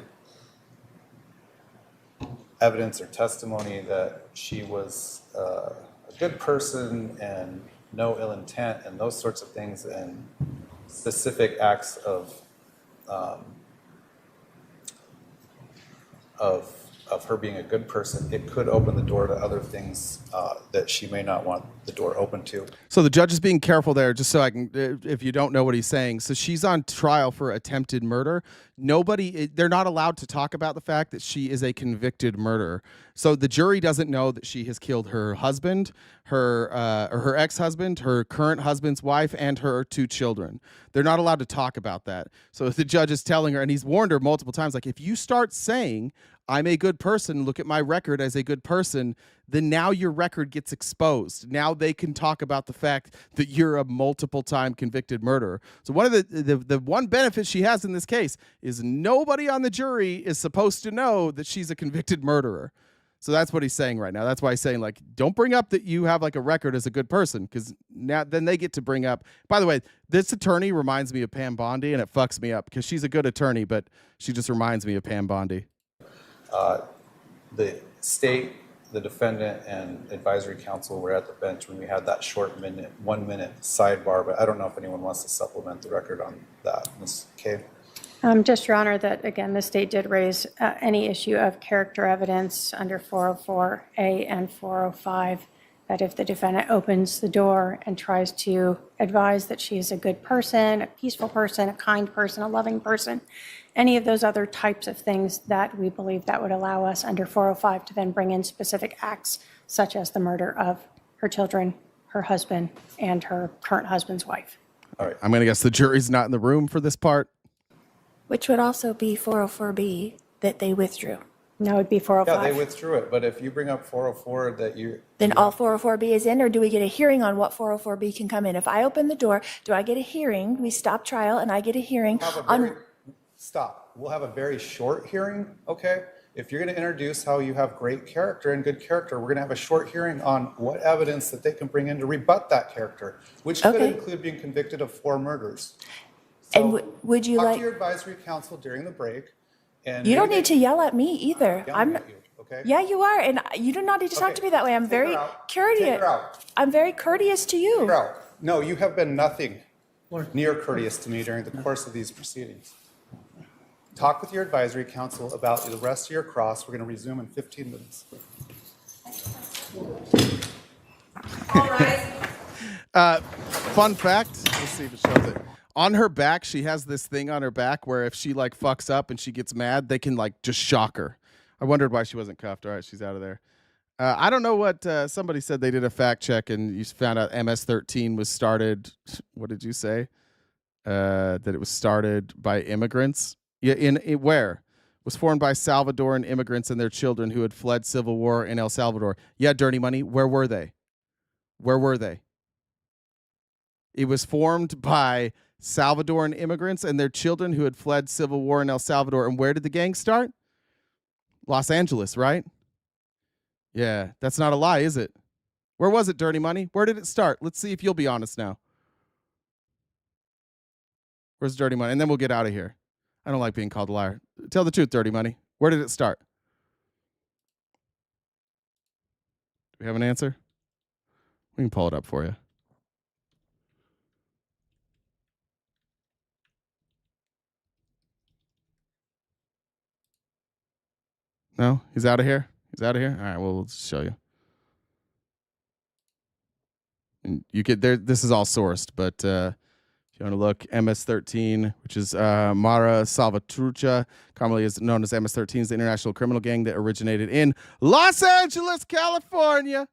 evidence or testimony that she was a good person and no ill intent and those sorts of things, and specific acts of her being a good person, it could open the door to other things that she may not want the door open to. So the judge is being careful there, just so I can, if you don't know what he's saying. So she's on trial for attempted murder. They're not allowed to talk about the fact that she is a convicted murderer. So the jury doesn't know that she has killed her husband, her ex-husband, her current husband's wife, and her 2 children. They're not allowed to talk about that. So if the judge is telling her, and he's warned her multiple times, like, if you start saying, I'm a good person, look at my record as a good person, then now your record gets exposed. Now they can talk about the fact that you're a multiple-time convicted murderer. So one of the one benefit she has in this case is nobody on the jury is supposed to know that she's a convicted murderer. So that's what he's saying right now. That's why he's saying, like, don't bring up that you have like a record as a good person, because now then they get to bring up. By the way, this attorney reminds me of Pam Bondi, and it fucks me up because she's a good attorney, but she just reminds me of Pam Bondi. The state, the defendant, and advisory counsel were at the bench when we had that short 1-minute sidebar, but I don't know if anyone wants to supplement the record on that. Ms. Kay? Just, Your Honor, that, again, the state did raise any issue of character evidence under 404A and 405, that if the defendant opens the door and tries to advise that she is a good person, a peaceful person, a kind person, a loving person, any of those other types of things, that we believe that would allow us under 405 to then bring in specific acts such as the murder of her children, her husband, and her current husband's wife. All right, I'm going to guess the jury's not in the room for this part. Which would also be 404B that they withdrew. No, it'd be 405. Yeah, they withdrew it, but if you bring up 404 that you... Then all 404B is in, or do we get a hearing on what 404B can come in? If I open the door, do I get a hearing? We stop trial and I get a hearing on... Stop. We'll have a very short hearing, okay? If you're going to introduce how you have great character and good character, we're going to have a short hearing on what evidence that they can bring in to rebut that character, which could include being convicted of 4 murders. So and would you talk like... to your advisory counsel during the break. And you don't need to yell at me either. I'm at you, okay? Yeah, you are, and you do not need to talk to me that way. I'm very courteous. I'm very courteous to you. No, you have been nothing near courteous to me during the course of these proceedings. Talk with your advisory counsel about the rest of your cross. We're going to resume in 15 minutes. All right. Fun fact. Let's see if it shows it. On her back, she has this thing on her back where if she like fucks up and she gets mad, they can like just shock her. I wondered why she wasn't cuffed. All right, she's out of there. I don't know what somebody said. They did a fact check and you found out MS-13 was started. What did you say? That it was started by immigrants. Yeah, in where? Was formed by Salvadoran immigrants and their children who had fled civil war in El Salvador. Yeah, Dirty Money. Where were they? Where were they? It was formed by Salvadoran immigrants and their children who had fled civil war in El Salvador. And where did the gang start? Los Angeles, right? Yeah, that's not a lie, is it? Where was it, Dirty Money? Where did it start? Let's see if you'll be honest now. Where's Dirty Money? And then we'll get out of here. I don't like being called a liar. Tell the truth, Dirty Money. Where did it start? Do we have an answer? We can pull it up for you. No? He's out of here? He's out of here? All right, well, we'll show you. And you could there. This is all sourced, but if you want to look, MS-13, which is Mara Salvatrucha, commonly is known as MS-13, is the international criminal gang that originated in Los Angeles, California.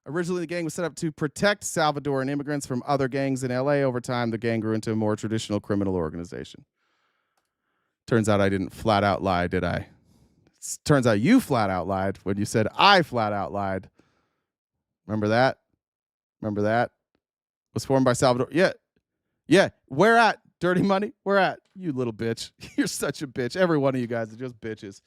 Originally, the gang was set up to protect Salvadoran immigrants from other gangs in LA. Over time, the gang grew into a more traditional criminal organization. Turns out I didn't flat out lie, did I? Turns out you flat out lied when you said I flat out lied. Remember that? Remember that? Was formed by Salvador. Yeah. Yeah. Where at? Dirty Money? Where at? You little bitch. You're such a bitch. Every one of you guys are just bitches.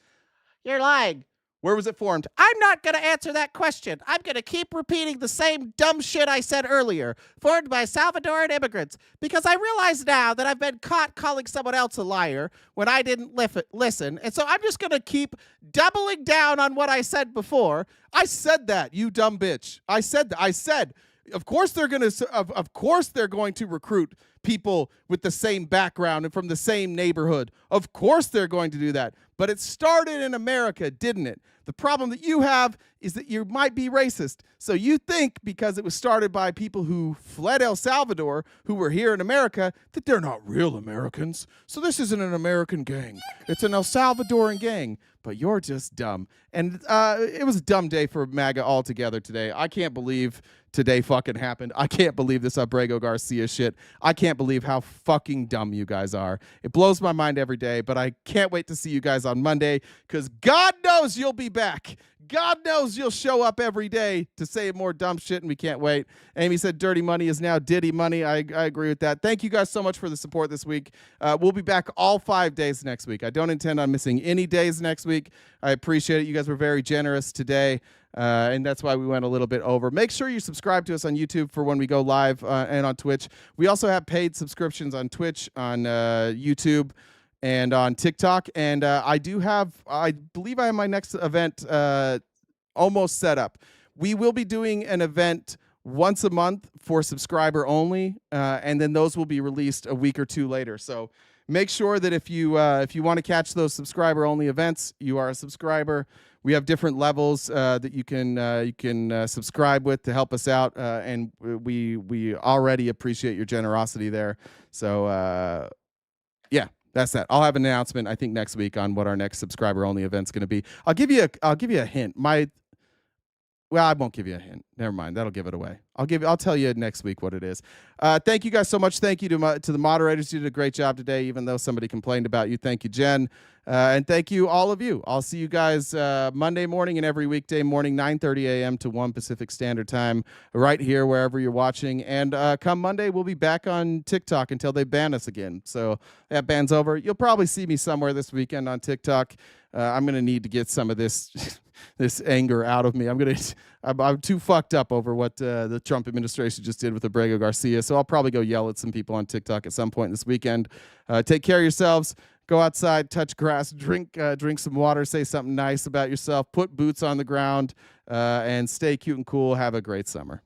You're lying. Where was it formed? I'm not going to answer that question. I'm going to keep repeating the same dumb shit I said earlier. Formed by Salvadoran immigrants. Because I realize now that I've been caught calling someone else a liar when I didn't listen. And so I'm just going to keep doubling down on what I said before. I said that, you dumb bitch. I said that. I said, of course they're going to recruit people with the same background and from the same neighborhood. Of course they're going to do that. But it started in America, didn't it? The problem that you have is that you might be racist. So you think because it was started by people who fled El Salvador, who were here in America, that they're not real Americans. So this isn't an American gang. It's an El Salvadoran gang. But you're just dumb. And it was a dumb day for MAGA altogether today. I can't believe today fucking happened. I can't believe this Abrego Garcia shit. I can't believe how fucking dumb you guys are. It blows my mind every day, but I can't wait to see you guys on Monday because God knows you'll be back. God knows you'll show up every day to say more dumb shit, and we can't wait. Amy said dirty money is now Diddy money. I agree with that. Thank you guys so much for the support this week. We'll be back all 5 days next week. I don't intend on missing any days next week. I appreciate it. You guys were very generous today, and that's why we went a little bit over. Make sure you subscribe to us on YouTube for when we go live and on Twitch. We also have paid subscriptions on Twitch, on YouTube, and on TikTok. And I believe I have my next event almost set up. We will be doing an event once a month for subscriber only, and then those will be released a week or two later. So make sure that if you want to catch those subscriber only events, you are a subscriber. We have different levels that you can subscribe with to help us out, and we already appreciate your generosity there. So yeah. That's that. I'll have an announcement, I think, next week on what our next subscriber-only event's going to be. I'll give you a hint. Well, I won't give you a hint. Never mind. That'll give it away. I'll tell you next week what it is. Thank you guys so much. Thank you to the moderators. You did a great job today, even though somebody complained about you. Thank you, Jen. And thank you, all of you. I'll see you guys Monday morning and every weekday morning, 9:30 a.m. to 1 Pacific Standard Time, right here, wherever you're watching. And come Monday, we'll be back on TikTok until they ban us again. So that ban's over. You'll probably see me somewhere this weekend on TikTok. I'm going to need to get some of this this anger out of me. I'm too fucked up over what the Trump administration just did with Abrego Garcia. So I'll probably go yell at some people on TikTok at some point this weekend. Take care of yourselves. Go outside, touch grass, drink some water, say something nice about yourself, put boots on the ground, and stay cute and cool. Have a great summer.